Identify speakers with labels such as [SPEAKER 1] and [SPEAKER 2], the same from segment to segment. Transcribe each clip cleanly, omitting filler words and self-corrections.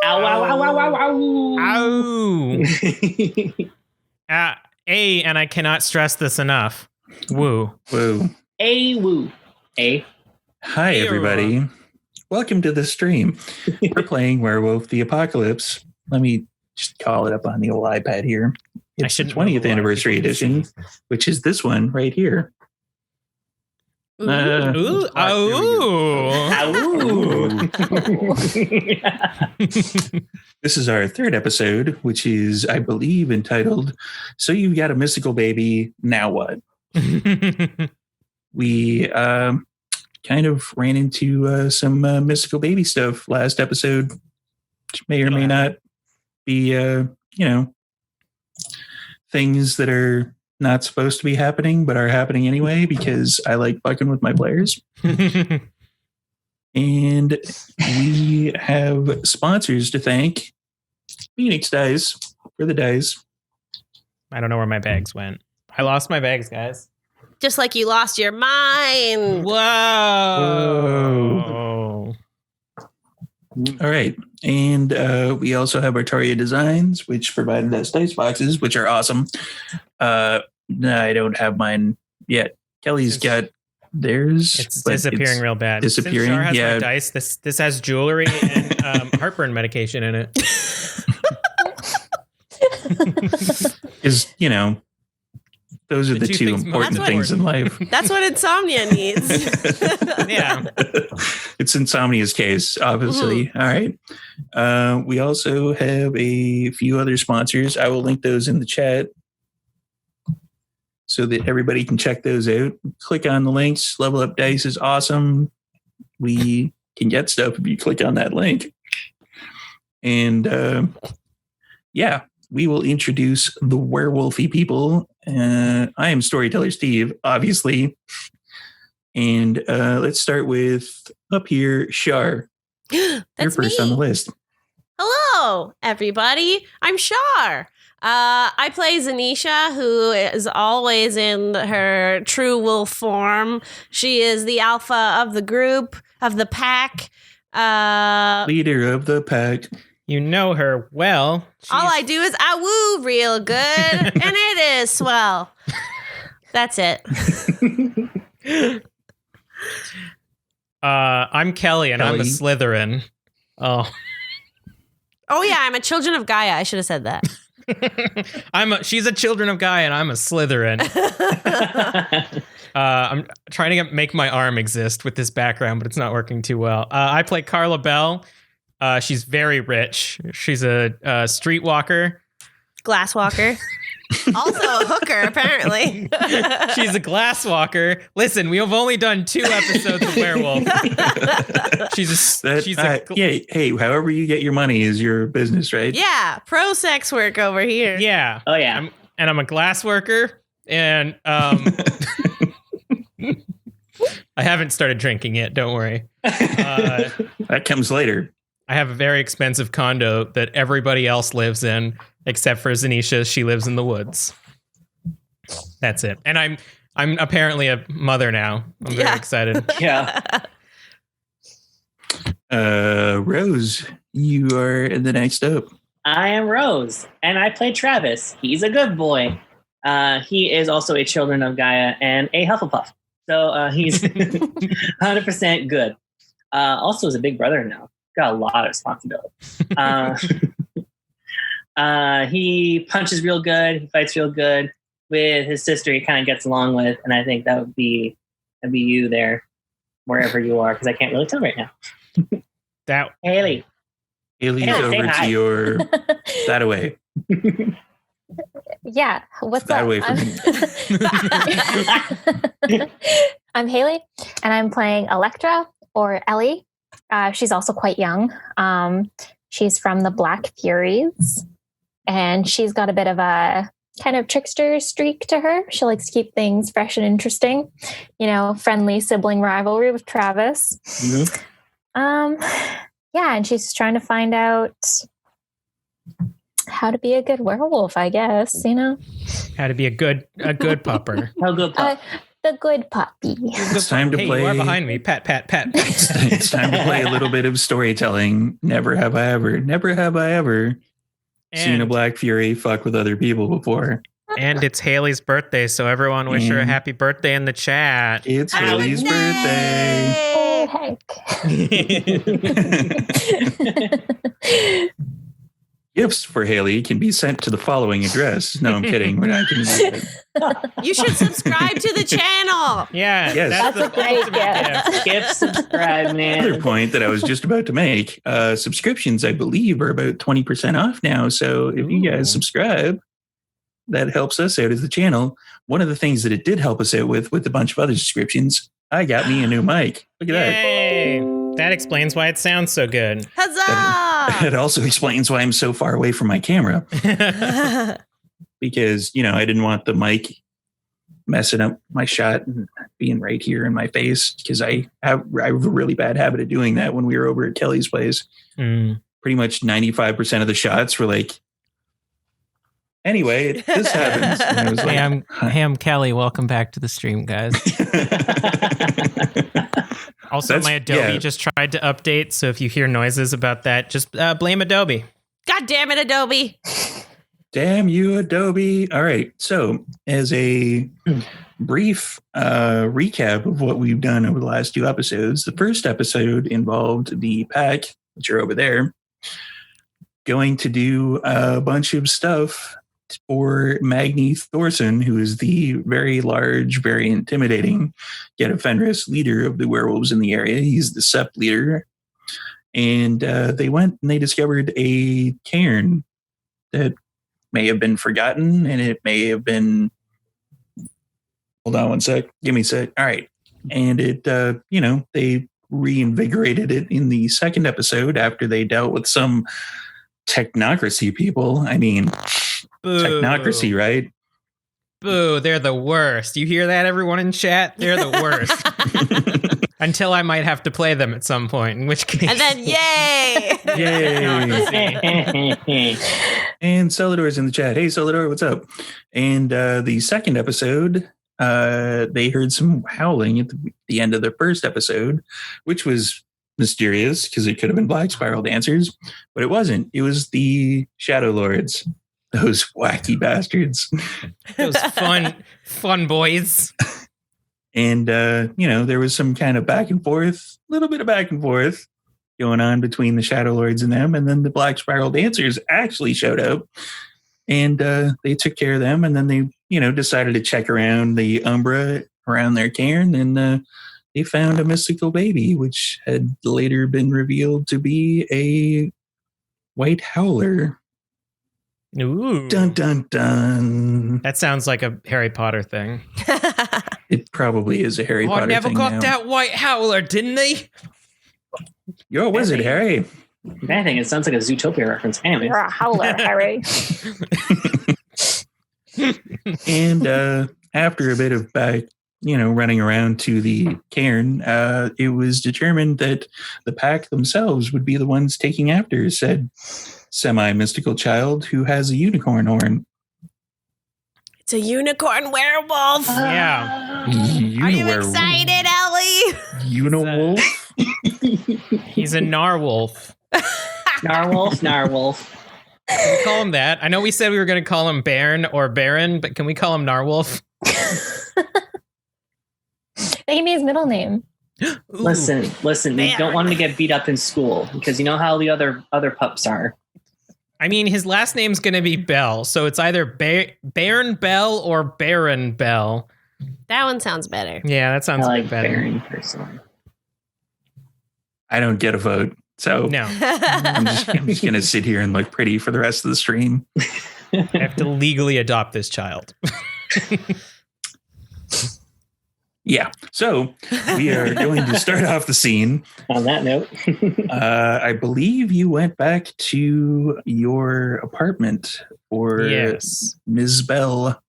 [SPEAKER 1] Ow, ow, ow, ow, ow, ow.
[SPEAKER 2] Ow. And I cannot stress this enough. Woo.
[SPEAKER 3] Woo.
[SPEAKER 1] Woo.
[SPEAKER 3] Hi, everybody. Welcome to the stream. We're playing Werewolf the Apocalypse. Let me just call it up on the old iPad here. It's the 20th anniversary edition, which is this one right here.
[SPEAKER 2] Ooh.
[SPEAKER 3] This is our third episode, which is, I believe, entitled So You've Got a Mystical Baby, Now What? We kind of ran into some mystical baby stuff last episode, which may or may not be, things that are not supposed to be happening, but are happening anyway, because I like fucking with my players. And we have sponsors to thank. Phoenix Dice for the dice.
[SPEAKER 2] I don't know where my bags went. I lost my bags, guys.
[SPEAKER 4] Just like you lost your mind.
[SPEAKER 2] Whoa.
[SPEAKER 3] All right. And we also have Artoria Designs, which provided us dice boxes, which are awesome. No, I don't have mine yet. Kelly's got theirs.
[SPEAKER 2] It's disappearing real bad.
[SPEAKER 3] Disappearing,
[SPEAKER 2] Since Char has
[SPEAKER 3] yeah.
[SPEAKER 2] my dice. This has jewelry and heartburn medication in it.
[SPEAKER 3] Is, those are the two important things in life.
[SPEAKER 4] That's what insomnia needs.
[SPEAKER 2] Yeah.
[SPEAKER 3] It's Insomnia's case, obviously. All right. We also have a few other sponsors. I will link those in the chat so that everybody can check those out. Click on the links. Level Up Dice is awesome. We can get stuff if you click on that link. And we will introduce the werewolfy people. I am Storyteller Steve, obviously. And let's start with up here, Shar. You're first on the list.
[SPEAKER 4] Hello, everybody. I'm Shar. I play Zanisha, who is always in her true wolf form. She is the alpha of the group, of the pack.
[SPEAKER 3] Leader of the pack.
[SPEAKER 2] You know her well.
[SPEAKER 4] All I do is woo real good, and it is swell. That's it.
[SPEAKER 2] I'm Kelly, and I'm a Slytherin. Oh
[SPEAKER 4] yeah, I'm a Children of Gaia. I should have said that.
[SPEAKER 2] She's a Children of Gaia, and I'm a Slytherin. I'm trying to make my arm exist with this background, but it's not working too well. I play Carla Bell. She's very rich. She's a streetwalker.
[SPEAKER 4] Glasswalker. Also a hooker, apparently.
[SPEAKER 2] She's a glasswalker. Listen, we have only done 2 episodes of Werewolf.
[SPEAKER 3] Hey, however you get your money is your business, right?
[SPEAKER 4] Yeah, pro sex work over here.
[SPEAKER 2] Yeah.
[SPEAKER 1] Oh, yeah.
[SPEAKER 2] I'm a glass worker, and I haven't started drinking yet. Don't worry.
[SPEAKER 3] That comes later.
[SPEAKER 2] I have a very expensive condo that everybody else lives in, except for Zanisha. She lives in the woods. That's it. And I'm apparently a mother now. I'm very excited.
[SPEAKER 1] Yeah.
[SPEAKER 3] Rose, you are the next up.
[SPEAKER 1] I am Rose, and I play Travis. He's a good boy. He is also a Children of Gaia and a Hufflepuff. So he's 100% good. Also is a big brother now. Got a lot of responsibility. He punches real good. He fights real good. With his sister, he kind of gets along with, and I think that'd be you there, wherever you are, because I can't really tell right now. Haley's
[SPEAKER 3] over to your that away.
[SPEAKER 5] Yeah, what's
[SPEAKER 3] that
[SPEAKER 5] up?
[SPEAKER 3] way from
[SPEAKER 5] me. I'm Haley, and I'm playing Electra, or Ellie. She's also quite young. She's from the Black Furies, and she's got a bit of a kind of trickster streak to her. She likes to keep things fresh and interesting. Friendly sibling rivalry with Travis. Mm-hmm. And she's trying to find out how to be a good werewolf, I guess.
[SPEAKER 2] How to be a good pupper.
[SPEAKER 1] How good pup.
[SPEAKER 5] the good puppy.
[SPEAKER 3] It's time to
[SPEAKER 2] Hey,
[SPEAKER 3] play.
[SPEAKER 2] you are behind me. Pat, pat, pat.
[SPEAKER 3] It's time to play a little bit of storytelling. Never have I ever seen a Black Fury fuck with other people before.
[SPEAKER 2] And it's Haley's birthday, so everyone wish her a happy birthday in the chat.
[SPEAKER 3] It's Haley's birthday.
[SPEAKER 5] Oh, heck.
[SPEAKER 3] Gifts for Haley can be sent to the following address. No, I'm kidding. We're not going to do that.
[SPEAKER 4] You should subscribe to the channel.
[SPEAKER 2] Yeah,
[SPEAKER 3] Yes.
[SPEAKER 5] That's a great
[SPEAKER 2] ultimate
[SPEAKER 5] gift.
[SPEAKER 1] Gift, subscribe,
[SPEAKER 3] Another
[SPEAKER 1] man.
[SPEAKER 3] point that I was just about to make. Subscriptions, I believe, are about 20% off now. So if you guys subscribe, that helps us out as the channel. One of the things that it did help us out with a bunch of other subscriptions, I got me a new mic. Look at that.
[SPEAKER 2] Yay! That explains why it sounds so good.
[SPEAKER 4] Huzzah!
[SPEAKER 3] It also explains why I'm so far away from my camera, because, I didn't want the mic messing up my shot and being right here in my face, because I have a really bad habit of doing that when we were over at Kelly's place. Pretty much 95% of the shots were like, anyway, this happens. And I was like,
[SPEAKER 6] Hey, I'm Kelly. Welcome back to the stream, guys.
[SPEAKER 2] Also, my Adobe just tried to update, so if you hear noises about that, just blame Adobe.
[SPEAKER 4] God damn it, Adobe.
[SPEAKER 3] damn you, Adobe. All right. So as a brief recap of what we've done over the last 2 episodes, the first episode involved the pack, which are over there, going to do a bunch of stuff for Magni Thorson, who is the very large, very intimidating, yet a Fenris leader of the werewolves in the area. He's the Sept leader. And they went and they discovered a cairn that may have been forgotten, and it may have been... Hold on one sec. Give me a sec. All right. And it, they reinvigorated it in the second episode after they dealt with some technocracy people. I mean...
[SPEAKER 2] Boo.
[SPEAKER 3] Technocracy, right?
[SPEAKER 2] Boo, they're the worst. You hear that, everyone in chat? They're the worst. Until I might have to play them at some point, in which case...
[SPEAKER 4] And then, yay!
[SPEAKER 3] Yay! And Celador's in the chat. Hey, Celador, what's up? And the second episode, they heard some howling at the end of the first episode, which was mysterious because it could have been Black Spiral Dancers, but it wasn't. It was the Shadow Lords. Those wacky bastards.
[SPEAKER 2] Those fun boys.
[SPEAKER 3] And, there was some kind of back and forth, a little bit of back and forth going on between the Shadow Lords and them. And then the Black Spiral Dancers actually showed up, and they took care of them. And then they, decided to check around the Umbra around their cairn, and they found a mystical baby, which had later been revealed to be a white howler.
[SPEAKER 2] Ooh.
[SPEAKER 3] Dun, dun, dun.
[SPEAKER 2] That sounds like a Harry Potter thing.
[SPEAKER 3] It probably is a Harry Potter
[SPEAKER 2] I never
[SPEAKER 3] thing
[SPEAKER 2] got
[SPEAKER 3] now.
[SPEAKER 2] that white howler, didn't they?
[SPEAKER 3] You're a wizard, Harry.
[SPEAKER 1] If anything, it sounds like a Zootopia reference. Anyways.
[SPEAKER 5] You're a howler, Harry.
[SPEAKER 3] And after a bit of running around to the cairn, it was determined that the pack themselves would be the ones taking after said semi-mystical child who has a unicorn horn.
[SPEAKER 4] It's a unicorn werewolf.
[SPEAKER 2] Yeah.
[SPEAKER 4] Are you excited, Ellie?
[SPEAKER 3] Uniwolf?
[SPEAKER 2] He's a narwolf.
[SPEAKER 1] Narwolf.
[SPEAKER 2] Can we call him that? I know we said we were going to call him Baron or Baron, but can we call him narwolf?
[SPEAKER 5] That can be his middle name.
[SPEAKER 2] Ooh.
[SPEAKER 1] Listen. We
[SPEAKER 4] Man.
[SPEAKER 1] don't want him to get beat up in school because you know how the other pups are.
[SPEAKER 2] I mean, his last name's going to be Bell, so it's either Baron Bell or Baron Bell.
[SPEAKER 4] That one sounds better.
[SPEAKER 2] Yeah, that sounds
[SPEAKER 1] I
[SPEAKER 2] a
[SPEAKER 1] like
[SPEAKER 2] bit better.
[SPEAKER 1] Baron personally.
[SPEAKER 3] I don't get a vote, so
[SPEAKER 2] No,
[SPEAKER 3] I'm just going to sit here and look pretty for the rest of the stream.
[SPEAKER 2] I have to legally adopt this child.
[SPEAKER 3] Yeah, so we are going to start off the scene.
[SPEAKER 1] On that note,
[SPEAKER 3] I believe you went back to your apartment for
[SPEAKER 2] Yes.
[SPEAKER 3] Ms. Bell.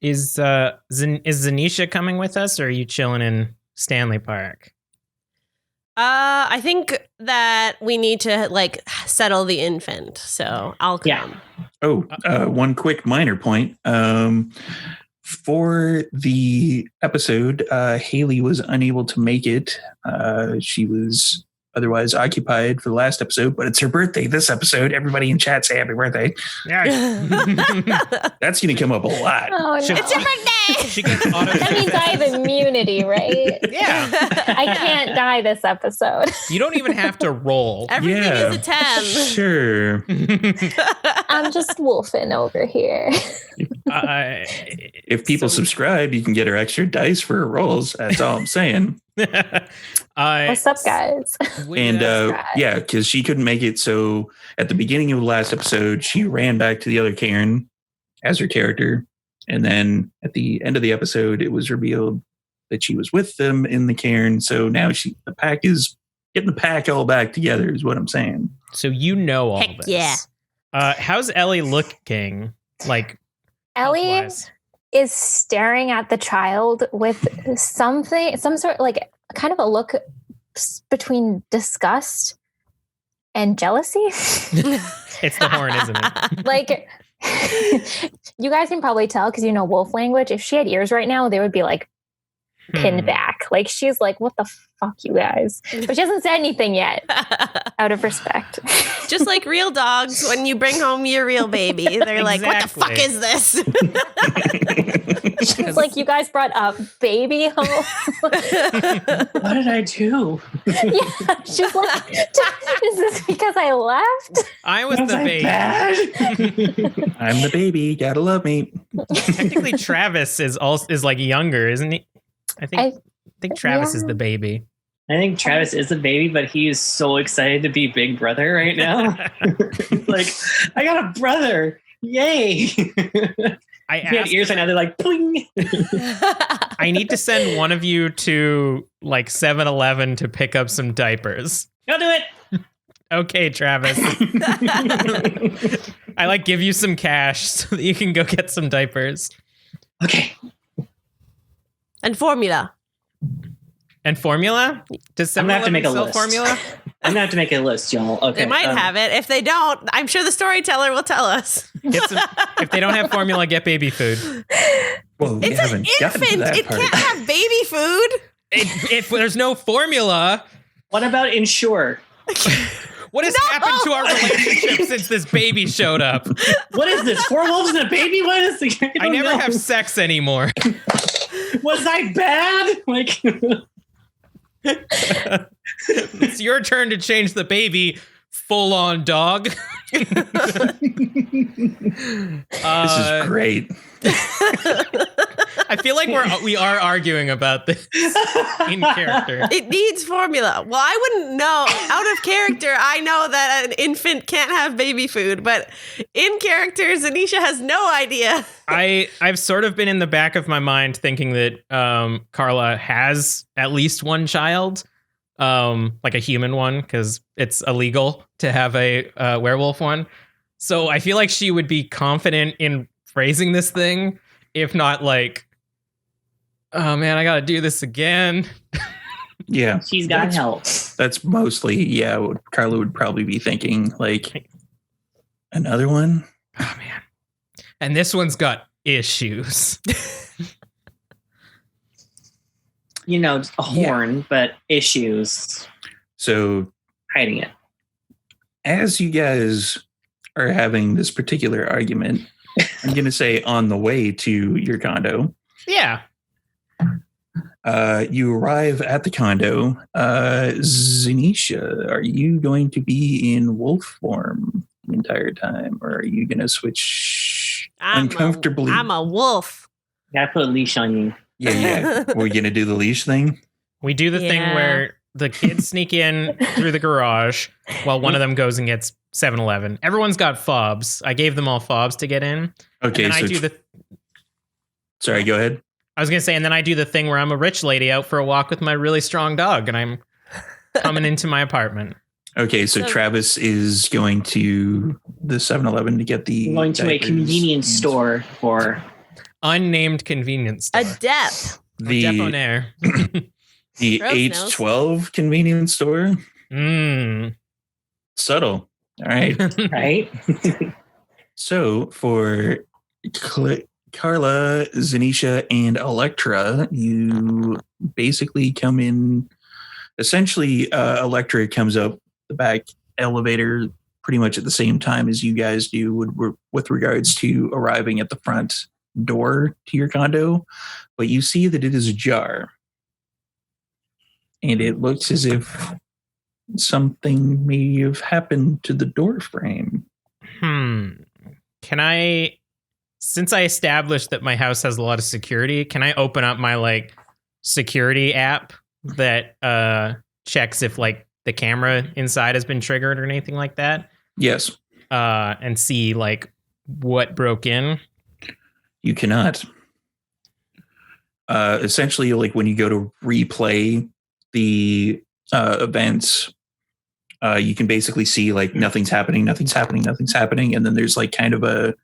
[SPEAKER 2] Is Zanisha coming with us, or are you chilling in Stanley Park?
[SPEAKER 4] I think that we need to settle the infant, so I'll come.
[SPEAKER 1] Yeah.
[SPEAKER 3] Oh, one quick minor point. For the episode, Haley was unable to make it. She was otherwise occupied for the last episode, but it's her birthday this episode. Everybody in chat say happy birthday.
[SPEAKER 2] Yeah.
[SPEAKER 3] That's going to come up a lot.
[SPEAKER 5] Oh, no.
[SPEAKER 4] It's your birthday.
[SPEAKER 2] She gets auto.
[SPEAKER 5] That means I have immunity, right?
[SPEAKER 2] Yeah.
[SPEAKER 5] I can't die this episode.
[SPEAKER 2] You don't even have to roll.
[SPEAKER 4] Everything is a 10.
[SPEAKER 3] Sure.
[SPEAKER 5] I'm just wolfing over here.
[SPEAKER 3] If people subscribe, you can get her extra dice for her rolls. That's all I'm saying.
[SPEAKER 5] What's up, guys?
[SPEAKER 3] And yeah, because she couldn't make it. So at the beginning of the last episode, she ran back to the other Cairn as her character. And then at the end of the episode, it was revealed that she was with them in the Cairn. So now the pack is getting the pack all back together is what I'm saying.
[SPEAKER 2] So you know all
[SPEAKER 4] Heck
[SPEAKER 2] this.
[SPEAKER 4] yeah.
[SPEAKER 2] How's Ellie looking? Like
[SPEAKER 5] Ellie
[SPEAKER 2] health-wise?
[SPEAKER 5] is staring at the child with some sort like kind of a look between disgust and jealousy.
[SPEAKER 2] It's the horn, isn't it?
[SPEAKER 5] Like, you guys can probably tell because you know wolf language. If she had ears right now, they would be like pinned back. Like she's like, what the fuck, you guys? But she hasn't said anything yet out of respect.
[SPEAKER 4] Just like real dogs, when you bring home your real baby, they're like, what the fuck
[SPEAKER 2] Exactly.
[SPEAKER 4] is this?
[SPEAKER 5] She's like, you guys brought a baby home.
[SPEAKER 1] What did I do?
[SPEAKER 5] Yeah, she's like, is this because I left?
[SPEAKER 2] I was
[SPEAKER 1] Was
[SPEAKER 2] the
[SPEAKER 1] I
[SPEAKER 2] baby.
[SPEAKER 1] bad?
[SPEAKER 3] I'm the baby. Gotta love me.
[SPEAKER 2] Technically, Travis is like younger, isn't he? I think Travis is
[SPEAKER 5] yeah.
[SPEAKER 2] the baby.
[SPEAKER 1] I think Travis is a baby, but he is so excited to be Big Brother right now. Like, I got a brother. Yay.
[SPEAKER 2] I
[SPEAKER 1] He had
[SPEAKER 2] asked,
[SPEAKER 1] ears right now. They're like, pling.
[SPEAKER 2] I need to send one of you to like 7-Eleven to pick up some diapers.
[SPEAKER 1] Go do it.
[SPEAKER 2] Okay, Travis. I like give you some cash so that you can go get some diapers.
[SPEAKER 1] Okay.
[SPEAKER 4] And formula.
[SPEAKER 2] And formula? Does
[SPEAKER 1] I'm gonna have to
[SPEAKER 2] 7-Eleven
[SPEAKER 1] make a
[SPEAKER 2] sell
[SPEAKER 1] list.
[SPEAKER 2] formula?
[SPEAKER 1] I'm going to have to make a list, y'all. Okay.
[SPEAKER 4] They might have it. If they don't, I'm sure the storyteller will tell us.
[SPEAKER 2] If they don't have formula, get baby food.
[SPEAKER 3] Well, we
[SPEAKER 4] It's an
[SPEAKER 3] haven't gotten to
[SPEAKER 4] infant.
[SPEAKER 3] that
[SPEAKER 4] It
[SPEAKER 3] part.
[SPEAKER 4] can't have baby food.
[SPEAKER 2] If there's no formula,
[SPEAKER 1] What about Ensure?
[SPEAKER 2] what has happened to our relationship since this baby showed up?
[SPEAKER 1] What is this? 4 wolves and a baby? What is this?
[SPEAKER 2] I never
[SPEAKER 1] know.
[SPEAKER 2] have sex anymore.
[SPEAKER 1] Was I bad? Like,
[SPEAKER 2] It's your turn to change the baby. Full on dog.
[SPEAKER 3] This is great.
[SPEAKER 2] I feel like we are arguing about this in character.
[SPEAKER 4] It needs formula. Well, I wouldn't know. Out of character, I know that an infant can't have baby food, but in character, Zanisha has no idea.
[SPEAKER 2] I've sort of been in the back of my mind thinking that Carla has at least one child, like a human one, because it's illegal to have a werewolf one. So I feel like she would be confident in phrasing this thing, if not like, oh man, I gotta do this again.
[SPEAKER 3] Yeah.
[SPEAKER 1] she's got help.
[SPEAKER 3] That's mostly, yeah, what Carla would probably be thinking. Like, another one?
[SPEAKER 2] Oh man. And this one's got issues.
[SPEAKER 1] You know, a horn, but issues.
[SPEAKER 3] So,
[SPEAKER 1] Hiding it.
[SPEAKER 3] as you guys are having this particular argument, I'm going to say on the way to your condo,
[SPEAKER 2] Yeah.
[SPEAKER 3] you arrive at the condo. Zanisha, are you going to be in wolf form the entire time, or are you going to switch uncomfortably?
[SPEAKER 4] I'm a wolf.
[SPEAKER 1] Gotta put a leash on you.
[SPEAKER 3] Yeah. We're going to do the leash thing.
[SPEAKER 2] We do the thing
[SPEAKER 4] Yeah.
[SPEAKER 2] where the kids sneak in through the garage while one of them goes and gets 7-Eleven. Everyone's got fobs. I gave them all fobs to get in.
[SPEAKER 3] Okay,
[SPEAKER 2] And then
[SPEAKER 3] so
[SPEAKER 2] I do the
[SPEAKER 3] sorry, go ahead.
[SPEAKER 2] I was gonna say, and then I do the thing where I'm a rich lady out for a walk with my really strong dog, and I'm coming into my apartment.
[SPEAKER 3] Okay, so
[SPEAKER 4] So-
[SPEAKER 3] Travis is going to the 7-Eleven to get the
[SPEAKER 1] I'm going to a
[SPEAKER 3] diapers
[SPEAKER 1] convenience
[SPEAKER 3] and
[SPEAKER 1] store for.
[SPEAKER 2] Unnamed convenience store.
[SPEAKER 4] A depth.
[SPEAKER 3] the
[SPEAKER 2] Debonair.
[SPEAKER 3] the
[SPEAKER 4] Rose knows.
[SPEAKER 3] H12 convenience store.
[SPEAKER 2] Mm.
[SPEAKER 3] Subtle. All right.
[SPEAKER 1] Right?
[SPEAKER 3] So for Carla, Zanisha, and Electra, you basically come in. Essentially, Electra comes up the back elevator pretty much at the same time as you guys do with regards to arriving at the front door to your condo. But you see that it is ajar. And it looks as if something may have happened to the door frame.
[SPEAKER 2] Can I, since I established that my house has a lot of security, can I open up my like security app that checks if like the camera inside has been triggered or anything like that?
[SPEAKER 3] Yes.
[SPEAKER 2] And see like what broke in?
[SPEAKER 3] You cannot. Essentially, like when you go to replay the events, you can basically see like nothing's happening, and then there's like kind of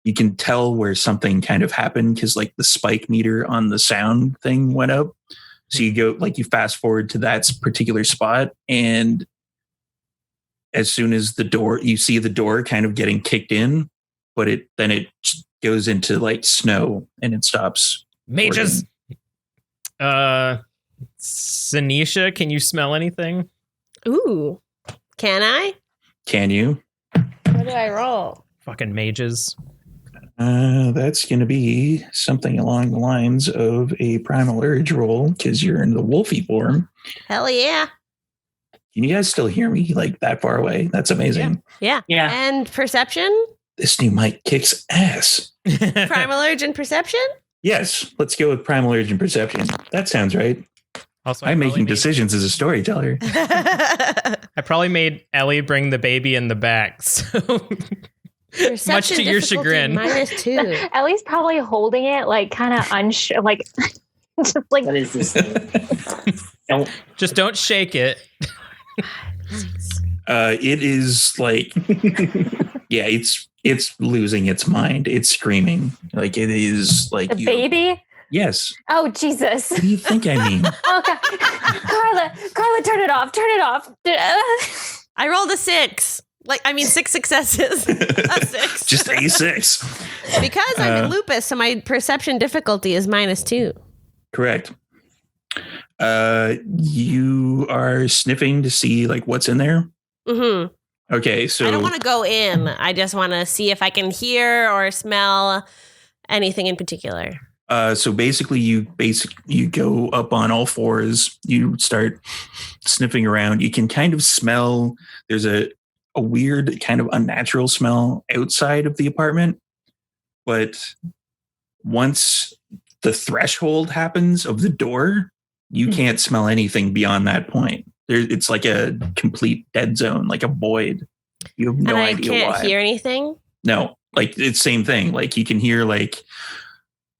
[SPEAKER 3] you can tell where something kind of happened because like the spike meter on the sound thing went up. So you go like you fast forward to that particular spot, and as soon as you see the door kind of getting kicked in, but it goes into like snow and it stops.
[SPEAKER 2] Mages. Zanisha, can you smell anything?
[SPEAKER 4] Ooh. Can I?
[SPEAKER 3] Can you?
[SPEAKER 4] What do I roll?
[SPEAKER 2] Fucking mages.
[SPEAKER 3] That's going to be something along the lines of a primal urge roll because you're in the wolfy form.
[SPEAKER 4] Hell yeah.
[SPEAKER 3] Can you guys still hear me like that far away? That's amazing.
[SPEAKER 4] Yeah. And perception?
[SPEAKER 3] This new mic kicks ass.
[SPEAKER 4] Primal urge and perception?
[SPEAKER 3] Yes, let's go with primal urge and perception. That sounds right.
[SPEAKER 2] Also,
[SPEAKER 3] I'm making decisions as a storyteller.
[SPEAKER 2] I probably made Ellie bring the baby in the back, so
[SPEAKER 4] Perception
[SPEAKER 2] much to your chagrin.
[SPEAKER 4] -2.
[SPEAKER 5] Ellie's probably holding it like kind of unsure, like just like
[SPEAKER 1] What is this thing?
[SPEAKER 2] don't shake it.
[SPEAKER 3] It is like, yeah, it's losing its mind. It's screaming like it is like
[SPEAKER 5] the baby.
[SPEAKER 3] Yes.
[SPEAKER 5] Oh Jesus!
[SPEAKER 3] What do you think I mean?
[SPEAKER 5] Oh God, Carla, turn it off. Turn it off.
[SPEAKER 4] I rolled a 6. 6 successes. A 6.
[SPEAKER 3] Just a 6.
[SPEAKER 4] Because I'm in lupus, so my perception difficulty is -2.
[SPEAKER 3] Correct. You are sniffing to see like what's in there.
[SPEAKER 4] Mm-hmm.
[SPEAKER 3] Okay, so
[SPEAKER 4] I don't want to go in. I just want to see if I can hear or smell anything in particular.
[SPEAKER 3] So basically, you go up on all fours. You start sniffing around. You can kind of smell. There's a weird kind of unnatural smell outside of the apartment, but once the threshold happens of the door, you can't smell anything beyond that point. It's like a complete dead zone, like a void. You have no idea why.
[SPEAKER 4] And I can't hear anything?
[SPEAKER 3] No, like it's same thing. Like you can hear like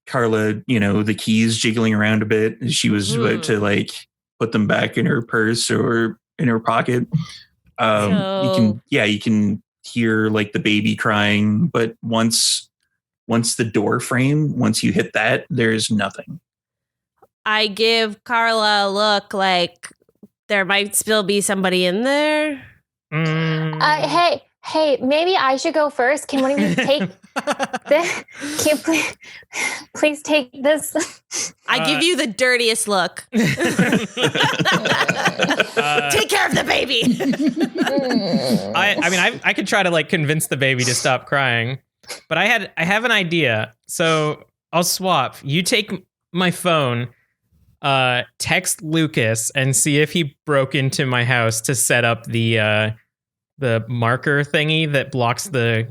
[SPEAKER 3] Carla, the keys jiggling around a bit as she was about to like put them back in her purse or in her pocket. You can hear like the baby crying, but once the door frame, once you hit that, there's nothing.
[SPEAKER 4] I give Carla a look like there might still be somebody in there.
[SPEAKER 5] Hey, maybe I should go first. Can one of you take this? Can you please take this?
[SPEAKER 4] I give you the dirtiest look. Take care of the baby.
[SPEAKER 2] I could try to like convince the baby to stop crying, but I have an idea. So I'll swap. You take my phone, text Lucas and see if he broke into my house to set up the marker thingy that blocks that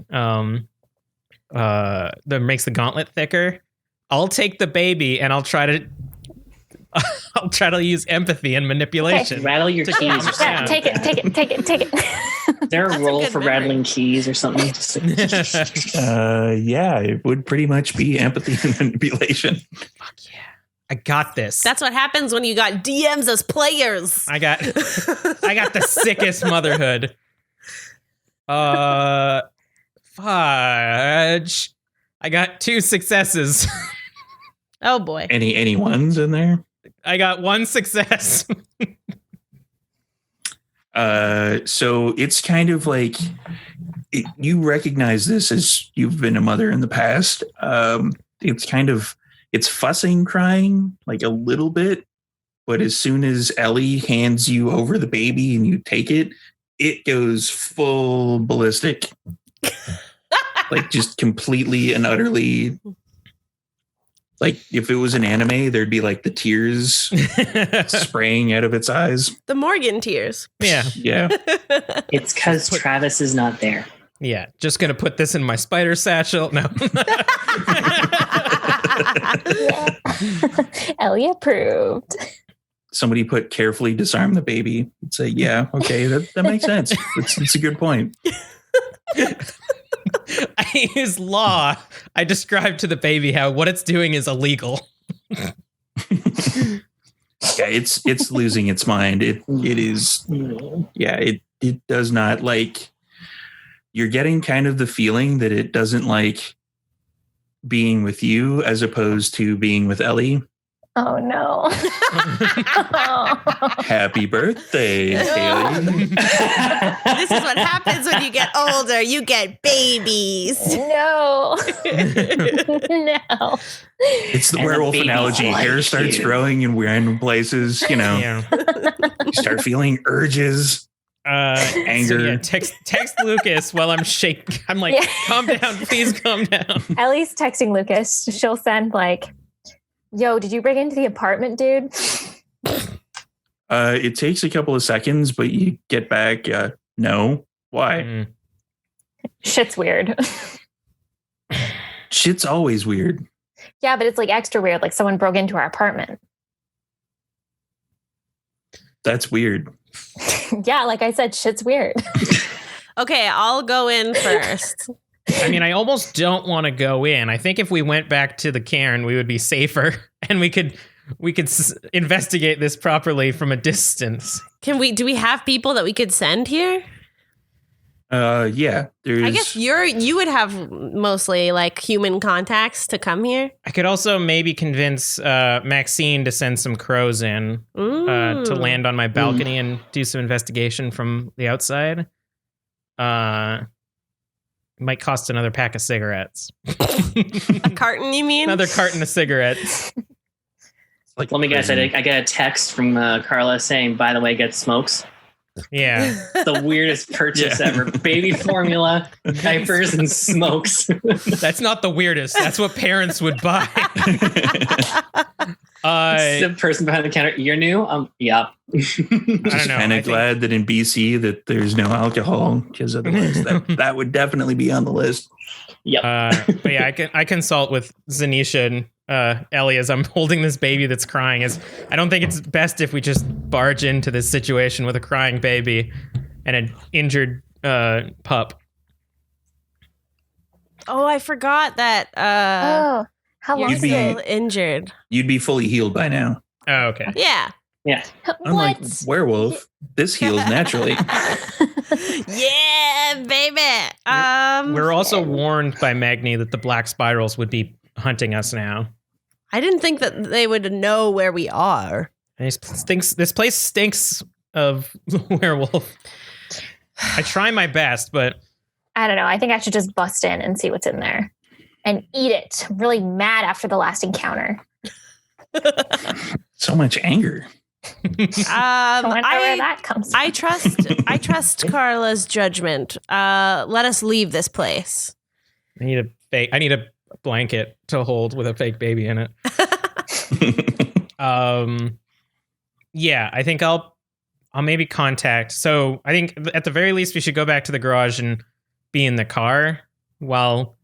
[SPEAKER 2] makes the gauntlet thicker. I'll take the baby and I'll try to use empathy and manipulation.
[SPEAKER 1] Okay. Rattle your keys.
[SPEAKER 5] Take it.
[SPEAKER 1] Is there a roll for rattling keys or something?
[SPEAKER 3] Yeah, it would pretty much be empathy and manipulation.
[SPEAKER 2] Fuck yeah. I got this.
[SPEAKER 4] That's what happens when you got DMs as players.
[SPEAKER 2] I got the sickest motherhood. Fudge. I got 2 successes.
[SPEAKER 4] Oh boy.
[SPEAKER 3] Any ones in there?
[SPEAKER 2] I got 1 success.
[SPEAKER 3] So it's kind of like you recognize this as you've been a mother in the past. it's fussing, crying like a little bit. But as soon as Ellie hands you over the baby and you take it, it goes full ballistic. Like just completely and utterly. Like if it was an anime, there'd be like the tears spraying out of its eyes.
[SPEAKER 4] The Morgan tears.
[SPEAKER 2] Yeah.
[SPEAKER 3] Yeah.
[SPEAKER 1] It's because Travis is not there.
[SPEAKER 2] Yeah. Just going to put this in my spider satchel. No.
[SPEAKER 5] Ellie approved.
[SPEAKER 3] Somebody put carefully disarm the baby. I'd say, yeah, okay, that makes sense. It's a good point.
[SPEAKER 2] I use law. I described to the baby how what it's doing is illegal.
[SPEAKER 3] Yeah, it's losing its mind. It is. Yeah, it does not like. You're getting kind of the feeling that it doesn't like being with you as opposed to being with Ellie.
[SPEAKER 5] Oh no.
[SPEAKER 3] Happy birthday, Haley.
[SPEAKER 4] This is what happens when you get older. You get babies.
[SPEAKER 5] No. No.
[SPEAKER 3] It's the
[SPEAKER 1] And the
[SPEAKER 3] werewolf
[SPEAKER 1] baby's
[SPEAKER 3] analogy.
[SPEAKER 1] like
[SPEAKER 3] Hair starts
[SPEAKER 1] you.
[SPEAKER 3] growing in random places, you know.
[SPEAKER 2] Yeah.
[SPEAKER 3] You start feeling urges. Anger.
[SPEAKER 2] So yeah, text Lucas while I'm shaking. I'm like,
[SPEAKER 5] Yeah.
[SPEAKER 2] calm down, please calm down.
[SPEAKER 5] Ellie's texting Lucas. She'll send like, yo, did you break into the apartment, dude?
[SPEAKER 3] It takes a couple of seconds, but you get back. No. Why?
[SPEAKER 2] Mm.
[SPEAKER 5] Shit's weird.
[SPEAKER 3] Shit's always weird.
[SPEAKER 5] Yeah, but it's like extra weird. Like someone broke into our apartment.
[SPEAKER 3] That's weird.
[SPEAKER 5] Yeah, like I said, shit's weird.
[SPEAKER 4] Okay, I'll go in first.
[SPEAKER 2] I mean, I almost don't want to go in. I think if we went back to the cairn, we would be safer, and we could investigate this properly from a distance.
[SPEAKER 4] Do we have people that we could send here?
[SPEAKER 3] Yeah. There's.
[SPEAKER 4] I guess you would have mostly like human contacts to come here.
[SPEAKER 2] I could also maybe convince Maxine to send some crows in to land on my balcony and do some investigation from the outside. It might cost another pack of cigarettes.
[SPEAKER 4] A carton, you mean?
[SPEAKER 2] Another carton of cigarettes.
[SPEAKER 3] Like
[SPEAKER 1] Let me guess.
[SPEAKER 3] prison.
[SPEAKER 1] I get a text from Carla saying, "By the way, get smokes."
[SPEAKER 2] Yeah.
[SPEAKER 1] The weirdest purchase
[SPEAKER 3] Yeah.
[SPEAKER 1] ever. Baby formula, diapers, and smokes.
[SPEAKER 2] That's not the weirdest. That's what parents would buy.
[SPEAKER 1] The person behind the counter. You're new? Yeah.
[SPEAKER 3] Just
[SPEAKER 2] I don't know.
[SPEAKER 3] kind
[SPEAKER 2] I
[SPEAKER 3] of
[SPEAKER 2] think-
[SPEAKER 3] glad that in BC that there's no alcohol, because otherwise that would definitely be on the list.
[SPEAKER 1] Yep.
[SPEAKER 2] But yeah, I consult with Zanisha and Ellie as I'm holding this baby that's crying. I don't think it's best if we just barge into this situation with a crying baby and an injured pup.
[SPEAKER 4] Oh, I forgot that
[SPEAKER 5] Oh, how long
[SPEAKER 4] you're
[SPEAKER 3] You'd be-
[SPEAKER 4] still injured.
[SPEAKER 3] You'd be fully healed by now.
[SPEAKER 2] Oh, okay.
[SPEAKER 4] Yeah.
[SPEAKER 1] Yeah.
[SPEAKER 3] Unlike
[SPEAKER 5] What?
[SPEAKER 3] werewolf, this heals naturally.
[SPEAKER 4] Yeah, baby.
[SPEAKER 2] We're also warned by Magni that the black spirals would be hunting us now.
[SPEAKER 4] I didn't think that they would know where we are.
[SPEAKER 2] And this place stinks of werewolf. I try my best, but
[SPEAKER 5] I don't know. I think I should just bust in and see what's in there and eat it. I'm really mad after the last encounter.
[SPEAKER 3] So much anger.
[SPEAKER 5] I wonder where that comes from.
[SPEAKER 4] I trust Carla's judgment. Let us leave this place.
[SPEAKER 2] I need a blanket to hold with a fake baby in it. Yeah, I think I'll maybe contact. So I think at the very least we should go back to the garage and be in the car while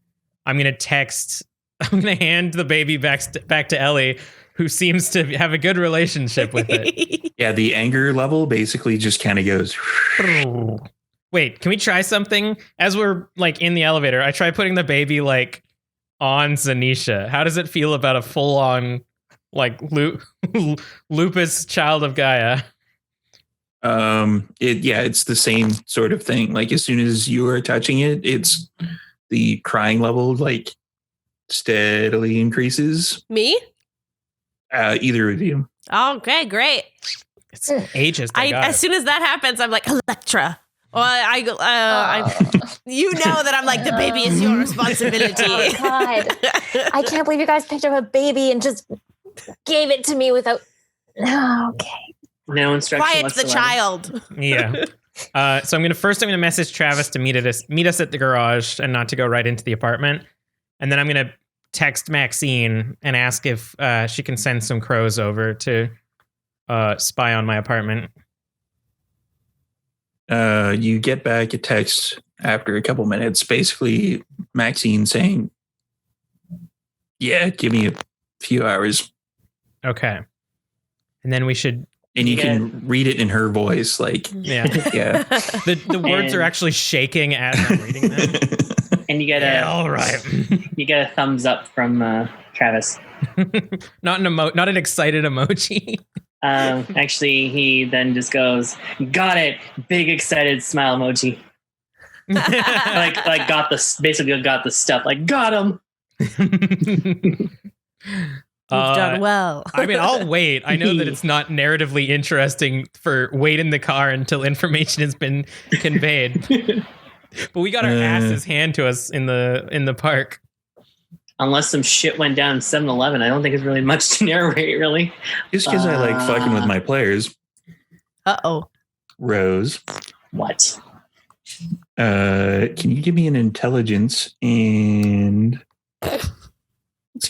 [SPEAKER 2] I'm going to hand the baby back to Ellie, who seems to have a good relationship with it.
[SPEAKER 3] Yeah, the anger level basically just kind of goes.
[SPEAKER 2] Wait, can we try something? As we're like in the elevator, I try putting the baby like on Zanisha. How does it feel about a full-on like lupus child of Gaia?
[SPEAKER 3] It's the same sort of thing. Like as soon as you are touching it, it's the crying level like steadily increases.
[SPEAKER 4] Me?
[SPEAKER 3] Either of you.
[SPEAKER 4] Okay, great.
[SPEAKER 2] It's ages. To God.
[SPEAKER 4] As soon as that happens, I'm like, Electra, You know that I'm like, the baby is your responsibility.
[SPEAKER 5] Oh, God. I can't believe you guys picked up a baby and just gave it to me without. No, okay.
[SPEAKER 1] No instruction
[SPEAKER 4] Quiet
[SPEAKER 1] whatsoever.
[SPEAKER 4] the child.
[SPEAKER 2] Yeah. So I'm gonna message Travis to meet us at the garage and not to go right into the apartment. And then I'm gonna text Maxine and ask if she can send some crows over to spy on my apartment.
[SPEAKER 3] You get back a text after a couple minutes, basically Maxine saying, yeah, give me a few hours.
[SPEAKER 2] Okay. And then we should.
[SPEAKER 3] And you can read it in her voice, like,
[SPEAKER 2] Yeah.
[SPEAKER 3] yeah.
[SPEAKER 2] The words are actually shaking as I'm reading them.
[SPEAKER 1] And you get
[SPEAKER 2] all right.
[SPEAKER 1] You get a thumbs up from Travis.
[SPEAKER 2] Not an excited emoji.
[SPEAKER 1] Actually, he then just goes, "Got it!" Big excited smile emoji. like got the stuff. Like, got him.
[SPEAKER 4] You've done well.
[SPEAKER 2] I mean, I'll wait. I know that it's not narratively interesting for wait in the car until information has been conveyed. But we got our asses handed to us in the park.
[SPEAKER 1] Unless some shit went down in 7-Eleven, I don't think it's really much to narrate, really.
[SPEAKER 3] Just because I like fucking with my players.
[SPEAKER 4] Uh-oh.
[SPEAKER 3] Rose.
[SPEAKER 1] What?
[SPEAKER 3] Can you give me an intelligence and let's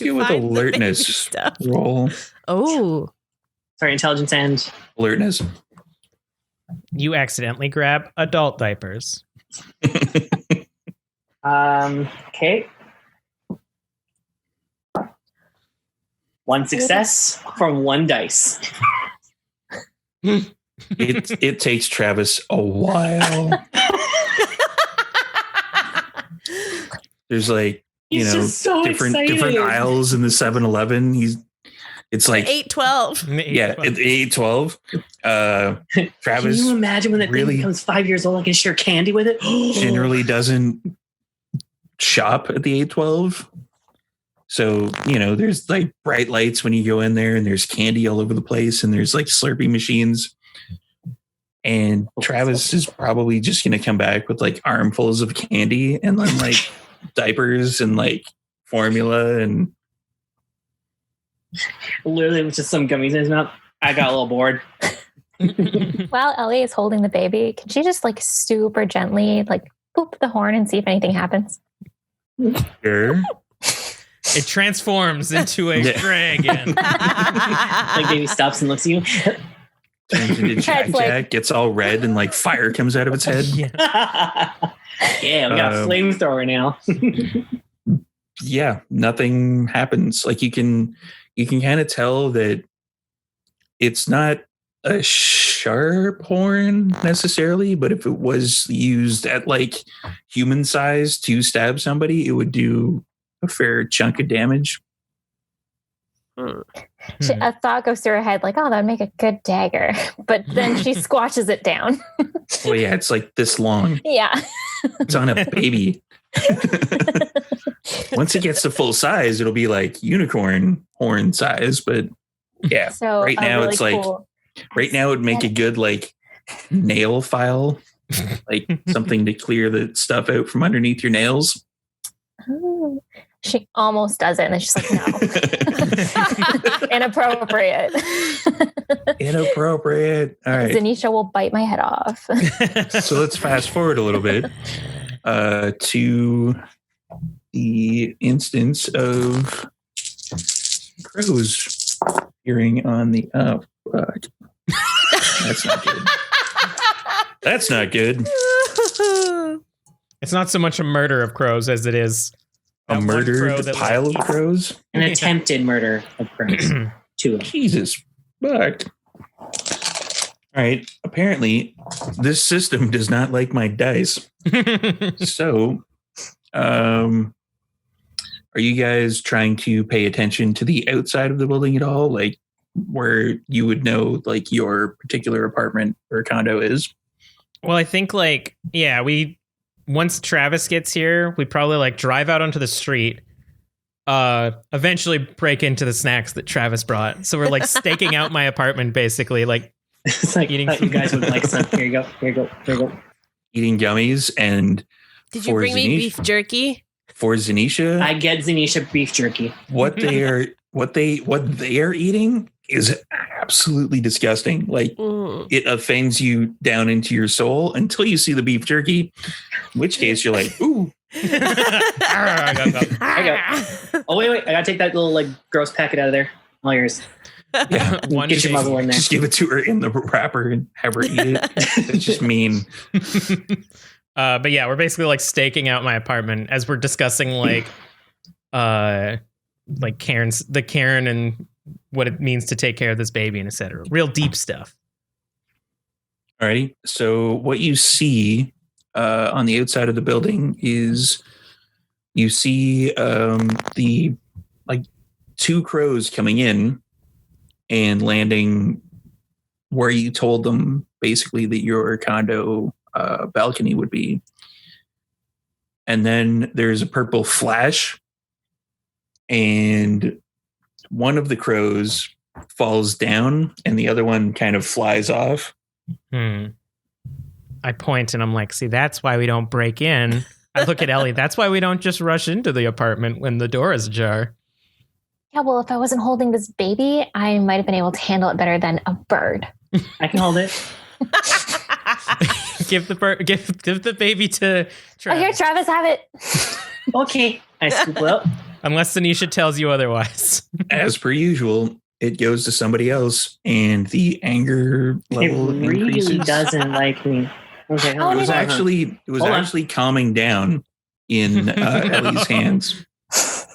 [SPEAKER 3] go with
[SPEAKER 4] Find the baby
[SPEAKER 3] alertness
[SPEAKER 4] stuff.
[SPEAKER 3] roll.
[SPEAKER 4] Oh.
[SPEAKER 1] Sorry, intelligence and
[SPEAKER 3] Alertness.
[SPEAKER 2] You accidentally grab adult diapers.
[SPEAKER 1] okay. One success from one dice.
[SPEAKER 3] It takes Travis a while. There's like,
[SPEAKER 1] He's just so
[SPEAKER 3] different
[SPEAKER 1] excited.
[SPEAKER 3] aisles in the 7-Eleven. It's like
[SPEAKER 4] 8-12.
[SPEAKER 3] yeah, it's 8-12. Travis
[SPEAKER 1] Can you imagine when that
[SPEAKER 3] really
[SPEAKER 1] thing becomes 5 years old? I can share candy with it.
[SPEAKER 3] generally doesn't shop at the 8-12. So, there's like bright lights when you go in there and there's candy all over the place and there's like Slurpee machines. And Travis is probably just going to come back with like armfuls of candy and then like diapers and like formula and
[SPEAKER 1] Literally with just some gummies in his mouth. I got a little bored.
[SPEAKER 5] While Ellie is holding the baby, can she just like super gently like boop the horn and see if anything happens?
[SPEAKER 3] sure.
[SPEAKER 2] It transforms into a dragon.
[SPEAKER 1] Like baby stops and looks at you.
[SPEAKER 3] Turns into Jack
[SPEAKER 5] It's like-
[SPEAKER 3] Jack, gets all red and like fire comes out of its head.
[SPEAKER 2] Yeah.
[SPEAKER 1] Yeah, we got a flamethrower now.
[SPEAKER 3] Yeah, nothing happens. Like you can kind of tell that it's not a sharp horn necessarily, but if it was used at like human size to stab somebody, it would do a fair chunk of damage.
[SPEAKER 5] A thought goes through her head like, oh, that'd make a good dagger. But then she squashes it down.
[SPEAKER 3] Well, yeah, it's like this long.
[SPEAKER 5] Yeah.
[SPEAKER 3] It's on a baby. Once it gets to full size, it'll be like unicorn horn size. But yeah,
[SPEAKER 5] So
[SPEAKER 3] right now
[SPEAKER 5] really
[SPEAKER 3] it's like,
[SPEAKER 5] cool-
[SPEAKER 3] right now it'd make a good like nail file, like something to clear the stuff out from underneath your nails.
[SPEAKER 5] Oh. She almost does it, and then she's like, no. Inappropriate.
[SPEAKER 3] Inappropriate. All right.
[SPEAKER 5] Zanisha will bite my head off.
[SPEAKER 3] So let's fast forward a little bit to the instance of crows appearing on the that's not good. That's not good.
[SPEAKER 2] It's not so much a murder of crows as it is
[SPEAKER 3] A
[SPEAKER 2] that one
[SPEAKER 3] murdered
[SPEAKER 2] crow that,
[SPEAKER 3] pile of crows.
[SPEAKER 1] An attempted murder of crows. Two of them.
[SPEAKER 3] Jesus fuck. All right. Apparently, this system does not like my dice. So, are you guys trying to pay attention to the outside of the building at all? Like where you would know like your particular apartment or condo is?
[SPEAKER 2] Well, I think like, yeah, once Travis gets here, we probably like drive out onto the street, eventually break into the snacks that Travis brought. So we're like staking out my apartment basically, like
[SPEAKER 1] It's like
[SPEAKER 2] eating
[SPEAKER 1] you
[SPEAKER 2] food.
[SPEAKER 1] guys would like some. Here you go. Here you go. Here you go.
[SPEAKER 3] eating gummies, and
[SPEAKER 4] Did you
[SPEAKER 3] for
[SPEAKER 4] bring me beef jerky?
[SPEAKER 3] For Zanisha,
[SPEAKER 1] I get Zanisha beef jerky.
[SPEAKER 3] what they are eating is absolutely disgusting. Like it offends you down into your soul until you see the beef jerky, in which case you're like, ooh.
[SPEAKER 1] Oh wait, I gotta take that little like gross packet out of there. All yours.
[SPEAKER 3] Yeah,
[SPEAKER 1] Get your muzzle in there.
[SPEAKER 3] just give it to her in the wrapper and have her eat it. It's just mean.
[SPEAKER 2] But yeah, we're basically like staking out my apartment as we're discussing like Karen and what it means to take care of this baby and etc. Real deep stuff.
[SPEAKER 3] Alrighty. So what you see on the outside of the building is you see the like two crows coming in and landing where you told them basically that your condo balcony would be. And then there's a purple flash and one of the crows falls down and the other one kind of flies off.
[SPEAKER 2] I point and I'm like, see, that's why we don't break in. I look at Ellie. That's why we don't just rush into the apartment when the door is ajar.
[SPEAKER 5] Yeah, well, if I wasn't holding this baby, I might have been able to handle it better than a bird.
[SPEAKER 1] I can hold it.
[SPEAKER 2] Give the baby to Travis.
[SPEAKER 5] Oh, here, Travis, have it.
[SPEAKER 1] Okay. I scoop it up.
[SPEAKER 2] Unless Zanisha tells you otherwise.
[SPEAKER 3] As per usual, it goes to somebody else and the anger level
[SPEAKER 1] It really
[SPEAKER 3] increases.
[SPEAKER 1] doesn't like me. Okay,
[SPEAKER 5] Oh,
[SPEAKER 3] It was
[SPEAKER 5] no, no.
[SPEAKER 3] actually calming down in Ellie's hands.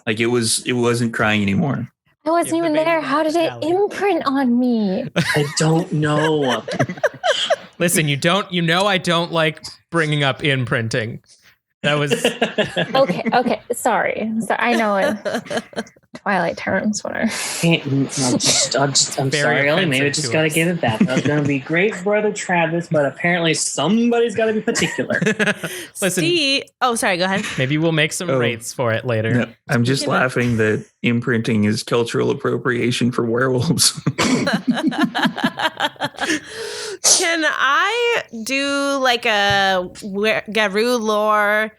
[SPEAKER 3] Like it wasn't crying anymore.
[SPEAKER 5] I wasn't
[SPEAKER 2] Give the
[SPEAKER 5] even
[SPEAKER 2] baby
[SPEAKER 5] there. How did it
[SPEAKER 2] Ellie.
[SPEAKER 5] imprint on me?
[SPEAKER 1] I don't know.
[SPEAKER 2] Listen, I don't like bringing up imprinting. That was
[SPEAKER 5] Okay. Sorry. I know it. Twilight terms, whatever.
[SPEAKER 1] I'm
[SPEAKER 2] Very
[SPEAKER 1] sorry, Ellie. Maybe I
[SPEAKER 2] offensive
[SPEAKER 1] just
[SPEAKER 2] to
[SPEAKER 1] gotta
[SPEAKER 2] us.
[SPEAKER 1] give it back. That was gonna be great, brother Travis, but apparently somebody's gotta be particular.
[SPEAKER 2] Listen,
[SPEAKER 4] Steve. Oh, sorry. Go ahead.
[SPEAKER 2] maybe we'll make some rates for it later.
[SPEAKER 3] No, I'm just laughing that imprinting is cultural appropriation for werewolves.
[SPEAKER 4] Can I do like a Garou lore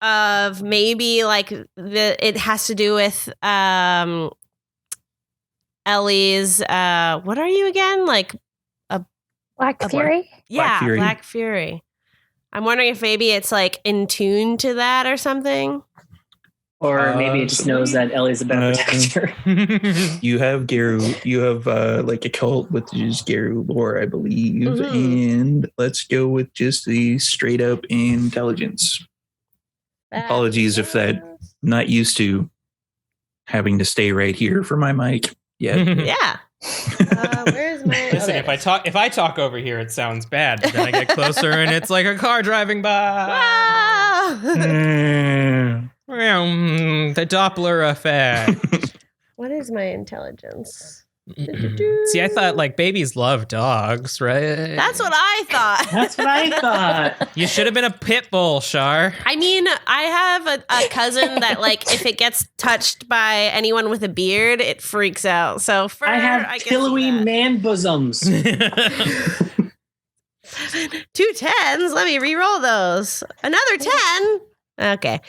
[SPEAKER 4] of maybe like it has to do with Ellie's what are you again? Like
[SPEAKER 5] Black Fury?
[SPEAKER 4] yeah,
[SPEAKER 3] Fury.
[SPEAKER 4] Black Fury. I'm wondering if maybe it's like in tune to that or something.
[SPEAKER 1] Or maybe it just knows that Ellie's a better protector.
[SPEAKER 3] You have Garu. You have like a cult with just Garu lore, I believe. And let's go with just the straight up intelligence. Apologies if that not used to having to stay right here for my mic yet.
[SPEAKER 4] Yeah. Where's my?
[SPEAKER 2] Listen,
[SPEAKER 4] okay.
[SPEAKER 2] if I talk over here, it sounds bad. But then I get closer, and it's like a car driving by.
[SPEAKER 4] Ah!
[SPEAKER 2] The Doppler effect.
[SPEAKER 4] What is my intelligence?
[SPEAKER 2] See, I thought like babies love dogs, right?
[SPEAKER 4] That's what I thought.
[SPEAKER 1] That's what I thought.
[SPEAKER 2] You should have been a pit bull, Shar.
[SPEAKER 4] I mean, I have a cousin that, like, if it gets touched by anyone with a beard, it freaks out. So for
[SPEAKER 1] I have
[SPEAKER 4] can see
[SPEAKER 1] pillowy
[SPEAKER 4] that.
[SPEAKER 1] man bosoms.
[SPEAKER 4] 2 10s. Let me re-roll those. Another 10. Okay.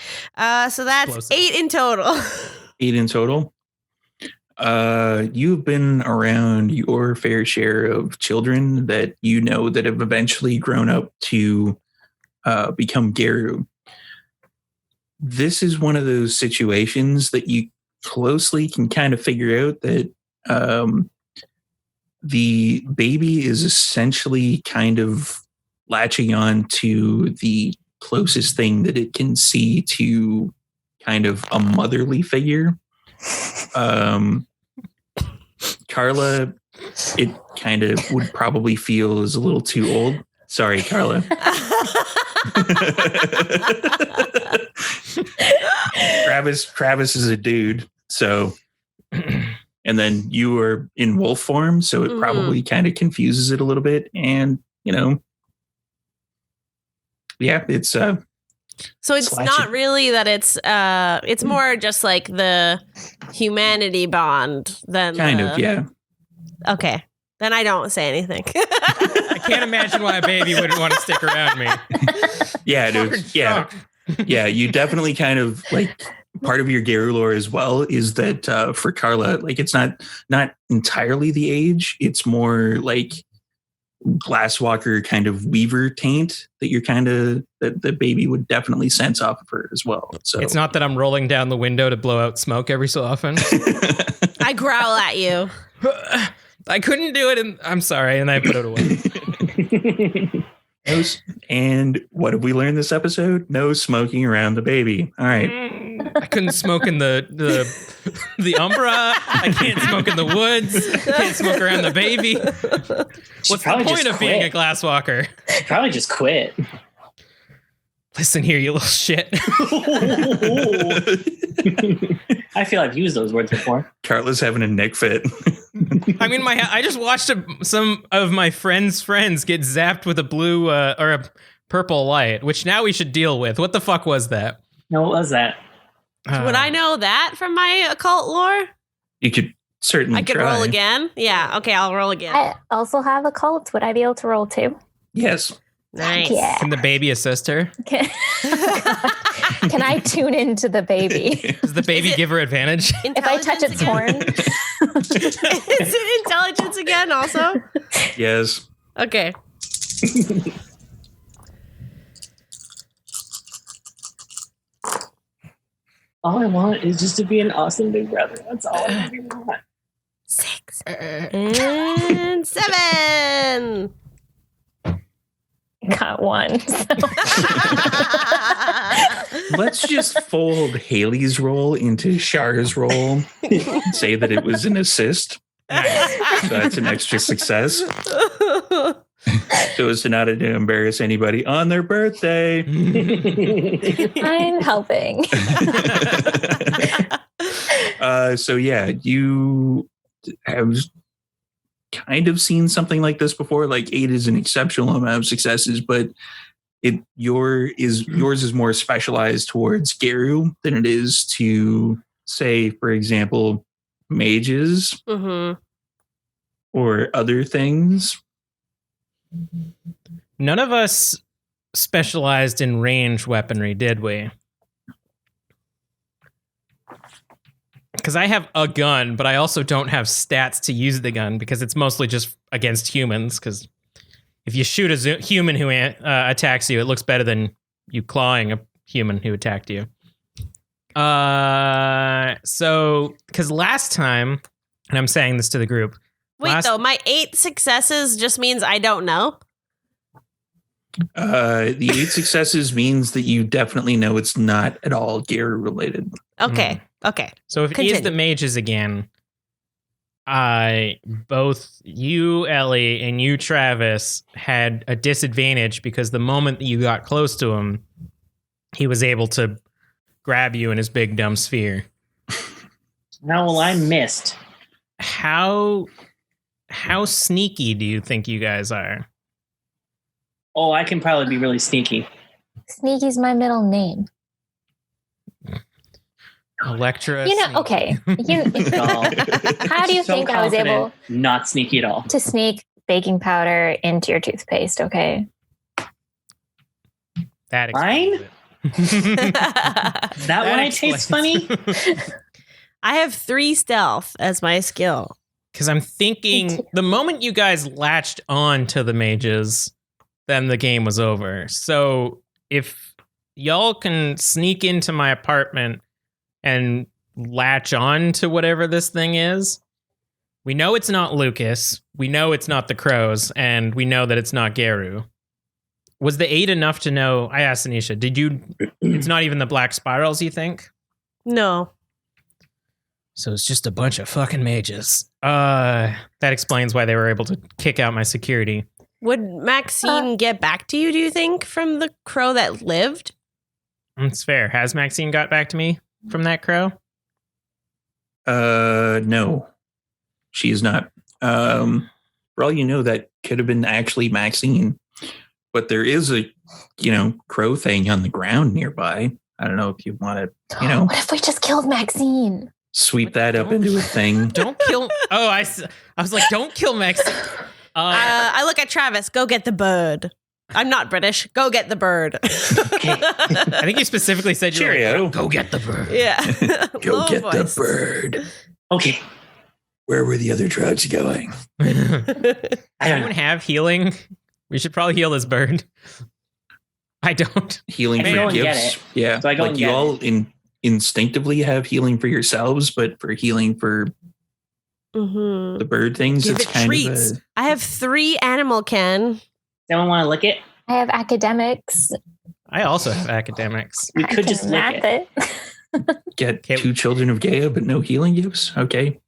[SPEAKER 4] So that's
[SPEAKER 2] Explosive.
[SPEAKER 4] 8 in total.
[SPEAKER 3] 8 in total. You've been around your fair share of children that you know that have eventually grown up to become Garu. This is one of those situations that you closely can kind of figure out that the baby is essentially kind of latching on to the closest thing that it can see to kind of a motherly figure. Carla, it kind of would probably feel is a little too old. Sorry, Carla. Travis is a dude, so and then you are in wolf form, so it probably kind of confuses it a little bit, and yeah, it's
[SPEAKER 4] So it's
[SPEAKER 3] Slash
[SPEAKER 4] not
[SPEAKER 3] it.
[SPEAKER 4] really that it's more just like the humanity bond than
[SPEAKER 3] kind
[SPEAKER 4] the-
[SPEAKER 3] of, yeah.
[SPEAKER 4] Okay. Then I don't say anything.
[SPEAKER 2] I can't imagine why a baby wouldn't want to stick around me.
[SPEAKER 3] Yeah, dude. Yeah. Yeah, you definitely kind of like part of your Garu lore as well is that for Carla, like it's not entirely the age. It's more like Glasswalker kind of weaver taint that you're kind of that the baby would definitely sense off of her as well. So
[SPEAKER 2] It's not that I'm rolling down the window to blow out smoke every so often.
[SPEAKER 4] I growl at you.
[SPEAKER 2] I couldn't do it, and I'm sorry, and I put it away.
[SPEAKER 3] And what have we learned this episode? No smoking around the baby. All right.
[SPEAKER 2] I couldn't smoke in the Umbra. I can't smoke in the woods. I can't smoke around the baby. What's the point of being a glasswalker?
[SPEAKER 1] Probably just quit.
[SPEAKER 2] Listen here, you little shit.
[SPEAKER 1] I feel I've used those words before.
[SPEAKER 3] Carla's having a neck fit.
[SPEAKER 2] I mean, I just watched some of my friends' get zapped with a blue or a purple light, which now we should deal with. What the fuck was that?
[SPEAKER 1] No, what was that?
[SPEAKER 4] Would I know that from my occult lore?
[SPEAKER 3] You could certainly
[SPEAKER 4] I could
[SPEAKER 3] try.
[SPEAKER 4] roll again. Yeah. Okay, I'll roll again.
[SPEAKER 5] I also have a cult. Would I be able to roll too?
[SPEAKER 3] Yes.
[SPEAKER 4] Nice.
[SPEAKER 5] Yeah.
[SPEAKER 2] Can the baby assist her?
[SPEAKER 5] Can I tune into the baby?
[SPEAKER 2] Does the baby give her advantage?
[SPEAKER 5] If I touch its horn?
[SPEAKER 4] Is it intelligence again also?
[SPEAKER 3] Yes.
[SPEAKER 4] Okay.
[SPEAKER 1] All I want is just to be an awesome big brother. That's all I really want.
[SPEAKER 4] 6 and 7.
[SPEAKER 5] Got one.
[SPEAKER 3] Let's just fold Haley's roll into Shar's roll. Say that it was an assist. So that's an extra success. So as to not to embarrass anybody on their birthday.
[SPEAKER 5] I'm helping.
[SPEAKER 3] So yeah, you have kind of seen something like this before. Like 8 is an exceptional amount of successes, but yours is more specialized towards Garu than it is to, say, for example, mages or other things.
[SPEAKER 2] None of us specialized in range weaponry, did we? Because I have a gun, but I also don't have stats to use the gun because it's mostly just against humans. Because if you shoot a human who attacks you, it looks better than you clawing a human who attacked you. So, because last time, and I'm saying this to the group.
[SPEAKER 4] Wait, though, my 8 successes just means I don't know?
[SPEAKER 3] The 8 successes means that you definitely know it's not at all Garu related.
[SPEAKER 4] Okay. Okay.
[SPEAKER 2] So if it is the mages again, both you, Ellie, and you, Travis, had a disadvantage because the moment that you got close to him, he was able to grab you in his big dumb sphere.
[SPEAKER 1] No, well, I missed.
[SPEAKER 2] How sneaky do you think you guys are?
[SPEAKER 1] Oh, I can probably be really sneaky.
[SPEAKER 5] Sneaky's my middle name.
[SPEAKER 2] Electra.
[SPEAKER 5] You know,
[SPEAKER 2] sneaky.
[SPEAKER 5] okay.
[SPEAKER 1] Oh,
[SPEAKER 5] How do you
[SPEAKER 1] so
[SPEAKER 5] think I was able
[SPEAKER 1] not sneaky at all.
[SPEAKER 5] to sneak baking powder into your toothpaste? Okay.
[SPEAKER 2] That
[SPEAKER 1] Mine?
[SPEAKER 2] explains
[SPEAKER 1] That one I taste funny?
[SPEAKER 4] I have 3 stealth as my skill.
[SPEAKER 2] Because I'm thinking the moment you guys latched on to the mages, then the game was over. So if y'all can sneak into my apartment and latch on to whatever this thing is, we know it's not Lucas, we know it's not the Crows, and we know that it's not Garu. Was the 8 enough to know? I asked Anisha, it's not even the black spirals, you think?
[SPEAKER 4] No.
[SPEAKER 2] So it's just a bunch of fucking mages. That explains why they were able to kick out my security.
[SPEAKER 4] Would Maxine get back to you, do you think, from the crow that lived?
[SPEAKER 2] That's fair. Has Maxine got back to me from that crow?
[SPEAKER 3] No, she is not. For all you know, that could have been actually Maxine, but there is a, crow thing on the ground nearby. I don't know if you want to,
[SPEAKER 5] What if we just killed Maxine?
[SPEAKER 3] sweep that up into a thing.
[SPEAKER 2] Don't kill. Oh, I was like, don't kill Maxine.
[SPEAKER 4] I look at Travis. Go get the bird. I'm not British. Go get the bird.
[SPEAKER 2] I think you specifically said you were
[SPEAKER 3] Cheerio.
[SPEAKER 2] like, go get the bird.
[SPEAKER 4] Yeah.
[SPEAKER 3] Go
[SPEAKER 4] Low
[SPEAKER 3] get
[SPEAKER 4] voice.
[SPEAKER 3] the bird.
[SPEAKER 1] Okay.
[SPEAKER 3] Where were the other drugs going?
[SPEAKER 1] I don't
[SPEAKER 2] Anyone
[SPEAKER 1] know.
[SPEAKER 2] have healing? We should probably heal this bird. I don't.
[SPEAKER 3] Healing
[SPEAKER 1] I
[SPEAKER 3] for
[SPEAKER 1] go and get
[SPEAKER 3] gifts.
[SPEAKER 1] it.
[SPEAKER 3] Yeah.
[SPEAKER 1] So I go
[SPEAKER 3] like
[SPEAKER 1] and
[SPEAKER 3] you
[SPEAKER 1] get
[SPEAKER 3] all instinctively have healing for yourselves, but for healing for
[SPEAKER 4] Mhm.
[SPEAKER 3] the bird things,
[SPEAKER 4] Give
[SPEAKER 3] it's
[SPEAKER 4] it
[SPEAKER 3] kind
[SPEAKER 4] treats.
[SPEAKER 3] of
[SPEAKER 4] I have 3 animal Ken.
[SPEAKER 1] Someone want to lick it?
[SPEAKER 5] I have academics.
[SPEAKER 2] I also have academics.
[SPEAKER 1] We
[SPEAKER 5] I
[SPEAKER 1] could
[SPEAKER 5] can
[SPEAKER 1] just lick
[SPEAKER 5] math
[SPEAKER 1] it.
[SPEAKER 3] get
[SPEAKER 2] Okay.
[SPEAKER 3] 2 children of Gaia, but no healing gifts. Okay.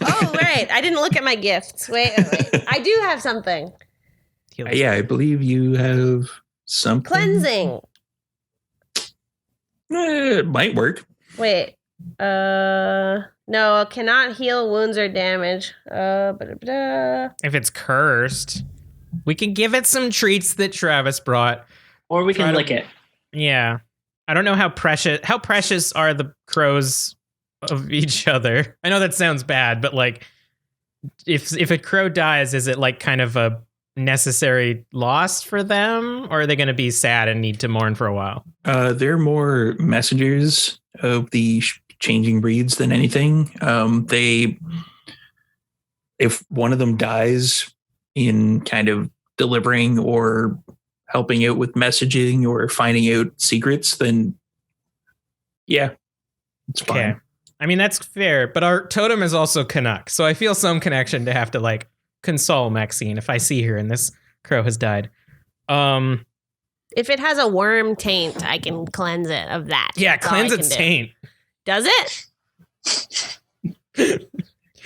[SPEAKER 4] Oh, right. I didn't look at my gifts. Wait. I do have something.
[SPEAKER 2] Heal this
[SPEAKER 3] Yeah, I believe you have something.
[SPEAKER 4] Cleansing.
[SPEAKER 3] It might work.
[SPEAKER 4] Wait. No, cannot heal wounds or damage.
[SPEAKER 2] If it's cursed, we can give it some treats that Travis brought.
[SPEAKER 1] Or we
[SPEAKER 2] Try
[SPEAKER 1] can
[SPEAKER 2] to-
[SPEAKER 1] lick it.
[SPEAKER 2] Yeah. I don't know how precious are the crows of each other. I know that sounds bad, but like if a crow dies, is it like kind of a necessary loss for them, or are they going to be sad and need to mourn for a while?
[SPEAKER 3] They're more messengers of the changing breeds than anything. If one of them dies in kind of delivering or helping out with messaging or finding out secrets, then yeah, it's fine.
[SPEAKER 2] Okay. I mean, that's fair, but our totem is also Canuck, so I feel some connection to have to like console Maxine if I see her and this crow has died.
[SPEAKER 4] If it has a worm taint, I can cleanse it of that.
[SPEAKER 2] Yeah,
[SPEAKER 4] That's all I
[SPEAKER 2] cleanse
[SPEAKER 4] can
[SPEAKER 2] its
[SPEAKER 4] do.
[SPEAKER 2] taint.
[SPEAKER 4] Does it?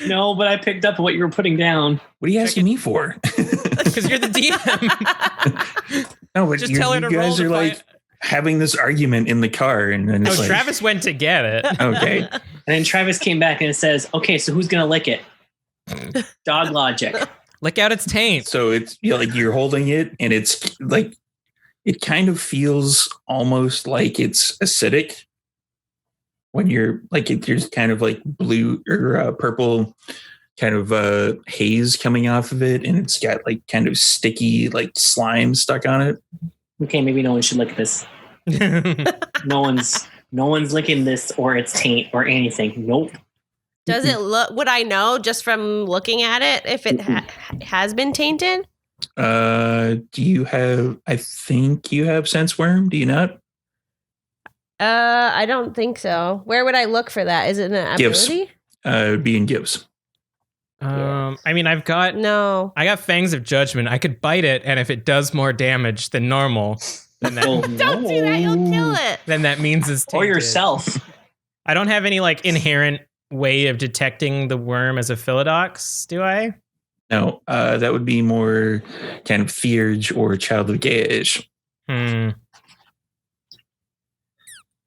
[SPEAKER 1] No, but I picked up what you were putting down.
[SPEAKER 3] What are you asking me for?
[SPEAKER 2] Because you're the DM.
[SPEAKER 3] No, but
[SPEAKER 2] Just tell her to
[SPEAKER 3] you
[SPEAKER 2] roll
[SPEAKER 3] guys
[SPEAKER 2] to
[SPEAKER 3] are like
[SPEAKER 2] find-
[SPEAKER 3] having this argument in the car, and then
[SPEAKER 2] No,
[SPEAKER 3] it's like,
[SPEAKER 2] Travis went to get it.
[SPEAKER 3] okay,
[SPEAKER 1] And then Travis came back and it says, okay, so who's going to lick it? Dog logic.
[SPEAKER 2] Lick out its taint.
[SPEAKER 3] so it's like you're holding it, and it's like it kind of feels almost like it's acidic when you're like there's kind of like blue or purple kind of haze coming off of it, and it's got like kind of sticky like slime stuck on it.
[SPEAKER 1] Okay, maybe no one should lick this. No one's licking this or its taint or anything. Nope.
[SPEAKER 4] Does it look? Would I know just from looking at it if it has been tainted?
[SPEAKER 3] Do you have? I think you have sense worm. Do you not?
[SPEAKER 4] I don't think so. Where would I look for that? Is it an
[SPEAKER 3] Gifts.
[SPEAKER 4] ability?
[SPEAKER 3] It'd be in gifts.
[SPEAKER 2] I mean, I got
[SPEAKER 4] No.
[SPEAKER 2] Fangs of Judgment. I could bite it, and if it does more damage than normal, then that,
[SPEAKER 1] Oh,
[SPEAKER 4] Don't do that. You'll kill it.
[SPEAKER 2] then that means it's
[SPEAKER 1] Or
[SPEAKER 2] tainted.
[SPEAKER 1] yourself.
[SPEAKER 2] I don't have any like inherent way of detecting the worm as a Philodox, do I?
[SPEAKER 3] No, that would be more kind of Theurge or Child of Gaia-ish.
[SPEAKER 2] Hmm.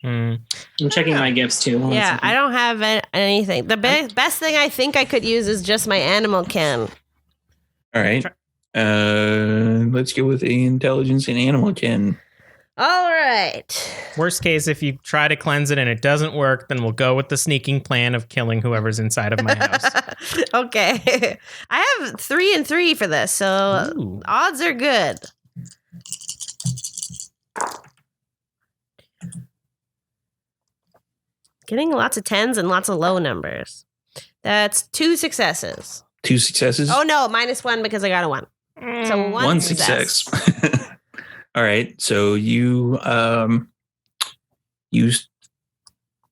[SPEAKER 1] I'm checking my gifts too. One
[SPEAKER 4] Yeah,
[SPEAKER 1] second.
[SPEAKER 4] I don't have anything. The best thing I think I could use is just my animal kin.
[SPEAKER 3] All right. Let's go with intelligence and animal kin.
[SPEAKER 4] All right.
[SPEAKER 2] Worst case, if you try to cleanse it and it doesn't work, then we'll go with the sneaking plan of killing whoever's inside of my house.
[SPEAKER 4] Okay. I have 3 and 3 for this, so
[SPEAKER 2] Ooh.
[SPEAKER 4] odds are good. Getting lots of 10s and lots of low numbers. That's 2 successes.
[SPEAKER 3] 2 successes.
[SPEAKER 4] Oh no, -1 because I got a 1. So one
[SPEAKER 3] success. All right. So you used.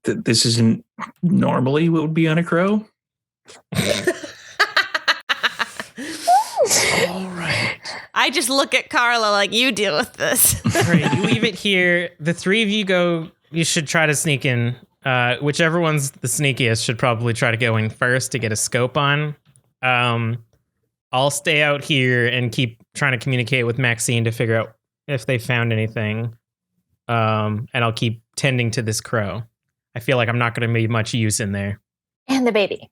[SPEAKER 3] This isn't normally what would be on a crow.
[SPEAKER 2] All right.
[SPEAKER 4] I just look at Carla like, you deal with this.
[SPEAKER 2] All right, you leave it here. The 3 of you go. You should try to sneak in. Whichever one's the sneakiest should probably try to go in first to get a scope on. I'll stay out here and keep trying to communicate with Maxine to figure out if they found anything. And I'll keep tending to this crow. I feel like I'm not going to be much use in there.
[SPEAKER 5] And the baby.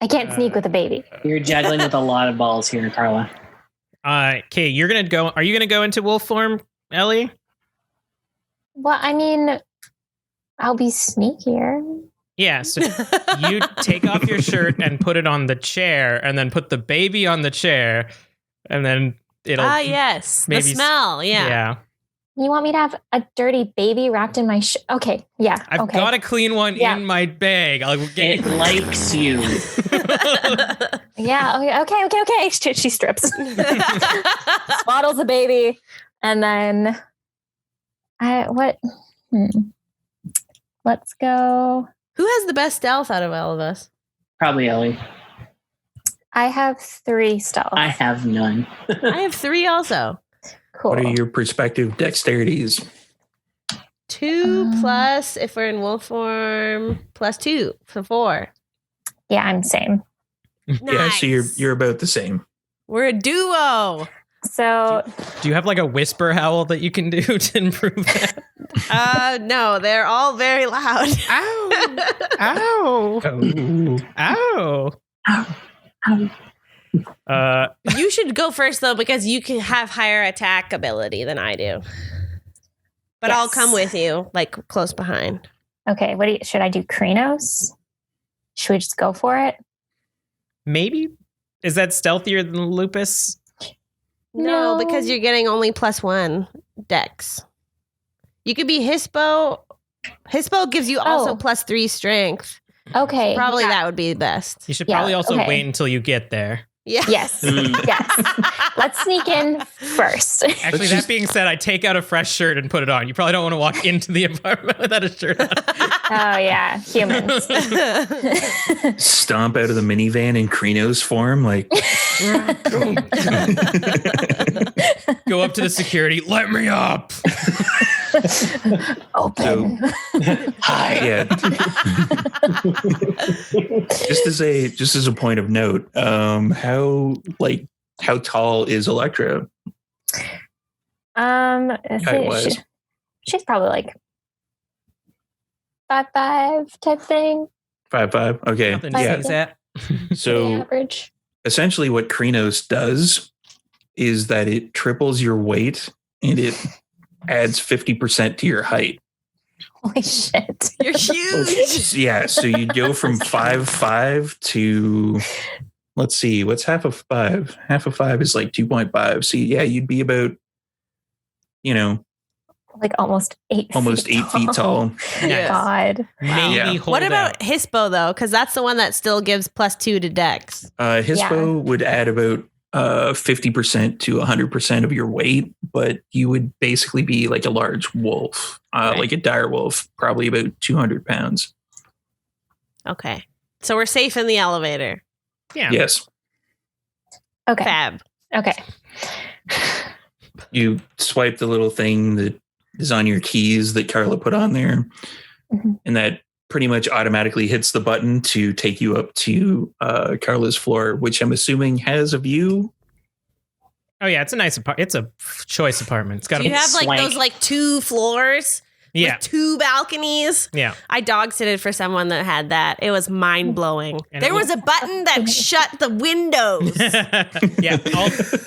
[SPEAKER 5] I can't sneak with a baby.
[SPEAKER 1] You're juggling with a lot of balls here, Carla.
[SPEAKER 2] Okay, you're gonna go. Are you gonna go into wolf form, Ellie?
[SPEAKER 5] Well, I mean, I'll be sneakier.
[SPEAKER 2] Yeah, so you take off your shirt and put it on the chair, and then put the baby on the chair, and then it'll.
[SPEAKER 4] Yes,
[SPEAKER 2] maybe
[SPEAKER 4] the smell. Yeah.
[SPEAKER 5] You want me to have a dirty baby wrapped in my Okay, yeah.
[SPEAKER 2] I've got a clean one in my bag. I'll get
[SPEAKER 1] It likes you.
[SPEAKER 5] Yeah, okay. She strips. Swaddles the baby. And then let's go.
[SPEAKER 4] Who has the best stealth out of all of us?
[SPEAKER 1] Probably Ellie.
[SPEAKER 5] I have 3 stealth.
[SPEAKER 1] I have none.
[SPEAKER 4] I have 3 also.
[SPEAKER 5] Cool.
[SPEAKER 3] What are your perspective dexterities?
[SPEAKER 4] 2 plus if we're in wolf form, plus 2 for 4.
[SPEAKER 5] Yeah, I'm same.
[SPEAKER 3] Yeah, so you're about the same.
[SPEAKER 4] We're a duo.
[SPEAKER 5] So
[SPEAKER 2] Do you have like a whisper howl that you can do to improve that?
[SPEAKER 4] No, they're all very loud.
[SPEAKER 2] Ow!
[SPEAKER 3] Oh.
[SPEAKER 2] Ow!
[SPEAKER 4] You should go first though, because you can have higher attack ability than I do. But I'll
[SPEAKER 5] Yes.
[SPEAKER 4] come with you, like close behind.
[SPEAKER 5] okay, should I do Krynos? Should we just go for it?
[SPEAKER 2] Maybe? Is that stealthier than lupus?
[SPEAKER 4] No,
[SPEAKER 5] No.
[SPEAKER 4] because you're getting only +1 dex. You could be Hispo. Hispo gives you also
[SPEAKER 5] Oh.
[SPEAKER 4] +3 strength.
[SPEAKER 5] Okay.
[SPEAKER 4] Probably
[SPEAKER 5] yeah.
[SPEAKER 4] that would be best.
[SPEAKER 2] You should
[SPEAKER 5] Yeah,
[SPEAKER 2] probably also
[SPEAKER 5] okay.
[SPEAKER 2] wait until you get there.
[SPEAKER 4] Yeah.
[SPEAKER 5] Yes. Yes. Let's sneak in first.
[SPEAKER 2] Actually, that being said, I take out a fresh shirt and put it on. You probably don't want to walk into the apartment without a shirt on.
[SPEAKER 5] Oh yeah, humans.
[SPEAKER 3] Stomp out of the minivan in Krynos form, like
[SPEAKER 2] Go up to the security. Let me up.
[SPEAKER 5] Open.
[SPEAKER 1] Hi.
[SPEAKER 3] yeah. just as a point of note, how tall is Electra? Height-wise.
[SPEAKER 5] She's probably like 5'5" type thing.
[SPEAKER 3] 5'5". Okay.
[SPEAKER 2] Nothing to
[SPEAKER 3] Yeah.
[SPEAKER 2] sneeze at.
[SPEAKER 5] The
[SPEAKER 3] So
[SPEAKER 5] average.
[SPEAKER 3] essentially what Krynos does is that it triples your weight and it adds 50% to your height.
[SPEAKER 5] Holy shit.
[SPEAKER 4] You're huge.
[SPEAKER 3] Yeah, so you go from 5'5" to, let's see, what's half of 5? Half of 5 is like 2.5. So yeah, you'd be about,
[SPEAKER 5] Like almost 8
[SPEAKER 3] feet tall.
[SPEAKER 2] Nice.
[SPEAKER 5] God.
[SPEAKER 2] Maybe
[SPEAKER 3] Yeah.
[SPEAKER 2] hold
[SPEAKER 4] What about
[SPEAKER 2] out.
[SPEAKER 4] Hispo though? Because that's the one that still gives +2 to dex.
[SPEAKER 3] Hispo would add about 50% to 100% of your weight, but you would basically be like a large wolf, like a dire wolf, probably about 200 pounds.
[SPEAKER 4] Okay. So we're safe in the elevator.
[SPEAKER 2] Yeah.
[SPEAKER 3] Yes.
[SPEAKER 5] Okay.
[SPEAKER 4] Fab.
[SPEAKER 5] Okay.
[SPEAKER 3] You swipe the little thing that is on your keys that Carla put on there,
[SPEAKER 5] Mhm.
[SPEAKER 3] and that pretty much automatically hits the button to take you up to Carla's floor, which I'm assuming has a view.
[SPEAKER 2] Oh yeah, it's a nice apartment. It's a choice apartment. It's got
[SPEAKER 4] Do you
[SPEAKER 2] a
[SPEAKER 4] have like
[SPEAKER 1] swank.
[SPEAKER 4] those like 2 floors
[SPEAKER 2] yeah,
[SPEAKER 4] with 2 balconies?
[SPEAKER 2] yeah.
[SPEAKER 4] I dog sitted for someone that had that. It was mind blowing.
[SPEAKER 2] And
[SPEAKER 4] There
[SPEAKER 2] it
[SPEAKER 4] was a button that shut the windows.
[SPEAKER 2] Yeah,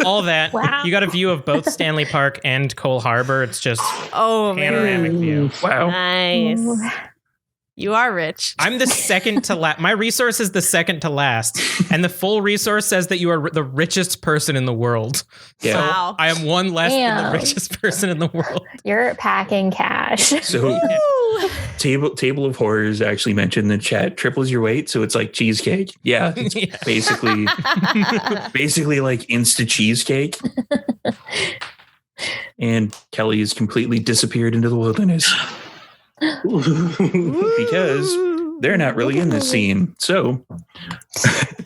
[SPEAKER 2] all that.
[SPEAKER 5] Wow.
[SPEAKER 2] You got a view of both Stanley Park and Cole Harbor. It's just
[SPEAKER 4] Oh man.
[SPEAKER 2] panoramic view.
[SPEAKER 3] Wow.
[SPEAKER 4] Nice.
[SPEAKER 5] Ooh.
[SPEAKER 4] You are rich.
[SPEAKER 2] I'm the second to last. My resource is the second to last, and the full resource says that you are the richest person in the world.
[SPEAKER 3] Yeah.
[SPEAKER 4] Wow.
[SPEAKER 2] I am one less than
[SPEAKER 5] Damn.
[SPEAKER 2] the richest person in the world.
[SPEAKER 5] You're packing cash.
[SPEAKER 3] So Table of Horrors actually mentioned in the chat triples your weight, so it's like cheesecake. Yeah, it's
[SPEAKER 2] Yeah.
[SPEAKER 3] basically like Insta cheesecake. And Kelly has completely disappeared into the wilderness because they're not really in this scene. So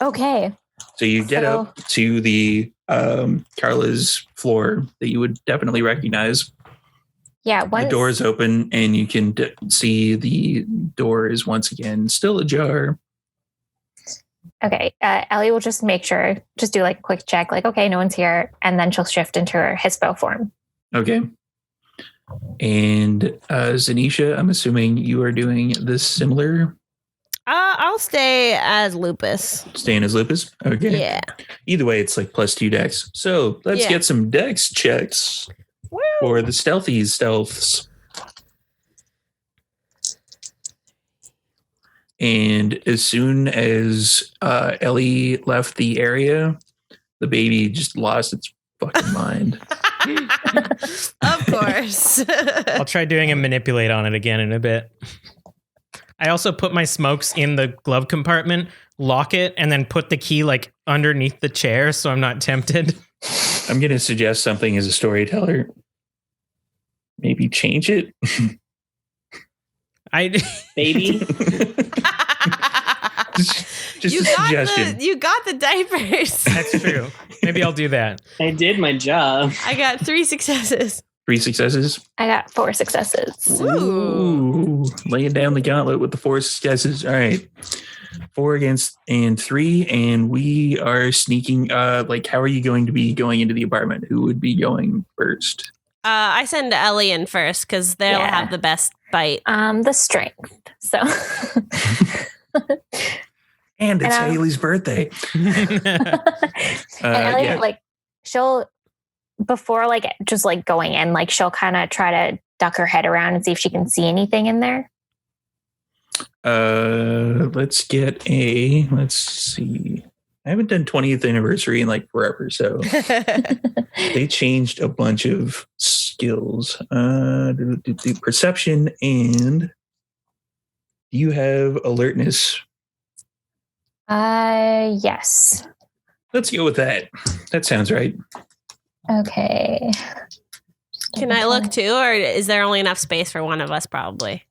[SPEAKER 5] Okay.
[SPEAKER 3] you get
[SPEAKER 5] So-
[SPEAKER 3] up to the Carla's floor that you would definitely recognize.
[SPEAKER 5] Yeah.
[SPEAKER 3] The door is open and you can see the door is once again still ajar.
[SPEAKER 5] Okay. Ellie will just make sure, just do like a quick check, like, okay, no one's here. And then she'll shift into her Hispo form.
[SPEAKER 3] Okay. And Zanisha, I'm assuming you are doing this similar,
[SPEAKER 4] I'll stay as Lupus.
[SPEAKER 3] staying as Lupus. Okay.
[SPEAKER 4] Yeah.
[SPEAKER 3] Either way, it's like +2 dex. So let's
[SPEAKER 4] Yeah.
[SPEAKER 3] get some dex checks for the stealths. And as soon as Ellie left the area, the baby just lost its fucking mind.
[SPEAKER 4] Of course.
[SPEAKER 2] I'll try doing a manipulate on it again in a bit. I also put my smokes in the glove compartment, lock it, and then put the key like underneath the chair so I'm not tempted.
[SPEAKER 3] I'm going to suggest something as a storyteller. Maybe change it.
[SPEAKER 1] Baby.
[SPEAKER 3] just a suggestion.
[SPEAKER 4] You got the diapers.
[SPEAKER 2] That's true. Maybe I'll do that.
[SPEAKER 1] I did my job.
[SPEAKER 4] I got 3 successes.
[SPEAKER 3] 3 successes.
[SPEAKER 5] I got 4 successes.
[SPEAKER 3] Ooh, laying down the gauntlet with the 4 successes. All right. 4 against and 3, and we are sneaking. Like, how are you going to be going into the apartment? Who would be going first?
[SPEAKER 4] I send Ellie in first because they'll have the best bite.
[SPEAKER 5] The strength. So.
[SPEAKER 3] And it's Haley's birthday.
[SPEAKER 5] And Ellie, like, she'll, before like just like going in, like she'll kind of try to duck her head around and see if she can see anything in there.
[SPEAKER 3] Let's see. I haven't done 20th anniversary in like forever, so they changed a bunch of skills. Perception, and do you have alertness?
[SPEAKER 5] Yes.
[SPEAKER 3] Let's go with that. That sounds right.
[SPEAKER 5] Okay.
[SPEAKER 4] Can I look too, or is there only enough space for one of us? Probably.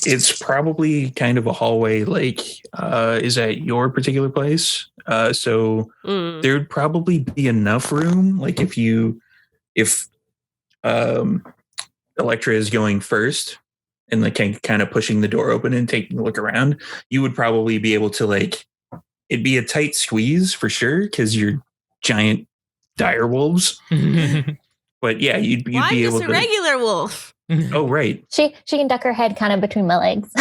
[SPEAKER 3] It's probably kind of a hallway. Like, is at your particular place. So there'd probably be enough room. Like if Electra is going first and like kind of pushing the door open and taking a look around, you would probably be able to like, it'd be a tight squeeze for sure because you're giant dire wolves. But yeah, you'd be able to.
[SPEAKER 4] I'm just a regular wolf.
[SPEAKER 3] Oh, right.
[SPEAKER 5] She can duck her head kind of between my legs.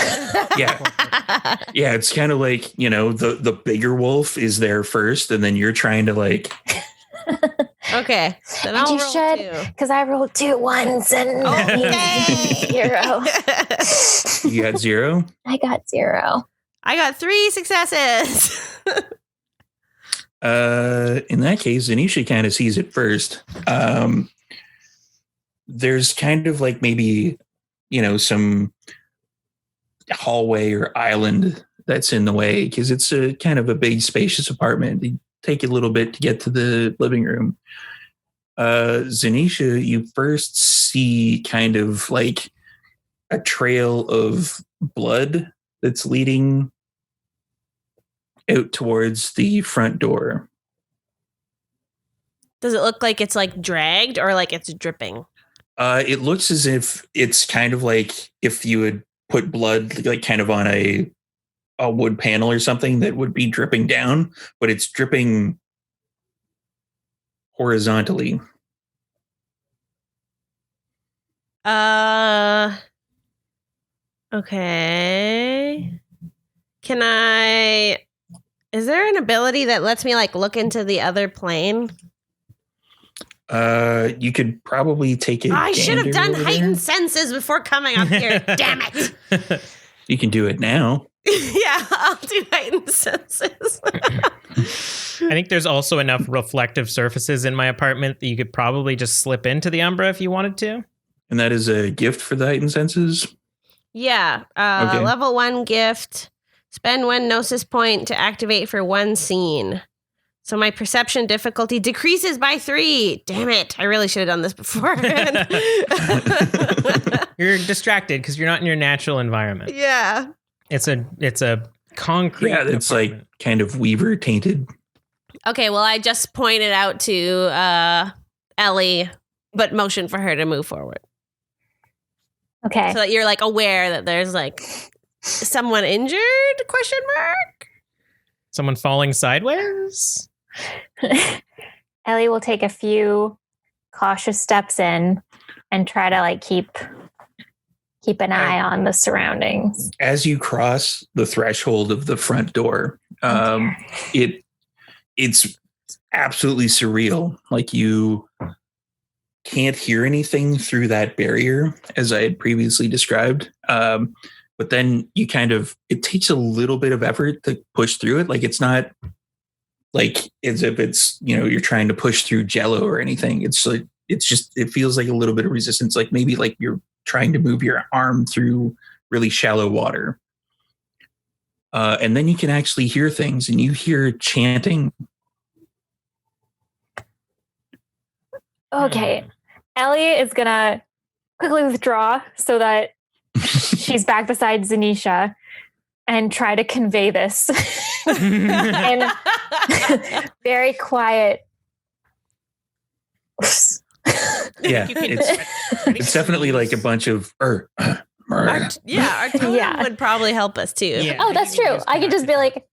[SPEAKER 3] Yeah. Yeah, it's kind of like, the bigger wolf is there first, and then you're trying to like.
[SPEAKER 4] Okay. Then I'll
[SPEAKER 5] you
[SPEAKER 4] roll
[SPEAKER 5] should, because I rolled 2 ones and 0.
[SPEAKER 3] You got 0?
[SPEAKER 5] I got 0.
[SPEAKER 4] I got 3 successes.
[SPEAKER 3] In that case, Zanisha kind of sees it first. There's kind of like maybe, some hallway or island that's in the way because it's a kind of a big, spacious apartment. It'd take a little bit to get to the living room. Zanisha, you first see kind of like a trail of blood that's leading out towards the front door.
[SPEAKER 4] Does it look like it's like dragged or like it's dripping?
[SPEAKER 3] It looks as if it's kind of like if you would put blood like kind of on a wood panel or something that would be dripping down, but it's dripping horizontally.
[SPEAKER 4] Okay. Is there an ability that lets me like look into the other plane?
[SPEAKER 3] You could probably take it.
[SPEAKER 4] I should have done heightened senses before coming up here. Damn it.
[SPEAKER 3] You can do it now.
[SPEAKER 4] Yeah, I'll do heightened senses.
[SPEAKER 2] I think there's also enough reflective surfaces in my apartment that you could probably just slip into the Umbra if you wanted to.
[SPEAKER 3] And that is a gift for the heightened senses?
[SPEAKER 4] Yeah. Okay. Level 1 gift. Spend 1 Gnosis point to activate for 1 scene. So my perception difficulty decreases by 3. Damn it. I really should have done this before.
[SPEAKER 2] You're distracted because you're not in your natural environment.
[SPEAKER 4] Yeah.
[SPEAKER 2] It's a concrete.
[SPEAKER 3] Yeah, it's like kind of Weaver tainted.
[SPEAKER 4] Okay, well, I just pointed out to Ellie, but motion for her to move forward.
[SPEAKER 5] Okay.
[SPEAKER 4] So that you're like aware that there's like someone injured? Question mark.
[SPEAKER 2] Someone falling sideways?
[SPEAKER 5] Ellie will take a few cautious steps in and try to like keep an eye on the surroundings.
[SPEAKER 3] As you cross the threshold of the front door, it's absolutely surreal. Like you can't hear anything through that barrier, as I had previously described. but then you it takes a little bit of effort to push through it. Like it's not like as if it's, you're trying to push through Jello or anything. It's like, it feels like a little bit of resistance. Like maybe like you're trying to move your arm through really shallow water. And then you can actually hear things, and you hear chanting.
[SPEAKER 5] Okay. Ellie is going to quickly withdraw so that she's back beside Zanisha and try to convey this in very quiet.
[SPEAKER 3] Yeah, it's definitely like a bunch of
[SPEAKER 4] Artoria would probably help us too.
[SPEAKER 2] Yeah.
[SPEAKER 5] Oh, that's true. I could just be like,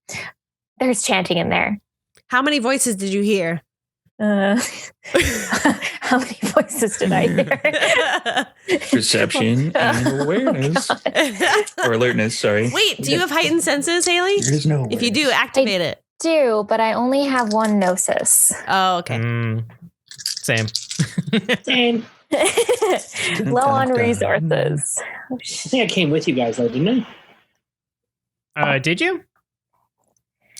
[SPEAKER 5] there's chanting in there.
[SPEAKER 4] How many voices did you hear?
[SPEAKER 5] How many voices did I hear?
[SPEAKER 3] Perception and awareness. Or alertness, sorry.
[SPEAKER 4] Wait, do you have heightened senses, Haley?
[SPEAKER 3] There is no
[SPEAKER 4] If you do, activate it.
[SPEAKER 5] Do, but I only have one gnosis.
[SPEAKER 4] Oh, okay.
[SPEAKER 2] Same.
[SPEAKER 1] Same.
[SPEAKER 5] Low on resources. Oh,
[SPEAKER 1] I think I came with you guys, though, didn't I?
[SPEAKER 2] Did you?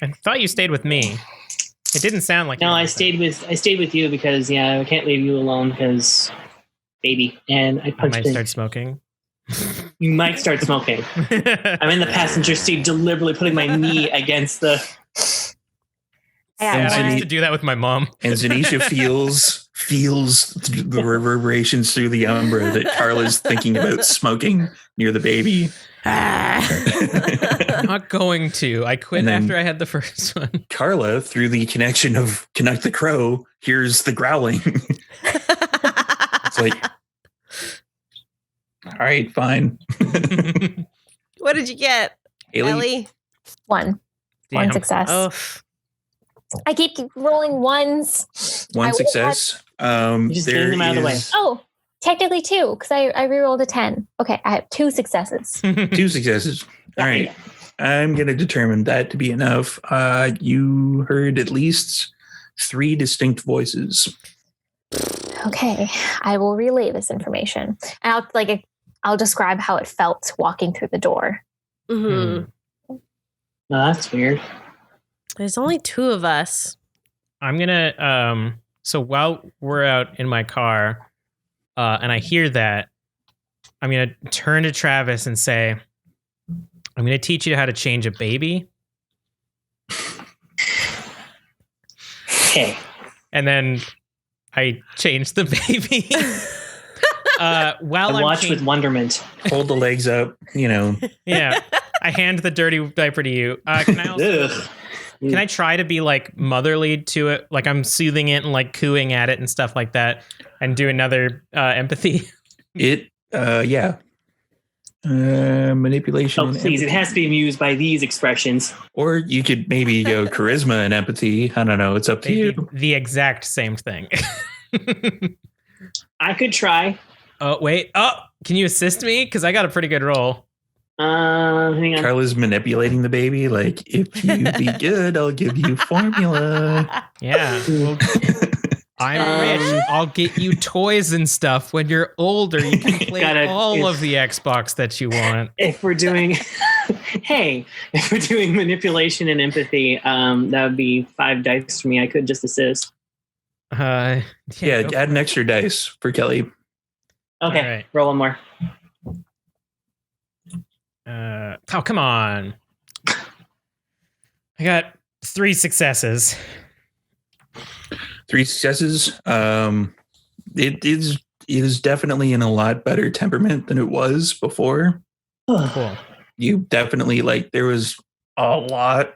[SPEAKER 2] I thought you stayed with me. It didn't sound like
[SPEAKER 1] No,
[SPEAKER 2] you
[SPEAKER 1] I
[SPEAKER 2] did.
[SPEAKER 1] stayed with you because I can't leave you alone because baby, and I
[SPEAKER 2] I
[SPEAKER 1] punched
[SPEAKER 2] might
[SPEAKER 1] in.
[SPEAKER 2] start smoking.
[SPEAKER 1] You might start smoking. I'm in the passenger seat, deliberately putting my knee against the.
[SPEAKER 2] Yeah, I
[SPEAKER 5] one.
[SPEAKER 2] used to do that with my mom.
[SPEAKER 3] And Zanisha feels the reverberations through the umbra that Carla's thinking about smoking near the baby.
[SPEAKER 2] I'm not going to. I quit
[SPEAKER 3] And then-
[SPEAKER 2] after I had the first one.
[SPEAKER 3] Carla, through the connection of Canuck the Crow, hears the growling. It's like, all right, fine.
[SPEAKER 4] What did you get,
[SPEAKER 3] Haley,
[SPEAKER 4] Ellie?
[SPEAKER 5] One
[SPEAKER 2] Damn.
[SPEAKER 5] success.
[SPEAKER 4] Oh,
[SPEAKER 5] I keep rolling ones.
[SPEAKER 3] one
[SPEAKER 5] I would've
[SPEAKER 3] success.
[SPEAKER 1] Just getting them out of the way.
[SPEAKER 5] Oh, technically two, because I rerolled a 10. Okay, I have 2 successes.
[SPEAKER 3] 2 successes. All right. I'm going to determine that to be enough. You heard at least 3 distinct voices.
[SPEAKER 5] Okay, I will relay this information. And I'll describe how it felt walking through the door.
[SPEAKER 4] mm-hmm.
[SPEAKER 1] Oh, that's weird.
[SPEAKER 4] There's only 2 of us.
[SPEAKER 2] I'm gonna so while we're out in my car and I hear that, I'm gonna turn to Travis and say, I'm gonna teach you how to change a baby.
[SPEAKER 1] Okay.
[SPEAKER 2] And then I change the baby. While
[SPEAKER 1] I
[SPEAKER 2] I'm
[SPEAKER 1] watch with wonderment.
[SPEAKER 3] Hold the legs up,
[SPEAKER 2] yeah, I hand the dirty diaper to you. Can I also
[SPEAKER 1] Ugh.
[SPEAKER 2] Can I try to be like motherly to it? Like I'm soothing it and like cooing at it and stuff like that, and do another empathy.
[SPEAKER 3] Yeah. Manipulation.
[SPEAKER 1] Oh,
[SPEAKER 3] and
[SPEAKER 1] please! It
[SPEAKER 3] empathy.
[SPEAKER 1] has to be amused by these expressions.
[SPEAKER 3] Or you could maybe go charisma and empathy. I don't know. It's up to you.
[SPEAKER 2] The exact same thing.
[SPEAKER 1] I could try.
[SPEAKER 2] Oh wait. Oh, can you assist me? Because I got a pretty good roll.
[SPEAKER 1] Hang on.
[SPEAKER 3] Carla's manipulating the baby. Like, if you be good, I'll give you formula.
[SPEAKER 2] Yeah. Well, I'm rich. I'll get you toys and stuff when you're older. You can play all of the Xbox that you want.
[SPEAKER 1] If we're doing, if we're doing manipulation and empathy, that would be 5 dice for me. I could just assist.
[SPEAKER 3] Yeah,
[SPEAKER 2] go
[SPEAKER 3] add an extra dice for Kelly.
[SPEAKER 1] Okay,
[SPEAKER 2] All right.
[SPEAKER 1] roll one more.
[SPEAKER 2] Oh, come on. I got 3 successes.
[SPEAKER 3] 3 successes. It is definitely in a lot better temperament than it was before.
[SPEAKER 2] Cool.
[SPEAKER 3] You definitely there was a lot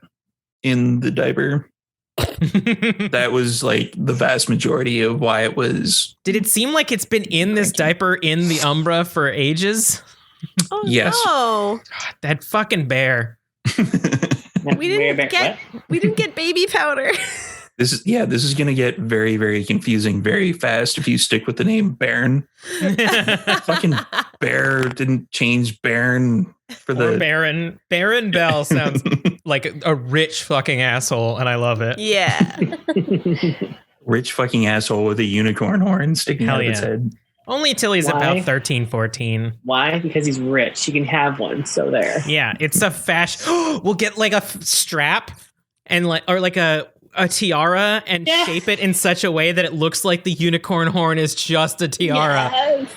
[SPEAKER 3] in the diaper. That was the vast majority of why it was.
[SPEAKER 2] Did it seem like it's been in this diaper in the Umbra for ages?
[SPEAKER 4] Oh,
[SPEAKER 3] Yes.
[SPEAKER 4] no.
[SPEAKER 2] That fucking bear.
[SPEAKER 4] We didn't get baby powder.
[SPEAKER 3] This is going to get very, very confusing very fast if you stick with the name Baron. Fucking Bear didn't change Baron for
[SPEAKER 2] Or Baron. Baron Bell sounds like a rich fucking asshole, and I love it.
[SPEAKER 4] Yeah.
[SPEAKER 3] rich fucking asshole with a unicorn horn sticking
[SPEAKER 2] Hell
[SPEAKER 3] out of its
[SPEAKER 2] yeah.
[SPEAKER 3] head.
[SPEAKER 2] Only till he's
[SPEAKER 1] Why?
[SPEAKER 2] about 13, 14.
[SPEAKER 1] Why? Because he's rich. He can have one. So there.
[SPEAKER 2] Yeah, it's a fashion. We'll get like a strap and or like a tiara and shape it in such a way that it looks like the unicorn horn is just a tiara.
[SPEAKER 1] Yes.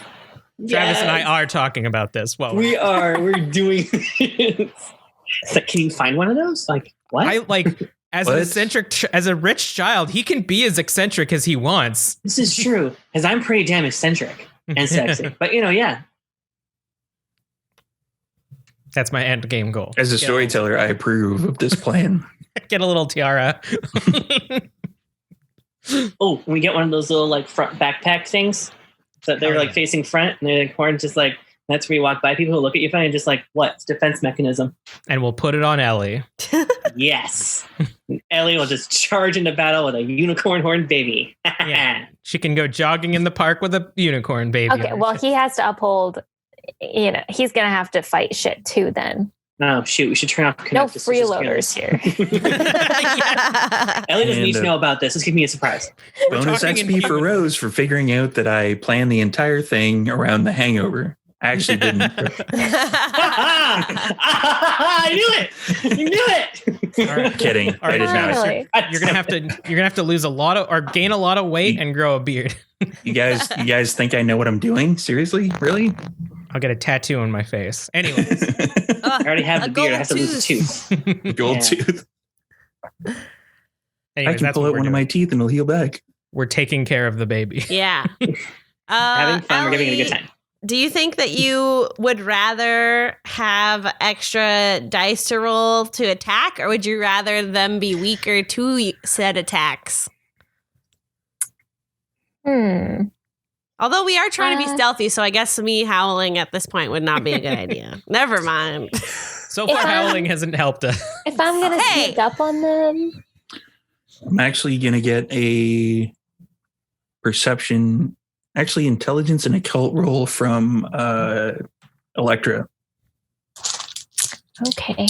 [SPEAKER 2] Travis and I are talking about this. Well,
[SPEAKER 1] We are. We're doing this. It's like, can you find one of those? Like, what?
[SPEAKER 2] I like as an eccentric, as a rich child, he can be as eccentric as he wants.
[SPEAKER 1] This is true. Because I'm pretty damn eccentric and sexy. But, yeah.
[SPEAKER 2] That's my end game goal.
[SPEAKER 3] As a storyteller, I approve of this plan.
[SPEAKER 2] Get a little tiara.
[SPEAKER 1] Oh, we get one of those little, like, front backpack things. So they're, like, facing front. And they're, like, horn just, like, that's where you walk by people who look at you funny and just, like, what? It's defense mechanism.
[SPEAKER 2] And we'll put it on Ellie.
[SPEAKER 1] Yes. Ellie will just charge into battle with a unicorn horn baby.
[SPEAKER 2] Yeah. She can go jogging in the park with a unicorn baby.
[SPEAKER 5] Okay, well, he has to uphold, he's going to have to fight shit too then.
[SPEAKER 1] Oh, shoot. We should turn off Connect.
[SPEAKER 5] No freeloaders here.
[SPEAKER 1] Ellie doesn't need to know about this. Let's give me a surprise.
[SPEAKER 3] Bonus XP for Rose for figuring out that I planned the entire thing around the hangover. I actually didn't.
[SPEAKER 1] I knew it. You knew it.
[SPEAKER 2] All right.
[SPEAKER 3] Kidding. I did not.
[SPEAKER 5] Really?
[SPEAKER 2] You're gonna have to lose a lot of or gain a lot of weight and grow a beard.
[SPEAKER 3] You guys think I know what I'm doing? Seriously? Really?
[SPEAKER 2] I'll get a tattoo on my face. Anyways,
[SPEAKER 1] I already have the beard. I have to lose a tooth.
[SPEAKER 3] Gold
[SPEAKER 1] Yeah.
[SPEAKER 3] tooth.
[SPEAKER 2] anyways,
[SPEAKER 3] I can
[SPEAKER 2] that's
[SPEAKER 3] pull
[SPEAKER 2] what
[SPEAKER 3] out one of my teeth and it'll heal back.
[SPEAKER 2] We're taking care of the baby.
[SPEAKER 4] Yeah.
[SPEAKER 1] Having fun. We're giving it a good
[SPEAKER 4] Ellie,
[SPEAKER 1] time.
[SPEAKER 4] do you think that you would rather have extra dice to roll to attack, or would you rather them be weaker to said attacks? Although we are trying to be stealthy, so I guess me howling at this point would not be a good idea. Never mind.
[SPEAKER 2] So far, howling hasn't helped us.
[SPEAKER 5] If I'm going to sneak up on them.
[SPEAKER 3] I'm actually going to get a perception, actually intelligence and occult roll from Electra.
[SPEAKER 5] Okay.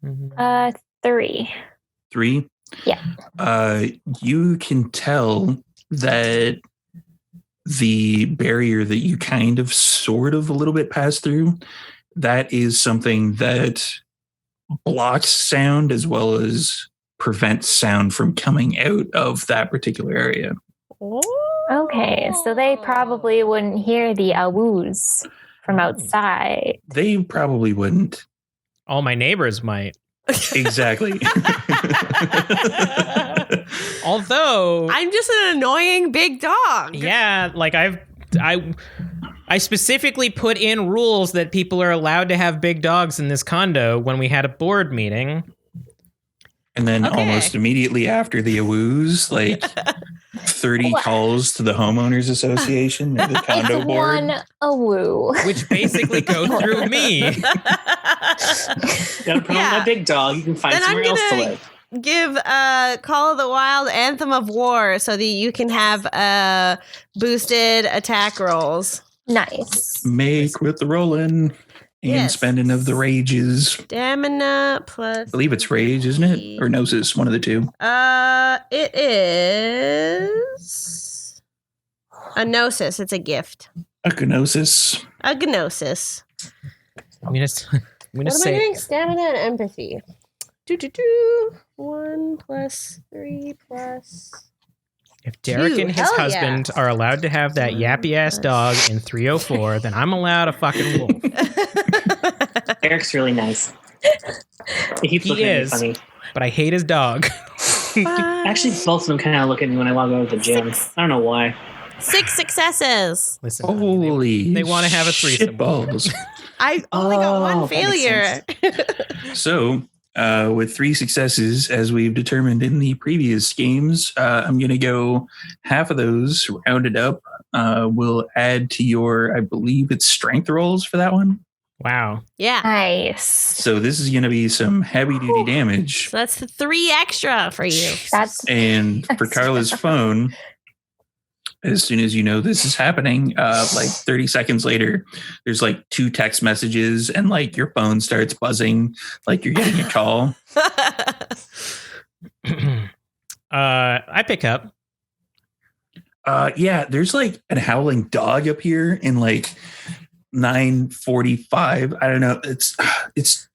[SPEAKER 2] Mhm.
[SPEAKER 5] 3.
[SPEAKER 3] 3?
[SPEAKER 5] Yeah.
[SPEAKER 3] You can tell that the barrier that you kind of sort of a little bit pass through, that is something that blocks sound as well as prevents sound from coming out of that particular area.
[SPEAKER 5] Okay, so they probably wouldn't hear the awoos from outside.
[SPEAKER 3] They probably wouldn't.
[SPEAKER 2] All my neighbors might.
[SPEAKER 3] Exactly.
[SPEAKER 2] Although
[SPEAKER 4] I'm just an annoying big dog.
[SPEAKER 2] yeah, like I specifically put in rules that people are allowed to have big dogs in this condo when we had a board meeting.
[SPEAKER 3] And then
[SPEAKER 4] Okay.
[SPEAKER 3] almost immediately after the awoos, like 30 calls to the homeowners association or the condo
[SPEAKER 5] It's
[SPEAKER 3] board.
[SPEAKER 5] one awoo.
[SPEAKER 2] Which basically go through me.
[SPEAKER 1] Gotta promote my big dog. You can find
[SPEAKER 4] Then I'm
[SPEAKER 1] somewhere else to
[SPEAKER 4] gonna-
[SPEAKER 1] live.
[SPEAKER 4] Give Call of the Wild Anthem of War so that you can have boosted attack rolls.
[SPEAKER 5] Nice.
[SPEAKER 3] Make with the rolling and
[SPEAKER 4] Yes.
[SPEAKER 3] spending of the rages.
[SPEAKER 4] Stamina plus.
[SPEAKER 3] I believe it's rage, isn't it? Or gnosis, one of the two.
[SPEAKER 4] It is a gnosis. It's a gift.
[SPEAKER 3] A gnosis.
[SPEAKER 4] A gnosis.
[SPEAKER 2] I'm gonna
[SPEAKER 4] What am I
[SPEAKER 2] say
[SPEAKER 4] doing? Stamina and empathy. 1 plus 3 plus.
[SPEAKER 2] if Derek
[SPEAKER 4] Dude,
[SPEAKER 2] and his
[SPEAKER 4] hell yeah.
[SPEAKER 2] husband are allowed to have that yappy ass dog in 304, then I'm allowed a fucking wolf.
[SPEAKER 1] Eric's really nice. He keeps
[SPEAKER 2] He
[SPEAKER 1] looking at me
[SPEAKER 2] is.
[SPEAKER 1] funny.
[SPEAKER 2] But I hate his dog.
[SPEAKER 1] Actually, both of them kind of look at me when I walk over to the gym. I don't know why.
[SPEAKER 4] 6 successes.
[SPEAKER 2] Listen,
[SPEAKER 3] Holy
[SPEAKER 2] they wanna have a threesome.
[SPEAKER 3] shitballs.
[SPEAKER 4] I only got
[SPEAKER 1] Oh,
[SPEAKER 4] one
[SPEAKER 1] that makes
[SPEAKER 4] failure.
[SPEAKER 3] So, with 3 successes, as we've determined in the previous games, I'm going to go half of those rounded up. Will add to your, I believe it's strength rolls for that one.
[SPEAKER 2] wow.
[SPEAKER 4] Yeah.
[SPEAKER 5] Nice.
[SPEAKER 3] So this is going to be some heavy duty damage.
[SPEAKER 4] So that's 3 extra for you.
[SPEAKER 5] That's
[SPEAKER 3] And for Carla's phone, as soon as you know this is happening, like 30 seconds later, there's like 2 text messages and like your phone starts buzzing like you're getting a call.
[SPEAKER 2] I pick up.
[SPEAKER 3] Yeah, there's like a howling dog up here in like 9:45. I don't know.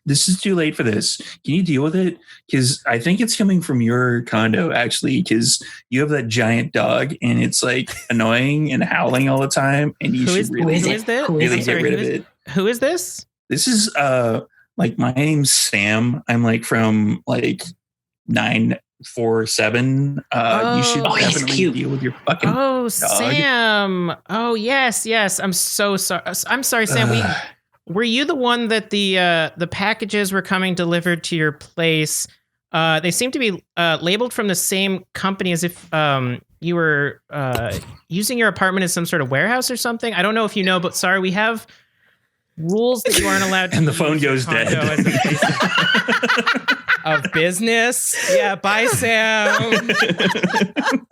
[SPEAKER 3] This is too late for this. Can you deal with it? Because I think it's coming from your condo, actually, because you have that giant dog and it's like annoying and howling all the time. And you should really
[SPEAKER 2] get
[SPEAKER 3] rid of it.
[SPEAKER 2] Who is this?
[SPEAKER 3] This is like my name's Sam. I'm like from like 947. You should definitely deal with your fucking dog.
[SPEAKER 2] Sam. Oh, yes. I'm so sorry. I'm sorry, Sam. Were you the one that the packages were coming delivered to your place? They seem to be labeled from the same company as if you were using your apartment as some sort of warehouse or something. I don't know if you know, but sorry, we have rules that you aren't allowed to
[SPEAKER 3] and the phone goes dead.
[SPEAKER 2] Of business. Yeah, bye, Sam.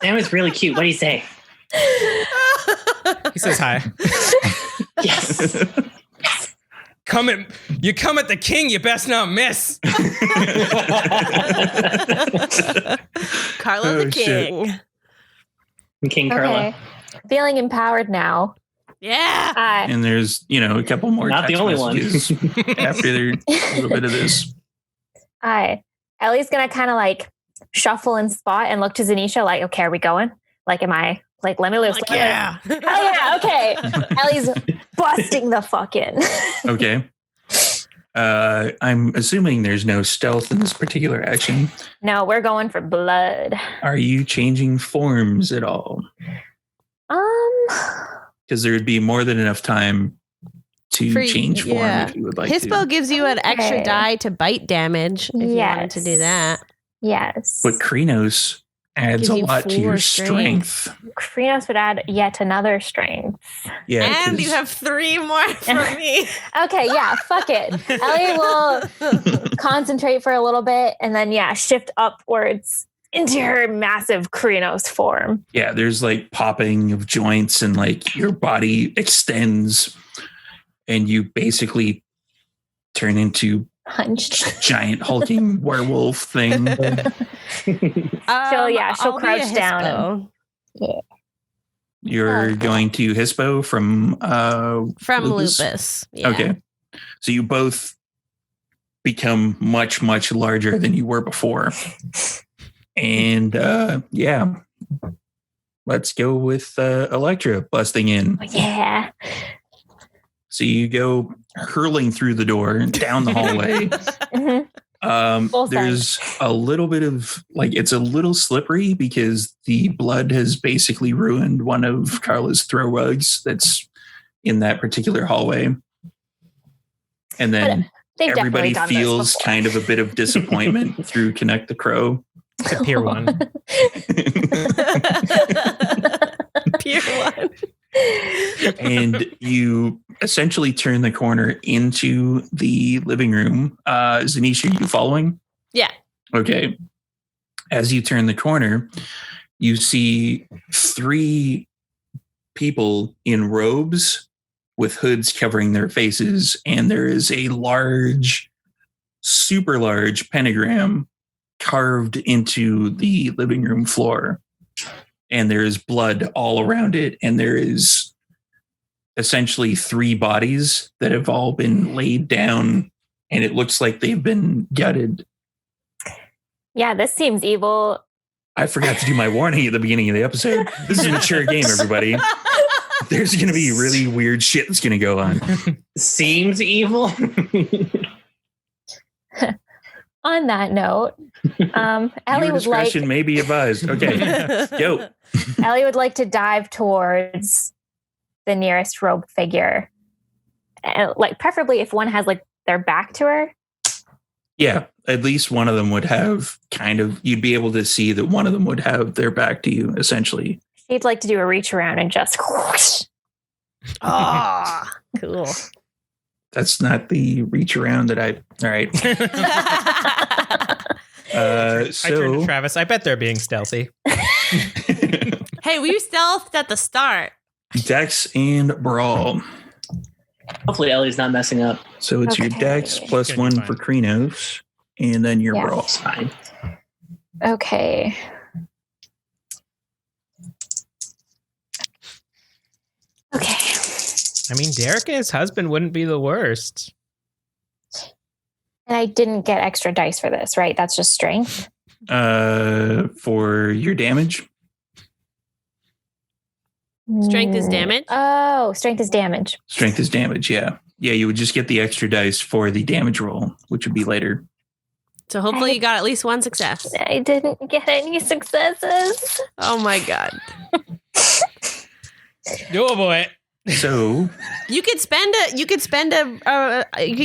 [SPEAKER 1] Sam is really cute. What do you say?
[SPEAKER 2] He says hi.
[SPEAKER 1] Yes.
[SPEAKER 2] You come at the king, you best not miss.
[SPEAKER 4] Carla the king.
[SPEAKER 1] King Carla.
[SPEAKER 5] Okay. Feeling empowered now.
[SPEAKER 4] Yeah.
[SPEAKER 3] And there's, a couple more.
[SPEAKER 1] Not the only one.
[SPEAKER 3] After a little bit of this.
[SPEAKER 5] Ellie's gonna kind of like shuffle and spot and look to Zanisha like, okay, are we going? Like, am I like, let me loose?
[SPEAKER 4] Like, yeah.
[SPEAKER 5] Oh yeah, okay. Ellie's busting the fuck in.
[SPEAKER 3] Okay. I'm assuming there's no stealth in this particular action.
[SPEAKER 5] No, we're going for blood.
[SPEAKER 3] Are you changing forms at all? Because there would be more than enough time to change form if you would like
[SPEAKER 4] Hispo
[SPEAKER 3] to.
[SPEAKER 4] gives you an extra die to bite damage if you wanted to do that.
[SPEAKER 5] Yes.
[SPEAKER 3] But Krenos adds
[SPEAKER 4] Gives
[SPEAKER 3] a
[SPEAKER 4] you
[SPEAKER 3] lot to your
[SPEAKER 4] 4
[SPEAKER 3] strength.
[SPEAKER 5] Krenos would add yet another strength.
[SPEAKER 3] Yeah,
[SPEAKER 4] And you have 3 more from me.
[SPEAKER 5] Okay, yeah, fuck it. Ellie will concentrate for a little bit and then, shift upwards into her massive Krenos form.
[SPEAKER 3] Yeah, there's like popping of joints and like your body extends and you basically turn into
[SPEAKER 5] Hunched.
[SPEAKER 3] giant hulking werewolf thing.
[SPEAKER 5] She'll crouch down.
[SPEAKER 3] You're going to Hispo from
[SPEAKER 4] Lupus. Yeah.
[SPEAKER 3] Okay. So you both become much, much larger than you were before. And let's go with Electra busting in.
[SPEAKER 5] Yeah.
[SPEAKER 3] So you go hurling through the door and down the hallway. There's a little bit of it's a little slippery because the blood has basically ruined one of Carla's throw rugs that's in that particular hallway. And then everybody feels kind of a bit of disappointment through Connect the Crow.
[SPEAKER 2] Pier 1.
[SPEAKER 4] Pier 1.
[SPEAKER 3] And you essentially turn the corner into the living room. Zanisha, are you following?
[SPEAKER 4] Yeah.
[SPEAKER 3] Okay. As you turn the corner, you see 3 people in robes with hoods covering their faces, and there is a large, super large pentagram carved into the living room floor. And there is blood all around it. And there is essentially 3 bodies that have all been laid down. And it looks like they've been gutted.
[SPEAKER 5] Yeah, this seems evil.
[SPEAKER 3] I forgot to do my warning at the beginning of the episode. This is a mature game, everybody. There's going to be really weird shit that's going to go on.
[SPEAKER 1] Seems evil.
[SPEAKER 5] On that note, Ellie would
[SPEAKER 3] discretion may be advised. Okay, go.
[SPEAKER 5] Ellie would like to dive towards the nearest robe figure, and preferably if one has their back to her.
[SPEAKER 3] Yeah, at least one of them would have you'd be able to see that one of them would have their back to you, essentially.
[SPEAKER 5] She'd like to do a reach around and just whoosh.
[SPEAKER 4] Oh, cool.
[SPEAKER 3] That's not the reach around that all right.
[SPEAKER 2] I turn to Travis. I bet they're being stealthy.
[SPEAKER 4] Hey, we stealthed at the start.
[SPEAKER 3] Dex and Brawl.
[SPEAKER 1] Hopefully Ellie's not messing up.
[SPEAKER 3] So it's your
[SPEAKER 5] Okay.
[SPEAKER 3] Dex plus
[SPEAKER 2] It's gonna be
[SPEAKER 3] 1 for Krinos, and then your
[SPEAKER 5] Yeah.
[SPEAKER 3] Brawl.
[SPEAKER 1] It's fine.
[SPEAKER 5] Okay. Okay.
[SPEAKER 2] I mean, Derek and his husband wouldn't be the worst.
[SPEAKER 5] And I didn't get extra dice for this, right? That's just strength.
[SPEAKER 3] For your damage.
[SPEAKER 4] Strength is damage?
[SPEAKER 5] Oh, strength is damage.
[SPEAKER 3] Strength is damage, yeah. Yeah, you would just get the extra dice for the damage roll, which would be later.
[SPEAKER 4] So hopefully you got at least one success.
[SPEAKER 5] I didn't get any successes.
[SPEAKER 4] Oh my god.
[SPEAKER 2] Oh boy.
[SPEAKER 3] So,
[SPEAKER 4] You could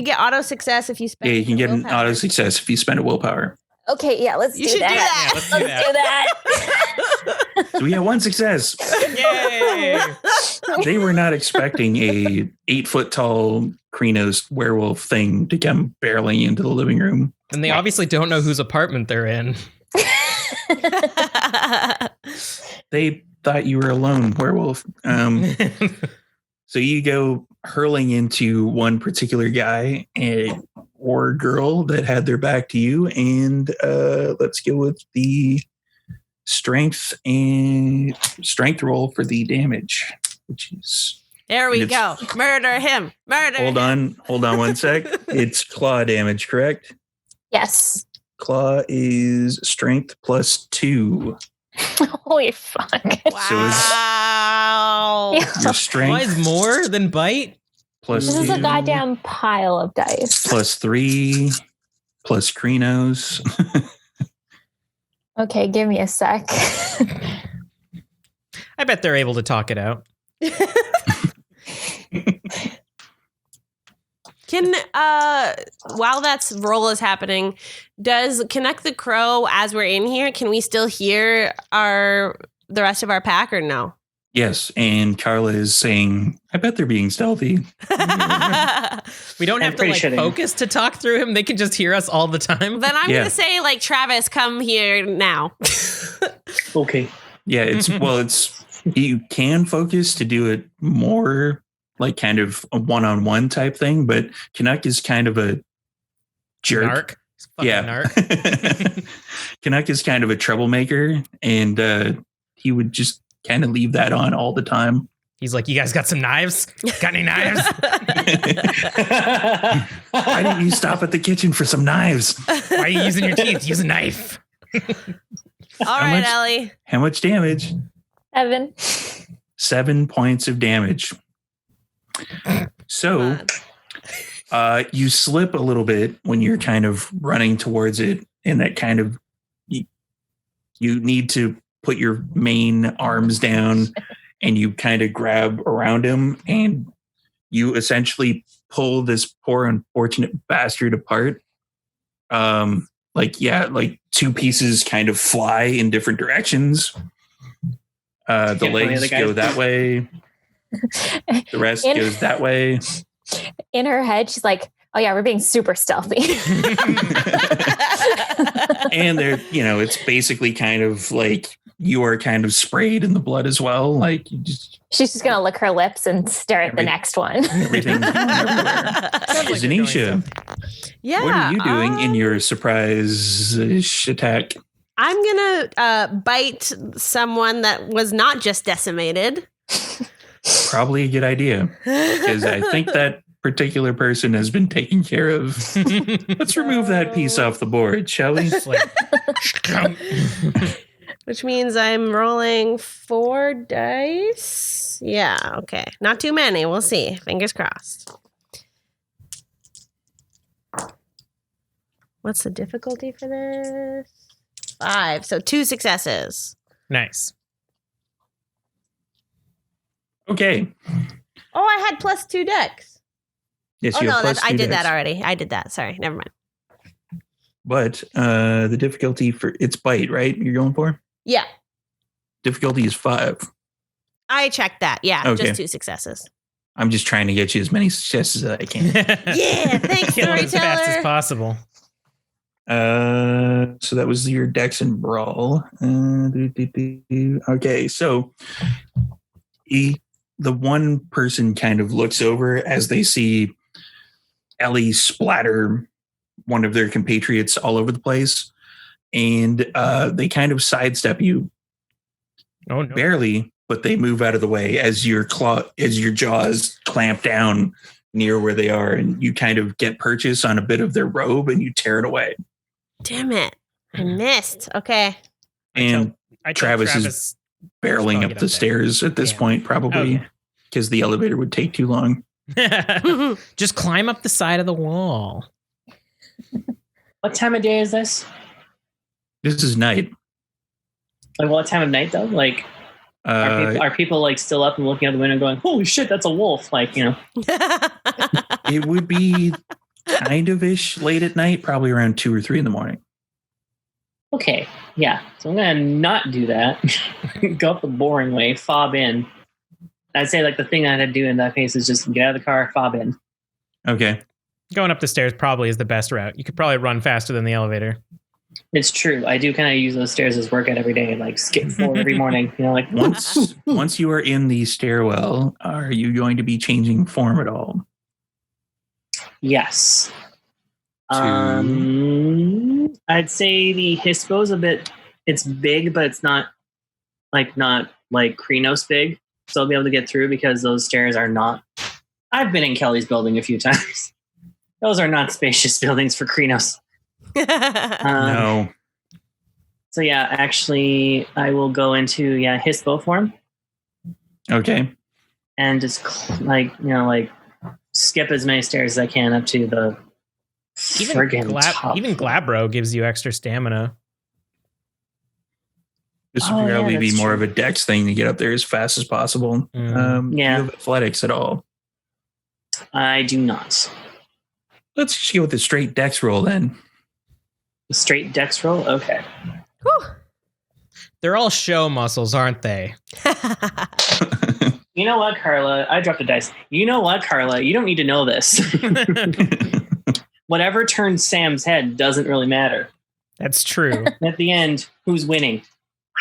[SPEAKER 4] get auto success if you spend.
[SPEAKER 3] yeah, you can get an
[SPEAKER 4] willpower.
[SPEAKER 3] auto success if you spend a willpower.
[SPEAKER 5] Okay, yeah, let's
[SPEAKER 4] You
[SPEAKER 5] do
[SPEAKER 4] should do
[SPEAKER 5] that.
[SPEAKER 4] that.
[SPEAKER 2] Yeah, let's do that.
[SPEAKER 3] So we have 1 success.
[SPEAKER 2] Yay!
[SPEAKER 3] They were not expecting a 8-foot tall Krinos werewolf thing to come barreling into the living room.
[SPEAKER 2] And they obviously don't know whose apartment they're in.
[SPEAKER 3] They thought you were a lone werewolf. So you go hurling into one particular guy or girl that had their back to you, and let's go with the strength roll for the damage, which is
[SPEAKER 4] There we
[SPEAKER 3] And
[SPEAKER 4] go. Murder him. Murder.
[SPEAKER 3] hold on 1 sec. It's claw damage, correct?
[SPEAKER 5] Yes.
[SPEAKER 3] Claw is strength plus 2.
[SPEAKER 5] Holy fuck.
[SPEAKER 4] Wow.
[SPEAKER 3] Your
[SPEAKER 2] Why
[SPEAKER 3] strength
[SPEAKER 2] is more than bite?
[SPEAKER 3] plus
[SPEAKER 5] This is a
[SPEAKER 3] 2
[SPEAKER 5] goddamn pile of dice.
[SPEAKER 3] plus 3 plus Krinos.
[SPEAKER 5] Okay, give me a sec.
[SPEAKER 2] I bet they're able to talk it out.
[SPEAKER 4] Can while that's roll is happening, does Connect the Crow as we're in here, can we still hear the rest of our pack or no?
[SPEAKER 3] Yes, and Carla is saying, I bet they're being stealthy.
[SPEAKER 2] We don't have to
[SPEAKER 1] pretty
[SPEAKER 2] like
[SPEAKER 1] shitty.
[SPEAKER 2] focus to talk through him. They can just hear us all the time.
[SPEAKER 4] Then I'm
[SPEAKER 3] Yeah.
[SPEAKER 4] gonna say like Travis, come here now.
[SPEAKER 1] Okay.
[SPEAKER 3] Yeah, it's you can focus to do it more like kind of a one-on-one type thing, but Canuck is kind of a jerk.
[SPEAKER 2] Narc. Fucking
[SPEAKER 3] Yeah.
[SPEAKER 2] narc.
[SPEAKER 3] Canuck is kind of a troublemaker, and he would just kind of leave that on all the time.
[SPEAKER 2] He's like, you guys got some knives? Got any knives?
[SPEAKER 3] Why didn't you stop at the kitchen for some knives?
[SPEAKER 2] Why are you using your teeth? Use a knife.
[SPEAKER 4] All right,
[SPEAKER 3] much?
[SPEAKER 4] Ellie.
[SPEAKER 3] How much damage?
[SPEAKER 5] 7.
[SPEAKER 3] 7 points of damage. So you slip a little bit when you're kind of running towards it, and that kind of you need to put your main arms down and you kind of grab around him, and you essentially pull this poor unfortunate bastard apart. Like 2 pieces kind of fly in different directions. The
[SPEAKER 1] Get one of
[SPEAKER 3] legs
[SPEAKER 1] the guys.
[SPEAKER 3] go that way. The rest goes that way.
[SPEAKER 5] In her head, she's like, oh yeah, we're being super stealthy.
[SPEAKER 3] And they're, it's basically kind of like you are kind of sprayed in the blood as well. Like you just
[SPEAKER 5] She's just going to lick her lips and stare at the next one.
[SPEAKER 3] everything's going everywhere.
[SPEAKER 2] Sounds like you're
[SPEAKER 3] Zanisha,
[SPEAKER 4] Yeah.
[SPEAKER 3] what are you doing in your surprise attack?
[SPEAKER 4] I'm gonna bite someone that was not just decimated.
[SPEAKER 3] Probably a good idea, because I think that particular person has been taken care of. Let's remove that piece off the board, shall we?
[SPEAKER 2] It's like,
[SPEAKER 4] Which means I'm rolling 4 dice. Yeah, okay. Not too many. We'll see. Fingers crossed. What's the difficulty for this? 5. So 2 successes.
[SPEAKER 2] nice.
[SPEAKER 3] Okay.
[SPEAKER 4] Oh, I had plus 2 decks.
[SPEAKER 3] Yes,
[SPEAKER 4] Oh,
[SPEAKER 3] you
[SPEAKER 4] no,
[SPEAKER 3] have plus
[SPEAKER 4] I
[SPEAKER 3] 2
[SPEAKER 4] did that
[SPEAKER 3] dice.
[SPEAKER 4] already. I did that. Sorry. Never mind.
[SPEAKER 3] But the difficulty for it's bite, right? You're going for
[SPEAKER 4] Yeah.
[SPEAKER 3] difficulty is 5.
[SPEAKER 4] I checked that. Yeah.
[SPEAKER 3] Okay.
[SPEAKER 4] Just 2 successes.
[SPEAKER 3] I'm just trying to get you as many successes as I can.
[SPEAKER 4] Yeah. Thanks,
[SPEAKER 2] Kill it as fast as
[SPEAKER 4] storyteller.
[SPEAKER 2] possible.
[SPEAKER 3] So that was your Dex and Brawl. Okay, so the one person kind of looks over as they see Ellie splatter one of their compatriots all over the place, and they kind of sidestep you.
[SPEAKER 2] Oh no!
[SPEAKER 3] Barely, but they move out of the way as your jaws clamp down near where they are, and you kind of get purchase on a bit of their robe and you tear it away.
[SPEAKER 4] Damn it. I missed. Okay.
[SPEAKER 3] And
[SPEAKER 2] I tell
[SPEAKER 3] Travis is barreling up the stairs at this point, probably because the elevator would take too long.
[SPEAKER 2] Just climb up the side of the wall.
[SPEAKER 1] What time of day is this?
[SPEAKER 3] This is night.
[SPEAKER 1] Like, what time of night though? Like, are people like still up and looking out the window, going, "Holy shit, that's a wolf!" Like, you know.
[SPEAKER 3] It would be kind of ish late at night, probably around 2 or 3 in the morning.
[SPEAKER 1] Okay, yeah. So I'm gonna not do that. Go up the boring way, fob in. I'd say like the thing I'd do in that case is just get out of the car, fob in.
[SPEAKER 3] Okay.
[SPEAKER 2] Going up the stairs probably is the best route. You could probably run faster than the elevator.
[SPEAKER 1] It's true. I do kind of use those stairs as workout every day, like skip forward every morning. You know, like
[SPEAKER 3] once you are in the stairwell, are you going to be changing form at all?
[SPEAKER 1] Yes. I'd say the Hispo's a bit. It's big, but it's not like Krenos big. So I'll be able to get through because those stairs are not. I've been in Kelly's building a few times. Those are not spacious buildings for Krenos.
[SPEAKER 3] No.
[SPEAKER 1] So yeah, actually, I will go into Hispo form.
[SPEAKER 3] Okay.
[SPEAKER 1] And just skip as many stairs as I can up to the friggin' top.
[SPEAKER 2] Even Glabro gives you extra stamina.
[SPEAKER 3] This would probably be more of a dex thing to get up there as fast as possible. Do you have athletics at all?
[SPEAKER 1] I do not.
[SPEAKER 3] Let's just go with the straight dex roll then.
[SPEAKER 1] The straight dex roll? Okay.
[SPEAKER 4] Whew.
[SPEAKER 2] They're all show muscles, aren't they?
[SPEAKER 1] You know what, Carla? I dropped a dice. You know what, Carla? You don't need to know this. Whatever turns Sam's head doesn't really matter.
[SPEAKER 2] That's true.
[SPEAKER 1] At the end, who's winning?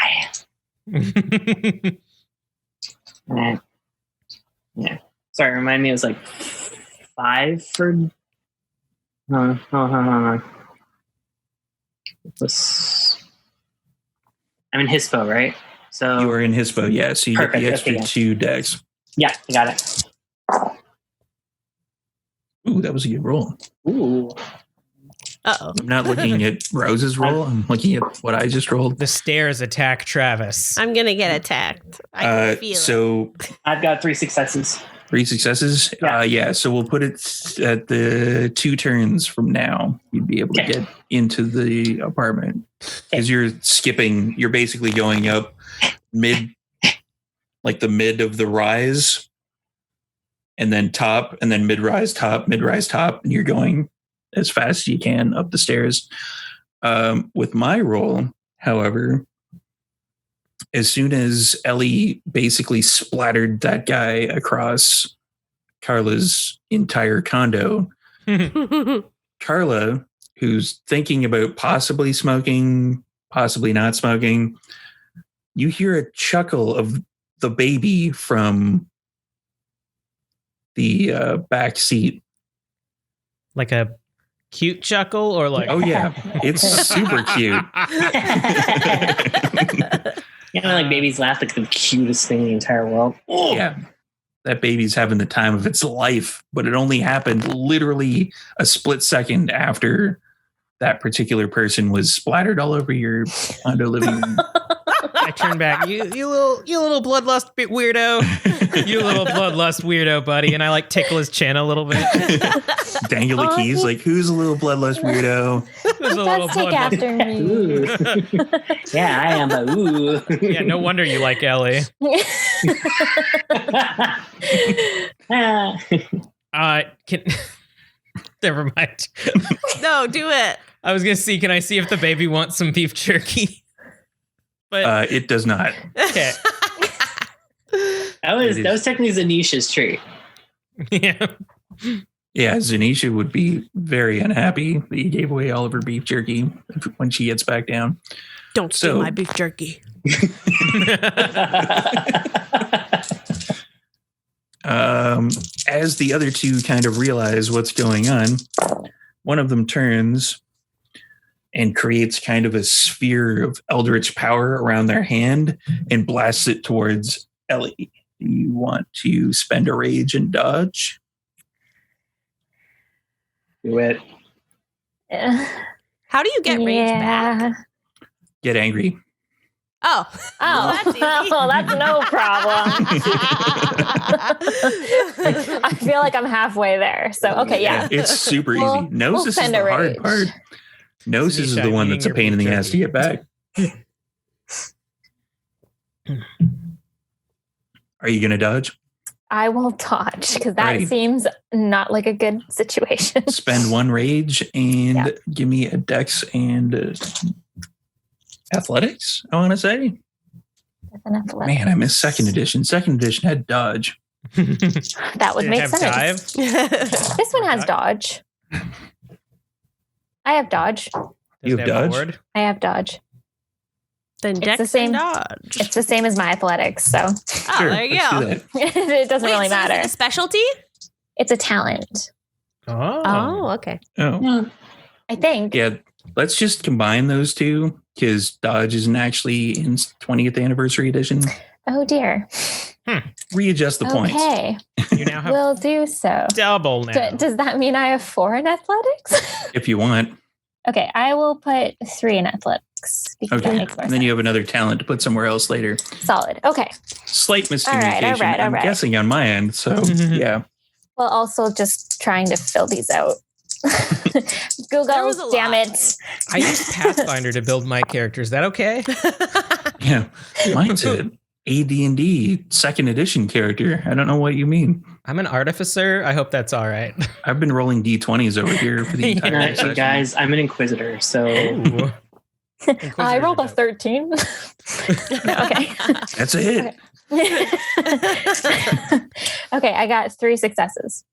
[SPEAKER 1] I am. Yeah. Sorry, remind me it was like 5 for... Hold on. I'm in Hispo, right? So
[SPEAKER 3] you are in Hispo, yeah. So you
[SPEAKER 1] perfect,
[SPEAKER 3] get the extra 2 dex.
[SPEAKER 1] Yeah, I got it.
[SPEAKER 3] Ooh, that was a good roll.
[SPEAKER 1] Ooh.
[SPEAKER 4] Uh-oh.
[SPEAKER 3] I'm not looking at Rose's roll. I'm looking at what I just rolled.
[SPEAKER 2] The stairs attack Travis.
[SPEAKER 4] I'm going to get attacked. I can feel it.
[SPEAKER 1] I've got 3 successes.
[SPEAKER 3] 3 successes?
[SPEAKER 1] Yeah.
[SPEAKER 3] So we'll put it at the 2 turns from now. You'd be able to get into the apartment. Because you're skipping, you're basically going up the mid of the rise, and then top, and then mid-rise, top, and you're going as fast as you can up the stairs. With my roll, however, as soon as Ellie basically splattered that guy across Carla's entire condo, Carla, who's thinking about possibly smoking, possibly not smoking, you hear a chuckle of the baby from the back seat.
[SPEAKER 2] Like a cute chuckle or like...
[SPEAKER 3] Oh, yeah. It's super cute.
[SPEAKER 1] You know, like babies laugh, like the cutest thing in the entire world.
[SPEAKER 3] Oh. Yeah. That baby's having the time of its life, but it only happened literally a split second after that particular person was splattered all over your condo living room.
[SPEAKER 2] I turn back. You little bloodlust weirdo. You little bloodlust weirdo, buddy. And I like tickle his chin a little bit.
[SPEAKER 3] Dangle the keys, like, who's a little bloodlust weirdo?
[SPEAKER 2] Who's a little
[SPEAKER 5] Take after me.
[SPEAKER 1] Ooh. Yeah, I am, but ooh.
[SPEAKER 2] Yeah, no wonder you like Ellie. Never mind.
[SPEAKER 4] No, do it.
[SPEAKER 2] I was gonna see. Can I see if the baby wants some beef jerky? But
[SPEAKER 3] it does not.
[SPEAKER 2] Okay.
[SPEAKER 1] That was technically Zanisha's treat.
[SPEAKER 2] Yeah.
[SPEAKER 3] Yeah, Zanisha would be very unhappy that you gave away all of her beef jerky when she gets back down.
[SPEAKER 4] Don't steal my beef jerky.
[SPEAKER 3] As the other two kind of realize what's going on, one of them turns and creates kind of a sphere of eldritch power around their hand and blasts it towards Ellie. Do you want to spend a rage and dodge?
[SPEAKER 1] Do it.
[SPEAKER 4] How do you get rage back?
[SPEAKER 3] Get angry.
[SPEAKER 4] Oh,
[SPEAKER 5] Oh,
[SPEAKER 4] that's easy.
[SPEAKER 5] well, that's no problem. I feel like I'm halfway there. So, okay, yeah.
[SPEAKER 3] It's super easy.
[SPEAKER 5] We'll
[SPEAKER 3] Gnosis is
[SPEAKER 5] spend
[SPEAKER 3] the
[SPEAKER 5] a
[SPEAKER 3] hard
[SPEAKER 5] rage.
[SPEAKER 3] part. Gnosis is
[SPEAKER 2] Zanisha,
[SPEAKER 3] the one
[SPEAKER 2] eating
[SPEAKER 3] that's a
[SPEAKER 2] your
[SPEAKER 3] pain in the
[SPEAKER 2] beef
[SPEAKER 3] ass to
[SPEAKER 2] jerky.
[SPEAKER 3] get back. Are you going to dodge?
[SPEAKER 5] I will dodge because that
[SPEAKER 3] Right.
[SPEAKER 5] seems not like a good situation.
[SPEAKER 3] Spend one rage and
[SPEAKER 5] Yeah.
[SPEAKER 3] give me a dex and athletics, I want to say. Man, I missed second edition. Second edition had dodge.
[SPEAKER 5] That would
[SPEAKER 2] Did it
[SPEAKER 5] make
[SPEAKER 2] have
[SPEAKER 5] sense.
[SPEAKER 2] dive?
[SPEAKER 5] This one has dodge. I have dodge.
[SPEAKER 2] Does
[SPEAKER 3] You
[SPEAKER 2] it
[SPEAKER 3] have
[SPEAKER 2] have
[SPEAKER 3] dodge?
[SPEAKER 2] ward?
[SPEAKER 5] I have dodge.
[SPEAKER 4] Then
[SPEAKER 5] It's
[SPEAKER 4] dex
[SPEAKER 5] the same-
[SPEAKER 4] and dodge.
[SPEAKER 5] It's the same as my athletics, so
[SPEAKER 4] Oh, there you
[SPEAKER 3] let's
[SPEAKER 4] go.
[SPEAKER 3] do that.
[SPEAKER 5] it doesn't
[SPEAKER 4] Wait,
[SPEAKER 5] really
[SPEAKER 4] so is it
[SPEAKER 5] matter.
[SPEAKER 4] a specialty?
[SPEAKER 5] It's a talent,
[SPEAKER 2] Oh.
[SPEAKER 4] Oh, okay.
[SPEAKER 3] Oh,
[SPEAKER 5] I think.
[SPEAKER 3] yeah. Let's just combine those two because dodge isn't actually in 20th anniversary edition.
[SPEAKER 5] Oh dear.
[SPEAKER 3] Readjust the points.
[SPEAKER 5] Okay,
[SPEAKER 2] You now have
[SPEAKER 5] we'll do so.
[SPEAKER 2] double now.
[SPEAKER 5] Does that mean I have 4 in athletics?
[SPEAKER 3] If you want.
[SPEAKER 5] Okay, I will put 3 in athletics because that
[SPEAKER 3] Okay.
[SPEAKER 5] makes more
[SPEAKER 3] And then you
[SPEAKER 5] sense.
[SPEAKER 3] have another talent to put somewhere else later.
[SPEAKER 5] Solid. Okay.
[SPEAKER 3] Slight miscommunication.
[SPEAKER 5] all right.
[SPEAKER 3] I'm guessing on my end. So, yeah.
[SPEAKER 5] Well, also just trying to fill these out.
[SPEAKER 4] There
[SPEAKER 5] Google,
[SPEAKER 4] was a
[SPEAKER 5] damn
[SPEAKER 4] lot.
[SPEAKER 5] it.
[SPEAKER 2] I used Pathfinder to build my character. Is that okay?
[SPEAKER 3] Yeah. Mine's an AD&D second edition character. I don't know what you mean.
[SPEAKER 2] I'm an artificer. I hope that's all right.
[SPEAKER 3] I've been rolling D20s over here for the entire
[SPEAKER 1] Hey
[SPEAKER 3] session.
[SPEAKER 1] guys, I'm an inquisitor, so
[SPEAKER 2] Ooh.
[SPEAKER 5] I rolled a
[SPEAKER 2] Inquisitor
[SPEAKER 5] 13. No, okay.
[SPEAKER 3] That's a hit.
[SPEAKER 5] Okay, I got 3 successes.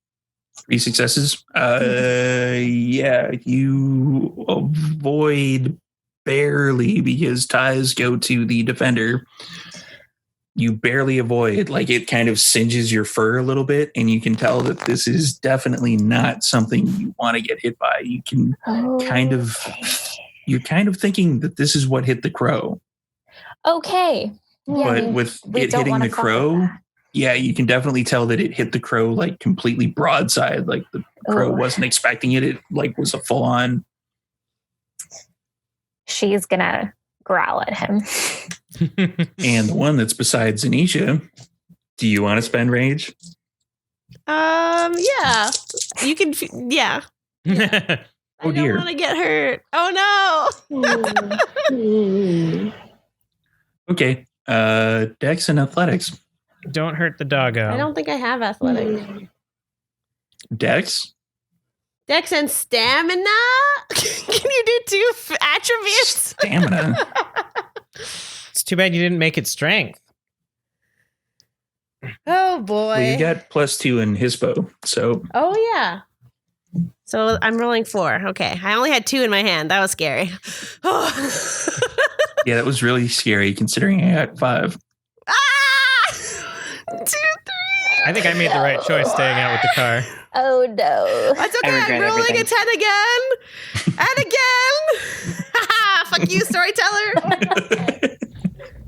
[SPEAKER 3] 3 successes. Yeah, you avoid barely because ties go to the defender. You barely avoid, like it kind of singes your fur a little bit, and you can tell that this is definitely not something you want to get hit by. You can kind of, you're kind of thinking that this is what hit the crow,
[SPEAKER 5] Okay.
[SPEAKER 3] but with it
[SPEAKER 5] don't
[SPEAKER 3] hitting
[SPEAKER 5] wanna
[SPEAKER 3] the
[SPEAKER 5] fuck with
[SPEAKER 3] crow,
[SPEAKER 5] that.
[SPEAKER 3] yeah, you can definitely tell that it hit the crow like completely broadside. Like the crow
[SPEAKER 5] Ooh.
[SPEAKER 3] wasn't expecting it. It like was a full on.
[SPEAKER 5] She's gonna growl at him.
[SPEAKER 3] And the one that's beside Zanisha, do you want to spend rage?
[SPEAKER 4] Yeah. You can, yeah.
[SPEAKER 3] Oh,
[SPEAKER 4] I don't
[SPEAKER 3] dear.
[SPEAKER 4] want to get hurt. Oh, no.
[SPEAKER 3] Okay. Dex and athletics.
[SPEAKER 2] Don't hurt the doggo.
[SPEAKER 4] I don't think I have athletics.
[SPEAKER 3] Dex?
[SPEAKER 4] Dex and stamina? Can you do 2 attributes?
[SPEAKER 3] Stamina.
[SPEAKER 2] It's too bad you didn't make it strength.
[SPEAKER 4] Oh, boy.
[SPEAKER 3] Well, you got +2 in Hispo. So
[SPEAKER 4] Oh, yeah. So I'm rolling 4. Okay. I only had 2 in my hand. That was scary.
[SPEAKER 3] yeah, that was really scary considering I got 5.
[SPEAKER 4] Ah! 2, 3.
[SPEAKER 2] I think I made the right choice staying out with the car.
[SPEAKER 5] Oh no.
[SPEAKER 4] That's okay.
[SPEAKER 1] I
[SPEAKER 4] I'm
[SPEAKER 1] regret
[SPEAKER 4] rolling
[SPEAKER 1] everything.
[SPEAKER 4] a 10 again. And again. Fuck you, storyteller.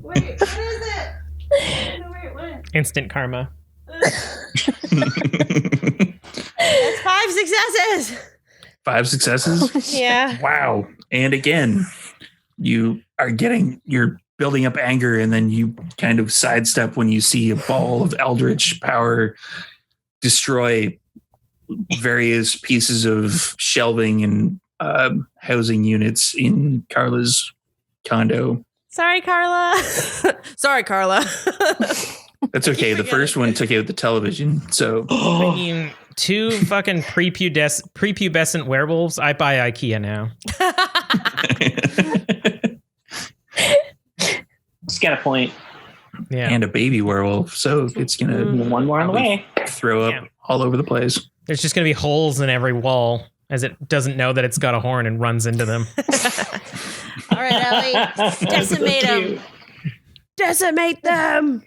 [SPEAKER 4] Wait, what is it? I don't know where it went.
[SPEAKER 2] Instant karma.
[SPEAKER 4] That's 5 successes.
[SPEAKER 3] 5 successes?
[SPEAKER 4] Yeah.
[SPEAKER 3] Wow. And again, you're building up anger, and then you kind of sidestep when you see a ball of eldritch power destroy various pieces of shelving and housing units in Carla's condo.
[SPEAKER 4] Sorry, Carla. Sorry, Carla.
[SPEAKER 3] That's okay. The first one took out the television. So
[SPEAKER 2] I mean, 2 fucking prepubescent werewolves. I buy IKEA now.
[SPEAKER 1] just got a point.
[SPEAKER 2] Yeah.
[SPEAKER 3] and a baby werewolf. So it's going to
[SPEAKER 1] One more on the way.
[SPEAKER 3] throw up all over the place.
[SPEAKER 2] There's just going to be holes in every wall as it doesn't know that it's got a horn and runs into them.
[SPEAKER 4] All right, Ellie. Decimate them. Decimate them.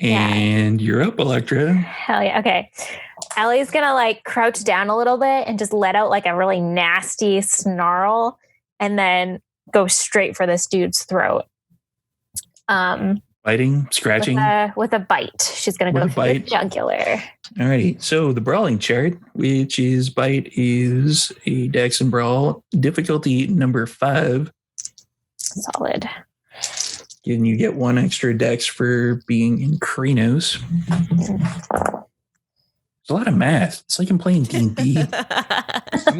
[SPEAKER 3] And you're up, Electra.
[SPEAKER 5] Hell yeah. Okay. Ellie's gonna like crouch down a little bit and just let out like a really nasty snarl and then go straight for this dude's throat.
[SPEAKER 3] Biting, scratching.
[SPEAKER 5] With a bite. She's gonna go for the jugular.
[SPEAKER 3] Alrighty. So the brawling chart, which is bite, is a dex and brawl. Difficulty number 5.
[SPEAKER 5] Solid.
[SPEAKER 3] And you get 1 extra dex for being in Krenos. It's a lot of math. It's like I'm playing D&D.
[SPEAKER 2] I'm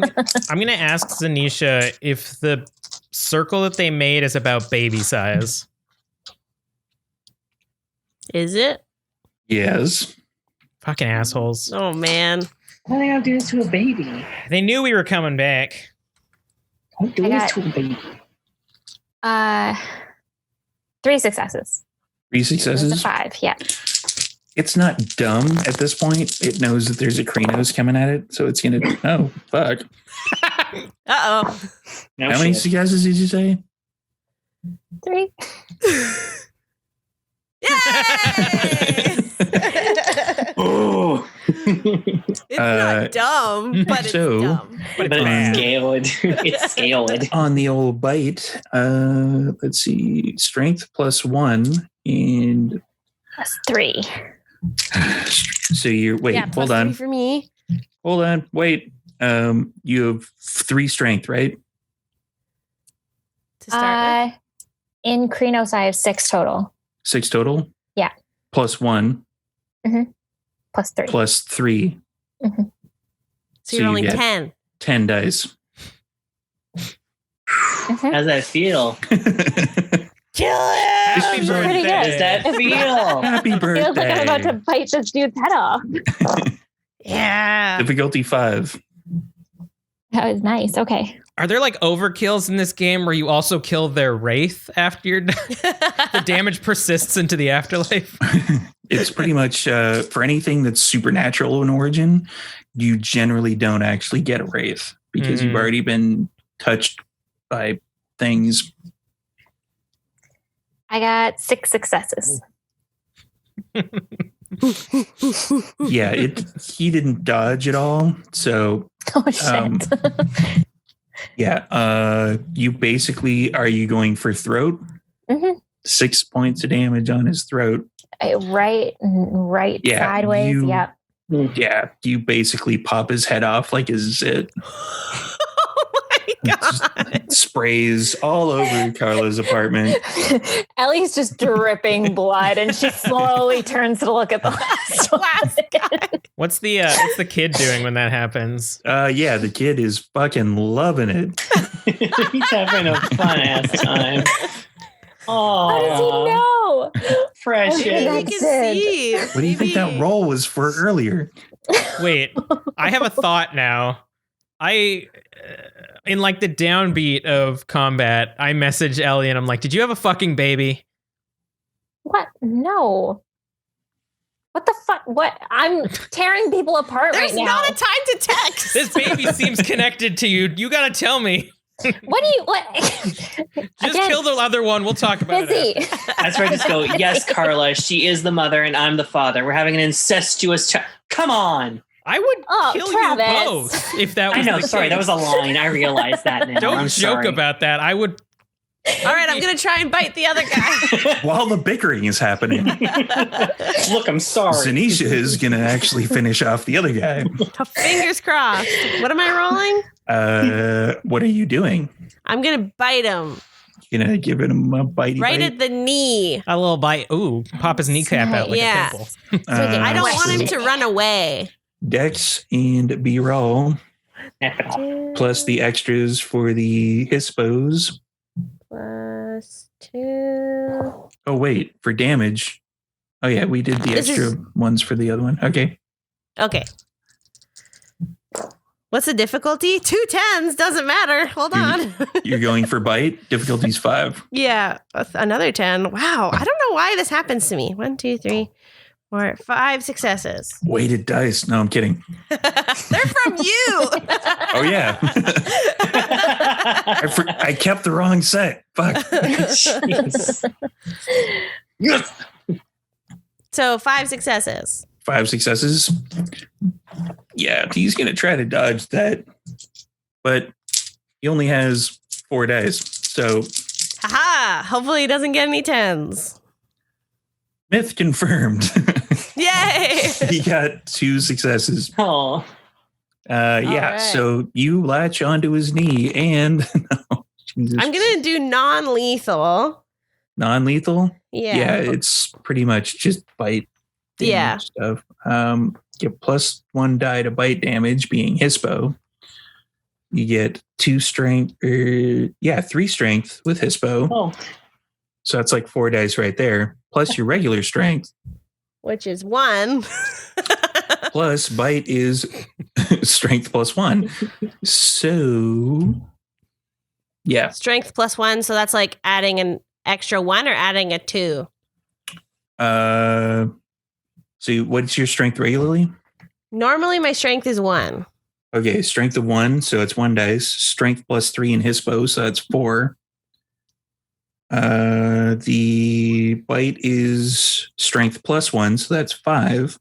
[SPEAKER 2] going to ask Zanisha if the circle that they made is about baby size.
[SPEAKER 4] Is it?
[SPEAKER 3] Yes.
[SPEAKER 2] Fucking assholes.
[SPEAKER 4] Oh, man.
[SPEAKER 1] Why are they gonna do this to a baby?
[SPEAKER 2] They knew we were coming back.
[SPEAKER 1] Don't do this to a baby.
[SPEAKER 5] 3 successes.
[SPEAKER 3] 3 successes?
[SPEAKER 5] It's a 5, yeah.
[SPEAKER 3] It's not dumb at this point. It knows that there's a Krenos coming at it, so it's gonna. Oh fuck!
[SPEAKER 4] Uh-oh.
[SPEAKER 1] No
[SPEAKER 3] How many
[SPEAKER 1] shit.
[SPEAKER 3] successes did you say?
[SPEAKER 5] 3.
[SPEAKER 4] Yay!
[SPEAKER 3] Oh,
[SPEAKER 4] It's not dumb, but
[SPEAKER 3] so-
[SPEAKER 4] it's dumb.
[SPEAKER 2] But
[SPEAKER 1] But
[SPEAKER 2] it's bad.
[SPEAKER 1] it's scaled. It's scaled.
[SPEAKER 3] on the old bite. Let's see, strength +1, and
[SPEAKER 5] That's 3.
[SPEAKER 3] so you're wait.
[SPEAKER 4] Yeah,
[SPEAKER 3] hold
[SPEAKER 4] +3
[SPEAKER 3] on,
[SPEAKER 4] for me.
[SPEAKER 3] hold on, wait. You have 3 strength, right?
[SPEAKER 4] To start with.
[SPEAKER 5] In Krenos, I have 6 total.
[SPEAKER 3] 6 total.
[SPEAKER 5] Yeah.
[SPEAKER 3] +1
[SPEAKER 5] Plus 3.
[SPEAKER 3] +3.
[SPEAKER 4] So
[SPEAKER 3] so
[SPEAKER 4] you're
[SPEAKER 3] you
[SPEAKER 4] only
[SPEAKER 3] get-
[SPEAKER 4] 10.
[SPEAKER 3] 10 dice.
[SPEAKER 5] Mhm.
[SPEAKER 1] How's that feel?
[SPEAKER 4] Kill it!
[SPEAKER 2] Happy
[SPEAKER 5] It's pretty
[SPEAKER 2] birthday.
[SPEAKER 5] good.
[SPEAKER 1] How does that feel?
[SPEAKER 3] Happy birthday.
[SPEAKER 5] Feels like I'm about to bite this dude's head off.
[SPEAKER 4] Yeah.
[SPEAKER 3] Difficulty 5.
[SPEAKER 5] That was nice. Okay.
[SPEAKER 2] Are there like overkills in this game where you also kill their wraith after you're done? The damage persists into the afterlife.
[SPEAKER 3] It's pretty much for anything that's supernatural in origin, you generally don't actually get a wraith because you've already been touched by things.
[SPEAKER 5] I got 6 successes.
[SPEAKER 3] Yeah, he didn't dodge at all. So
[SPEAKER 5] Oh, shit.
[SPEAKER 3] yeah, you basically, are you going for throat?
[SPEAKER 5] Mhm.
[SPEAKER 3] 6 points of damage on his throat.
[SPEAKER 5] Right,
[SPEAKER 3] Yeah,
[SPEAKER 5] sideways.
[SPEAKER 3] you-
[SPEAKER 5] Yep.
[SPEAKER 3] Yeah, you basically pop his head off like a zit.
[SPEAKER 4] Oh my god.
[SPEAKER 3] Sprays all over Carla's apartment.
[SPEAKER 5] Ellie's just dripping blood, and she slowly turns to look at the last one.
[SPEAKER 2] What's the kid doing when that happens?
[SPEAKER 3] Yeah, the kid is fucking loving it.
[SPEAKER 1] He's having a fun ass time. Oh,
[SPEAKER 5] How does he know?
[SPEAKER 1] precious.
[SPEAKER 4] Maybe he
[SPEAKER 5] That's
[SPEAKER 4] can
[SPEAKER 5] it.
[SPEAKER 4] see.
[SPEAKER 3] What do you think that roll was for earlier?
[SPEAKER 2] Wait, I have a thought now. In like the downbeat of combat, I message Ellie and I'm like, "Did you have a fucking baby?"
[SPEAKER 5] What? No. What the fuck? What? I'm tearing people apart
[SPEAKER 4] There's
[SPEAKER 5] right now.
[SPEAKER 4] not a time to text.
[SPEAKER 2] This baby seems connected to you. You gotta tell me.
[SPEAKER 5] What do you? What?
[SPEAKER 2] Just kill the other one. We'll talk about
[SPEAKER 5] Busy.
[SPEAKER 2] it.
[SPEAKER 1] That's where I just go, yes, Carla, she is the mother and I'm the father. We're having an incestuous child. Come on.
[SPEAKER 2] I would
[SPEAKER 5] Oh,
[SPEAKER 2] kill
[SPEAKER 5] Travis.
[SPEAKER 2] you both if that was
[SPEAKER 1] I know,
[SPEAKER 2] the
[SPEAKER 1] sorry,
[SPEAKER 2] case.
[SPEAKER 1] that was a line. I realize that now.
[SPEAKER 2] Don't
[SPEAKER 1] I'm
[SPEAKER 2] joke
[SPEAKER 1] sorry.
[SPEAKER 2] about that. I would.
[SPEAKER 4] All right, I'm gonna try and bite the other guy.
[SPEAKER 3] While the bickering is happening,
[SPEAKER 1] Look, I'm sorry.
[SPEAKER 3] Zanisha is going to actually finish off the other guy.
[SPEAKER 4] Fingers crossed. What am I rolling?
[SPEAKER 3] What are you doing?
[SPEAKER 4] I'm gonna bite him
[SPEAKER 3] You going to give him a bitey
[SPEAKER 4] right
[SPEAKER 3] bite?
[SPEAKER 4] at the knee.
[SPEAKER 2] A little bite. Ooh, pop his kneecap out like
[SPEAKER 4] Yeah.
[SPEAKER 2] a pimple.
[SPEAKER 4] I don't want him
[SPEAKER 3] so
[SPEAKER 4] to run away.
[SPEAKER 3] Dex and B-roll, plus the extras for the hispos.
[SPEAKER 4] +2.
[SPEAKER 3] Oh, wait, for damage. Oh, yeah, we did the
[SPEAKER 4] This
[SPEAKER 3] extra
[SPEAKER 4] is-
[SPEAKER 3] ones for the other one. Okay.
[SPEAKER 4] Okay. What's the difficulty? 2 10s, doesn't matter. Hold on.
[SPEAKER 3] You're going for bite. Difficulty's 5.
[SPEAKER 4] Yeah, another 10. Wow, I don't know why this happens to me. 1, 2, 3, Or 5 successes.
[SPEAKER 3] Weighted dice. No, I'm kidding.
[SPEAKER 4] They're from you.
[SPEAKER 3] Oh, yeah. I kept the wrong set. Fuck.
[SPEAKER 1] Jeez.
[SPEAKER 4] So 5 successes.
[SPEAKER 3] 5 successes. Yeah, he's going to try to dodge that. But he only has 4 dice. So,
[SPEAKER 4] Haha. Hopefully he doesn't get any 10s.
[SPEAKER 3] myth confirmed.
[SPEAKER 4] Yay.
[SPEAKER 3] He got 2 successes.
[SPEAKER 1] Oh.
[SPEAKER 3] Yeah,
[SPEAKER 4] right.
[SPEAKER 3] so you latch onto his knee and no, Jesus.
[SPEAKER 4] I'm going to do non-lethal.
[SPEAKER 3] Non-lethal?
[SPEAKER 4] Yeah.
[SPEAKER 3] It's pretty much just bite damage
[SPEAKER 4] Yeah.
[SPEAKER 3] stuff. Get +1 die to bite damage, being Hispo. You get 2 strength, 3 strength with Hispo.
[SPEAKER 1] Oh.
[SPEAKER 3] So that's like 4 dice right there. Plus your regular strength.
[SPEAKER 4] Which is 1.
[SPEAKER 3] Plus bite is strength +1. So yeah.
[SPEAKER 4] Strength +1. So that's like adding an extra 1 or adding a 2.
[SPEAKER 3] So what's your strength regularly?
[SPEAKER 4] Normally my strength is 1.
[SPEAKER 3] Okay, strength of 1, so it's 1 dice. Strength +3 in Hispo, so that's 4. The bite is strength +1, so that's 5.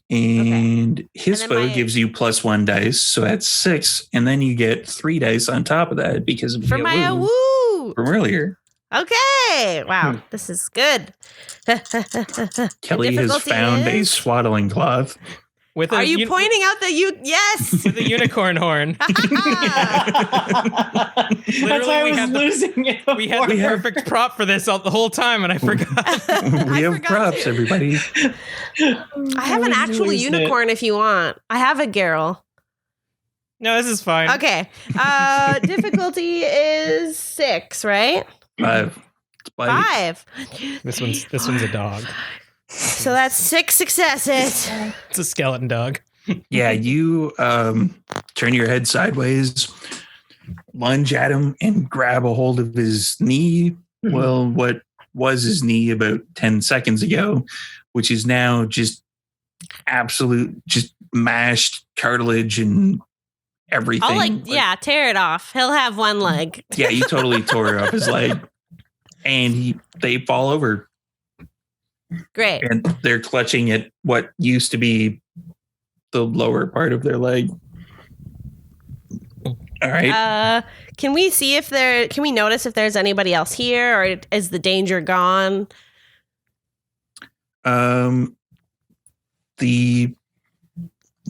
[SPEAKER 3] And Hispo
[SPEAKER 4] my-
[SPEAKER 3] gives you +1 dice, so that's 6. And then you get 3 dice on top of that because of
[SPEAKER 4] For
[SPEAKER 3] the
[SPEAKER 4] my
[SPEAKER 3] woo
[SPEAKER 4] woo.
[SPEAKER 3] from earlier.
[SPEAKER 4] Okay. Wow. This is good.
[SPEAKER 3] Kelly has
[SPEAKER 4] difficulty
[SPEAKER 3] found a
[SPEAKER 4] is-
[SPEAKER 3] swaddling cloth.
[SPEAKER 2] With
[SPEAKER 4] Are you pointing out that you... Yes.
[SPEAKER 2] with a unicorn horn?
[SPEAKER 1] That's why I
[SPEAKER 2] we
[SPEAKER 1] was
[SPEAKER 2] had the-
[SPEAKER 1] losing it.
[SPEAKER 2] We had the
[SPEAKER 3] We have-
[SPEAKER 2] perfect prop for this the whole time, and I forgot.
[SPEAKER 3] We have
[SPEAKER 4] forgot
[SPEAKER 3] props,
[SPEAKER 4] to.
[SPEAKER 3] everybody.
[SPEAKER 4] I have an actual unicorn if you want. I have a girl.
[SPEAKER 2] No, this is fine.
[SPEAKER 4] Okay. Difficulty is 6, right?
[SPEAKER 3] 5. Bite.
[SPEAKER 4] 5.
[SPEAKER 2] This one's a dog.
[SPEAKER 4] So that's 6 successes.
[SPEAKER 2] It's a skeleton dog.
[SPEAKER 3] Yeah, you turn your head sideways, lunge at him, and grab a hold of his knee. Well, what was his knee about 10 seconds ago, which is now just just mashed cartilage and everything.
[SPEAKER 4] I'll tear it off. He'll have 1 leg.
[SPEAKER 3] Yeah, you totally tore off his leg. And they fall over.
[SPEAKER 4] Great.
[SPEAKER 3] And they're clutching at what used to be the lower part of their leg. All right.
[SPEAKER 4] Can we notice if there's anybody else here, or is the danger gone?
[SPEAKER 3] The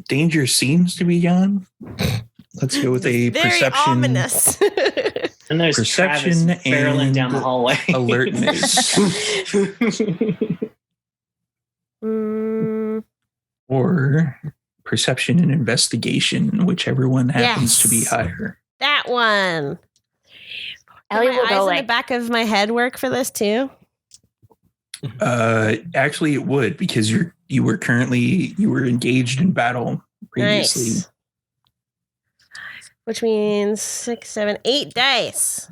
[SPEAKER 3] danger seems to be gone. Let's go with a
[SPEAKER 4] Very
[SPEAKER 3] perception.
[SPEAKER 4] ominous.
[SPEAKER 1] And there's
[SPEAKER 3] Perception
[SPEAKER 1] Travis barreling
[SPEAKER 3] and
[SPEAKER 1] down the hallway.
[SPEAKER 3] Alertness. Or perception and investigation, whichever one happens to be
[SPEAKER 4] Yes.
[SPEAKER 3] higher.
[SPEAKER 4] That one.
[SPEAKER 5] Ellie
[SPEAKER 4] Do my
[SPEAKER 5] will
[SPEAKER 4] eyes
[SPEAKER 5] go
[SPEAKER 4] in
[SPEAKER 5] like
[SPEAKER 4] the back of my head work for this too?
[SPEAKER 3] Actually, it would, because you were engaged in battle previously.
[SPEAKER 4] Nice. Which means 6, 7, 8 dice.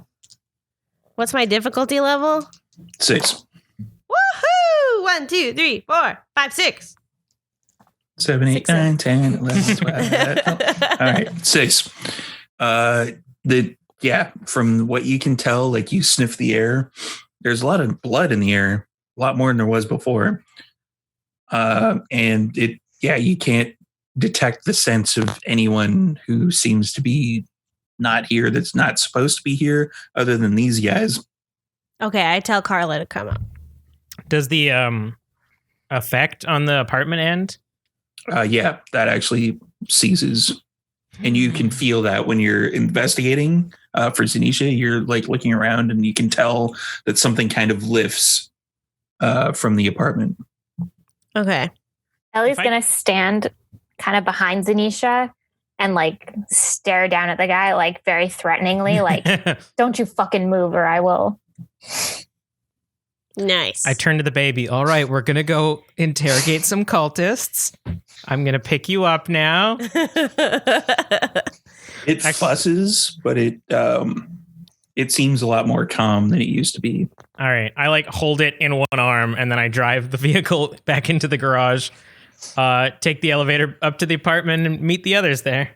[SPEAKER 4] What's my difficulty level?
[SPEAKER 3] 6,
[SPEAKER 4] Woohoo! 1, 2, 3, 4, 5, 6.
[SPEAKER 3] 7, 8,
[SPEAKER 4] 6,
[SPEAKER 3] 9, 10, 11, 12. All right, 6. From what you can tell, like you sniff the air, there's a lot of blood in the air, a lot more than there was before. And you can't detect the sense of anyone who seems to be not here, that's not supposed to be here, other than these guys.
[SPEAKER 4] Okay, I tell Carla to come up.
[SPEAKER 2] Does the effect on the apartment end?
[SPEAKER 3] That actually ceases. And you can feel that when you're investigating for Zanisha, you're like looking around and you can tell that something kind of lifts from the apartment.
[SPEAKER 4] Okay.
[SPEAKER 5] Ellie's
[SPEAKER 2] If I-
[SPEAKER 5] gonna stand kind of behind Zanisha and like stare down at the guy like very threateningly, like, don't you fucking move or I will.
[SPEAKER 4] Nice.
[SPEAKER 2] I turn to the baby. All right, we're going to go interrogate some cultists. I'm going to pick you up now.
[SPEAKER 3] It fusses, but it It seems a lot more calm than it used to be.
[SPEAKER 2] All right. I like hold it in one arm and then I drive the vehicle back into the garage, take the elevator up to the apartment and meet the others there.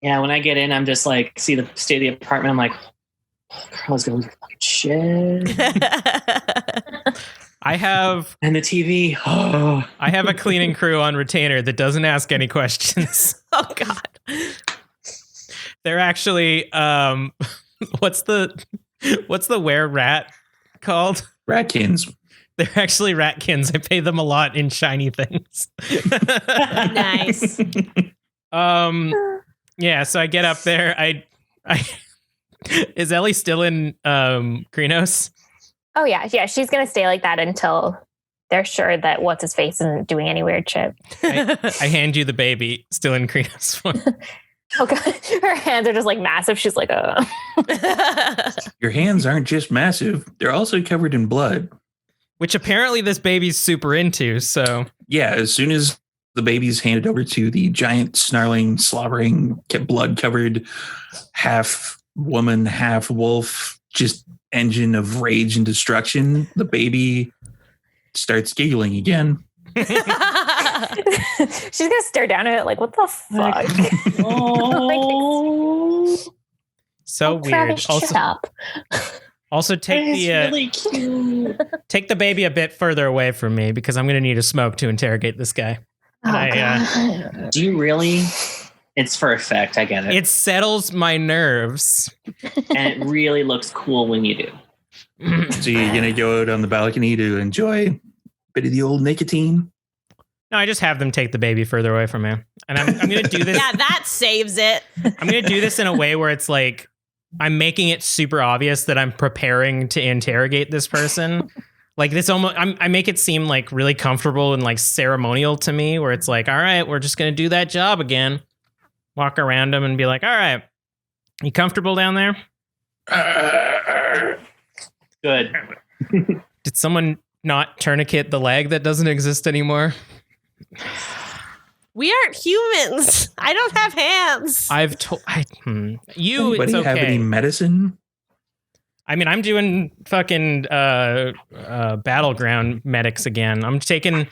[SPEAKER 1] Yeah, when I get in, I'm just like, see the state of the apartment. I'm like, Carla's gonna lose her fucking shit.
[SPEAKER 2] I have
[SPEAKER 1] And the TV. Oh.
[SPEAKER 2] I have a cleaning crew on retainer that doesn't ask any questions.
[SPEAKER 4] Oh God.
[SPEAKER 2] They're actually what's the were rat called?
[SPEAKER 3] Ratkins.
[SPEAKER 2] They're actually ratkins. I pay them a lot in shiny things.
[SPEAKER 4] Nice.
[SPEAKER 2] Yeah, so I get up there. I is Ellie still in Krenos?
[SPEAKER 5] Oh yeah, she's gonna stay like that until they're sure that what's his face isn't doing any weird shit.
[SPEAKER 2] I hand you the baby, still in Krenos form.
[SPEAKER 5] Oh god, her hands are just like massive. She's like,
[SPEAKER 3] Your hands aren't just massive; they're also covered in blood.
[SPEAKER 2] Which apparently this baby's super into. So
[SPEAKER 3] Yeah, as soon as the baby's handed over to the giant, snarling, slobbering, blood-covered, half woman, half wolf, just engine of rage and destruction, the baby starts giggling again.
[SPEAKER 5] she's gonna stare down at it like, what the fuck?
[SPEAKER 1] Oh.
[SPEAKER 2] so weird.
[SPEAKER 5] Travis, shut up.
[SPEAKER 2] Also take
[SPEAKER 1] It's
[SPEAKER 2] the
[SPEAKER 1] really cute.
[SPEAKER 2] take the baby a bit further away from me because I'm going to need a smoke to interrogate this guy.
[SPEAKER 5] Oh,
[SPEAKER 2] I,
[SPEAKER 1] Do you really? It's for effect. I get it.
[SPEAKER 2] It settles my nerves.
[SPEAKER 1] And it really looks cool when you do.
[SPEAKER 3] So you're going to go out on the balcony to enjoy a bit of the old nicotine?
[SPEAKER 2] No, I just have them take the baby further away from me. And I'm going to do this.
[SPEAKER 4] Yeah, that saves it.
[SPEAKER 2] I'm going to do this in a way where it's like, I'm making it super obvious that I'm preparing to interrogate this person. Like this almost, I make it seem like really comfortable and like ceremonial to me where it's like, all right, we're just going to do that job again. Walk around them and be like, all right, you comfortable down there?
[SPEAKER 1] Good.
[SPEAKER 2] Did someone not tourniquet the leg that doesn't exist anymore?
[SPEAKER 4] We aren't humans. I don't have hands.
[SPEAKER 2] I've told you.
[SPEAKER 3] Anybody
[SPEAKER 2] It's okay.
[SPEAKER 3] have any medicine?
[SPEAKER 2] I mean, I'm doing fucking battleground medics again. I'm going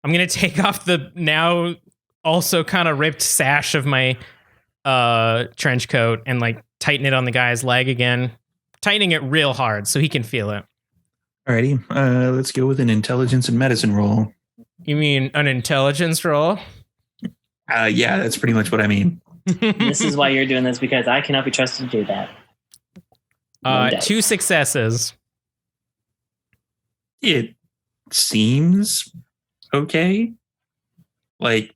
[SPEAKER 2] to take off the now also kind of ripped sash of my trench coat and like tighten it on the guy's leg again, tightening it real hard so he can feel it.
[SPEAKER 3] Alrighty, let's go with an intelligence and medicine roll.
[SPEAKER 2] You mean an intelligence roll?
[SPEAKER 3] Yeah, that's pretty much what I mean.
[SPEAKER 1] This is why you're doing this, because I cannot be trusted to do that.
[SPEAKER 2] 2 successes.
[SPEAKER 3] It seems okay. Like,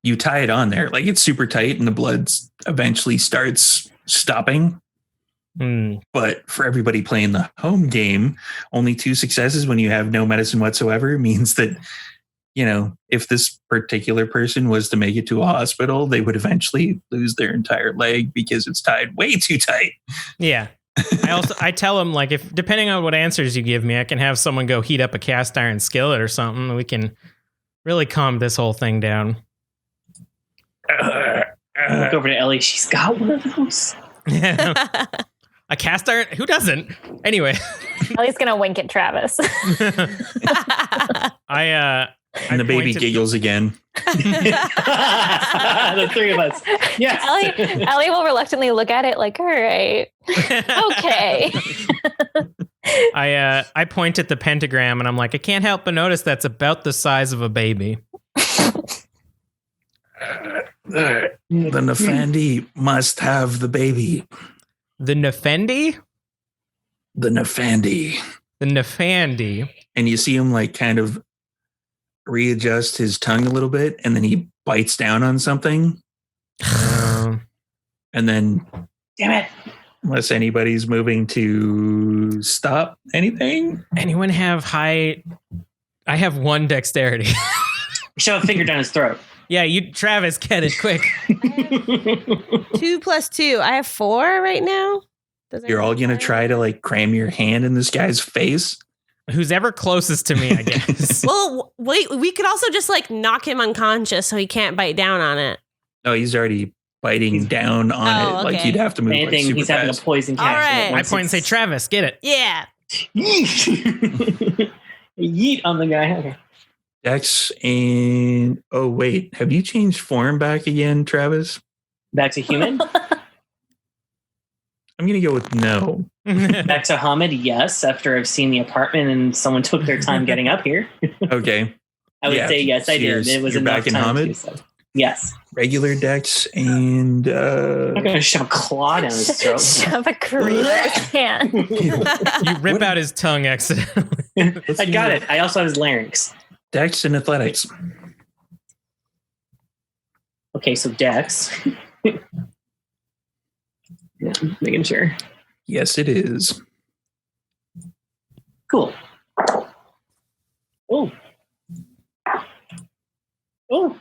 [SPEAKER 3] you tie it on there, like it's super tight and the blood eventually starts stopping. But for everybody playing the home game, only 2 successes when you have no medicine whatsoever means that, you know, if this particular person was to make it to a hospital, they would eventually lose their entire leg because it's tied way too tight.
[SPEAKER 2] Yeah. I tell them, like, if depending on what answers you give me, I can have someone go heat up a cast iron skillet or something. We can really calm this whole thing down.
[SPEAKER 1] Look over to Ellie. She's got one of those.
[SPEAKER 2] A cast iron? Who doesn't? Anyway.
[SPEAKER 5] Ellie's gonna wink at Travis.
[SPEAKER 3] And the baby giggles again.
[SPEAKER 1] The 3 of us. Yes.
[SPEAKER 5] Ellie will reluctantly look at it like, all right. Okay.
[SPEAKER 2] I point at the pentagram and I'm like, I can't help but notice that's about the size of a baby.
[SPEAKER 3] The Nefandi must have the baby.
[SPEAKER 2] The Nefendi?
[SPEAKER 3] The Nefandi.
[SPEAKER 2] The Nefandi.
[SPEAKER 3] And you see him like kind of readjust his tongue a little bit, and then he bites down on something. And then,
[SPEAKER 1] damn it.
[SPEAKER 3] Unless anybody's moving to stop anything.
[SPEAKER 2] Anyone have high? I have 1 dexterity.
[SPEAKER 1] Shove a finger down his throat.
[SPEAKER 2] Yeah, you, Travis, get it quick.
[SPEAKER 4] 2 plus 2. I have 4 right now.
[SPEAKER 3] You're all going to try to like cram your hand in this guy's face?
[SPEAKER 2] Who's ever closest to me, I guess.
[SPEAKER 4] Well, wait, we could also just like knock him unconscious so he can't bite down on it.
[SPEAKER 3] No, he's already biting down on
[SPEAKER 4] Oh,
[SPEAKER 3] it. Like
[SPEAKER 4] okay.
[SPEAKER 3] you'd have to move like
[SPEAKER 1] Anything,
[SPEAKER 3] super
[SPEAKER 1] he's having a
[SPEAKER 3] fast.
[SPEAKER 1] poison
[SPEAKER 4] All
[SPEAKER 1] cat.
[SPEAKER 4] right.
[SPEAKER 2] I point and say, Travis, get it.
[SPEAKER 4] Yeah.
[SPEAKER 1] Yeet on the guy. Okay.
[SPEAKER 3] Dex and oh wait, have you changed form back again, Travis?
[SPEAKER 1] Back to human.
[SPEAKER 3] I'm gonna go with no.
[SPEAKER 1] Back to Hamid, yes. After I've seen the apartment and someone took their time getting up here,
[SPEAKER 3] Okay.
[SPEAKER 1] I would
[SPEAKER 3] Yeah,
[SPEAKER 1] say yes. I did.
[SPEAKER 3] so
[SPEAKER 1] It was
[SPEAKER 3] you're
[SPEAKER 1] enough
[SPEAKER 3] back in
[SPEAKER 1] time to
[SPEAKER 3] Hamid?
[SPEAKER 1] do so. Yes.
[SPEAKER 3] Regular Dex and
[SPEAKER 1] I'm not gonna shove a claw down his throat.
[SPEAKER 5] Shove a cream in his hand.
[SPEAKER 2] You rip out his tongue accidentally.
[SPEAKER 1] I got it. I also have his larynx.
[SPEAKER 3] Dex and athletics.
[SPEAKER 1] Okay, so Dex. Yeah, making sure.
[SPEAKER 3] Yes, it is.
[SPEAKER 1] Cool. Oh. Oh.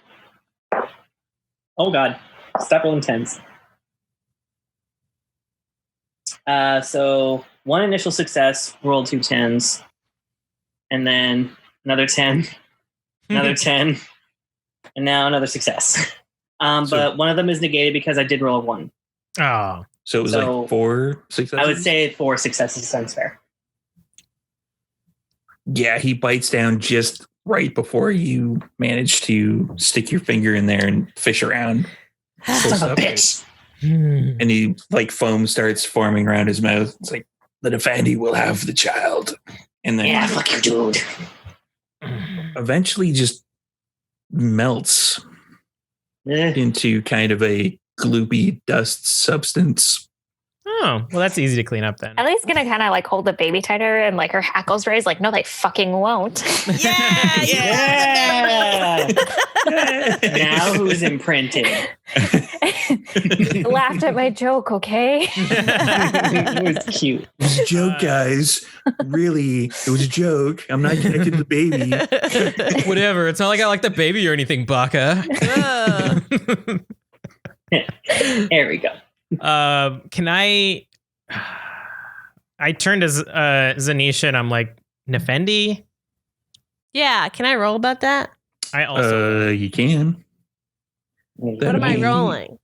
[SPEAKER 1] Oh God. Stop rolling tens. So one initial success, rolled 2 tens, and then another 10, another 10, and now another success. But one of them is negated because I did roll a 1.
[SPEAKER 2] Oh.
[SPEAKER 3] So it was
[SPEAKER 1] So,
[SPEAKER 3] like 4 successes?
[SPEAKER 1] I would say 4 successes sounds fair.
[SPEAKER 3] Yeah, he bites down just right before you manage to stick your finger in there and fish around.
[SPEAKER 1] Son of a bitch.
[SPEAKER 3] And he like foam starts forming around his mouth. It's like the Defendi will have the child. And then
[SPEAKER 1] Yeah, fuck you, dude.
[SPEAKER 3] eventually just melts
[SPEAKER 1] Eh.
[SPEAKER 3] into kind of a gloopy dust substance.
[SPEAKER 2] Oh, well, that's easy to clean up then.
[SPEAKER 5] Ellie's gonna kind of like hold the baby tighter and like her hackles raised, like, no, they fucking won't.
[SPEAKER 4] Yeah.
[SPEAKER 1] Yeah. Now who's imprinted?
[SPEAKER 5] Laughed at my joke, okay?
[SPEAKER 1] It was cute.
[SPEAKER 3] It was a joke, guys. Really, it was a joke. I'm not connected to the baby.
[SPEAKER 2] Whatever. It's not like I like the baby or anything, Baka.
[SPEAKER 1] There we go.
[SPEAKER 2] Can I turned to Zanisha and I'm like, Nefendi?
[SPEAKER 4] Yeah. Can I roll about that?
[SPEAKER 2] I also
[SPEAKER 3] You can.
[SPEAKER 4] What am I
[SPEAKER 3] That'd be
[SPEAKER 4] rolling?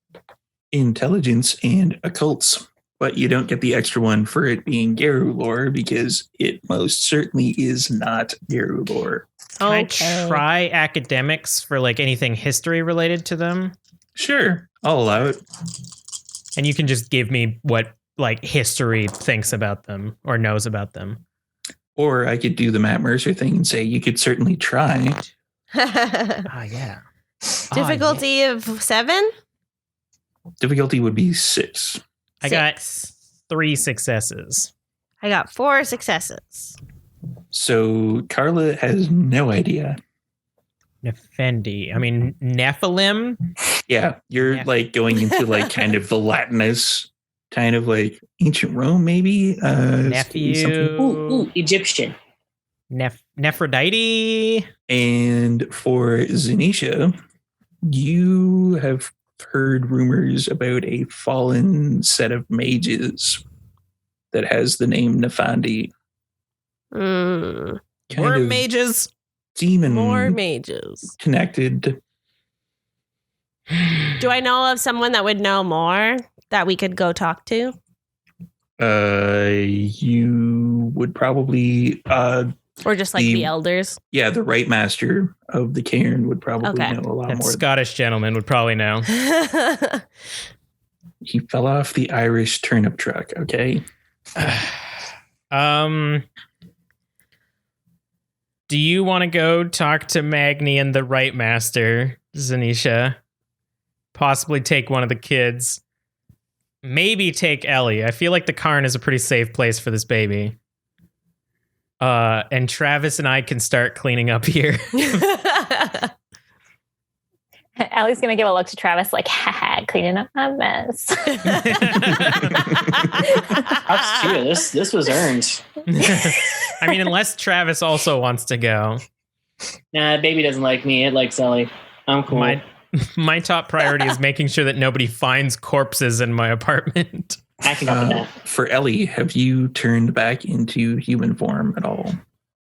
[SPEAKER 3] Intelligence and occults, but you don't get the extra one for it being Geru lore because it most certainly is not Geru lore.
[SPEAKER 2] can I try academics for like anything history related to them?
[SPEAKER 3] Sure, I'll allow it.
[SPEAKER 2] And you can just give me what like history thinks about them or knows about them.
[SPEAKER 3] Or I could do the Matt Mercer thing and say you could certainly try.
[SPEAKER 2] Ah, yeah.
[SPEAKER 4] Difficulty of 7?
[SPEAKER 3] Difficulty would be 6.
[SPEAKER 2] I got 3 successes.
[SPEAKER 4] I got 4 successes.
[SPEAKER 3] So Carla has no idea.
[SPEAKER 2] Nefendi. I mean, Nephilim.
[SPEAKER 3] Yeah, you're
[SPEAKER 2] Yeah.
[SPEAKER 3] like going into like kind of the Latinus, kind of like ancient Rome, maybe.
[SPEAKER 2] Nephew.
[SPEAKER 3] something.
[SPEAKER 1] Ooh, Egyptian.
[SPEAKER 2] Nephrodite.
[SPEAKER 3] And for Zanisha, you have heard rumors about a fallen set of mages that has the name Nefandi.
[SPEAKER 4] Mm.
[SPEAKER 3] Kind
[SPEAKER 2] More
[SPEAKER 3] of
[SPEAKER 2] mages.
[SPEAKER 3] demon
[SPEAKER 4] More mages.
[SPEAKER 3] connected.
[SPEAKER 4] Do I know of someone that would know more that we could go talk to?
[SPEAKER 3] You would probably
[SPEAKER 4] Or just like the elders?
[SPEAKER 3] the right master of the cairn would probably
[SPEAKER 4] Okay.
[SPEAKER 3] know a lot
[SPEAKER 2] That
[SPEAKER 3] more.
[SPEAKER 2] Scottish gentleman would probably know.
[SPEAKER 3] He fell off the Irish turnip truck, okay?
[SPEAKER 2] Do you want to go talk to Magni and the right master, Zanisha? Possibly take one of the kids. Maybe take Ellie. I feel like the Cairn is a pretty safe place for this baby. And Travis and I can start cleaning up here.
[SPEAKER 5] Ellie's gonna give a look to Travis, like, haha, cleaning up my mess.
[SPEAKER 1] Props to you. This was earned.
[SPEAKER 2] I mean, unless Travis also wants to go.
[SPEAKER 1] Nah, baby doesn't like me. It likes Ellie. I'm cool.
[SPEAKER 2] My top priority is making sure that nobody finds corpses in my apartment.
[SPEAKER 1] I can help with that.
[SPEAKER 3] For Ellie, have you turned back into human form at all?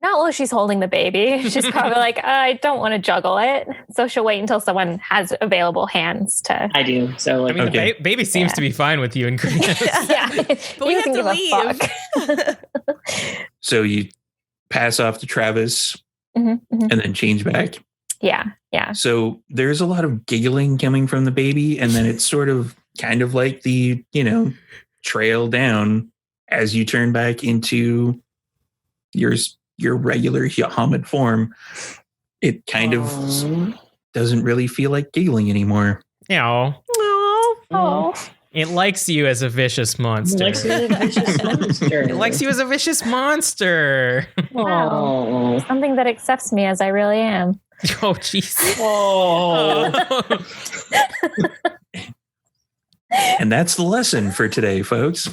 [SPEAKER 5] Not while she's holding the baby. She's probably like, I don't want to juggle it. So she'll wait until someone has available hands to.
[SPEAKER 1] I do. So like,
[SPEAKER 2] I mean, the baby seems to be fine with you and Grant.
[SPEAKER 5] Yeah.
[SPEAKER 4] But we have to leave.
[SPEAKER 3] So you pass off to Travis and then change back.
[SPEAKER 5] Yeah.
[SPEAKER 3] So there's a lot of giggling coming from the baby, and then it's sort of kind of like the, trail down as you turn back into your regular Hamid form. It kind of doesn't really feel like giggling anymore.
[SPEAKER 5] Oh.
[SPEAKER 2] It likes you as a vicious monster. It likes you as a vicious monster.
[SPEAKER 5] Wow. Something that accepts me as I really am.
[SPEAKER 2] Oh, jeez.
[SPEAKER 3] And that's the lesson for today, folks.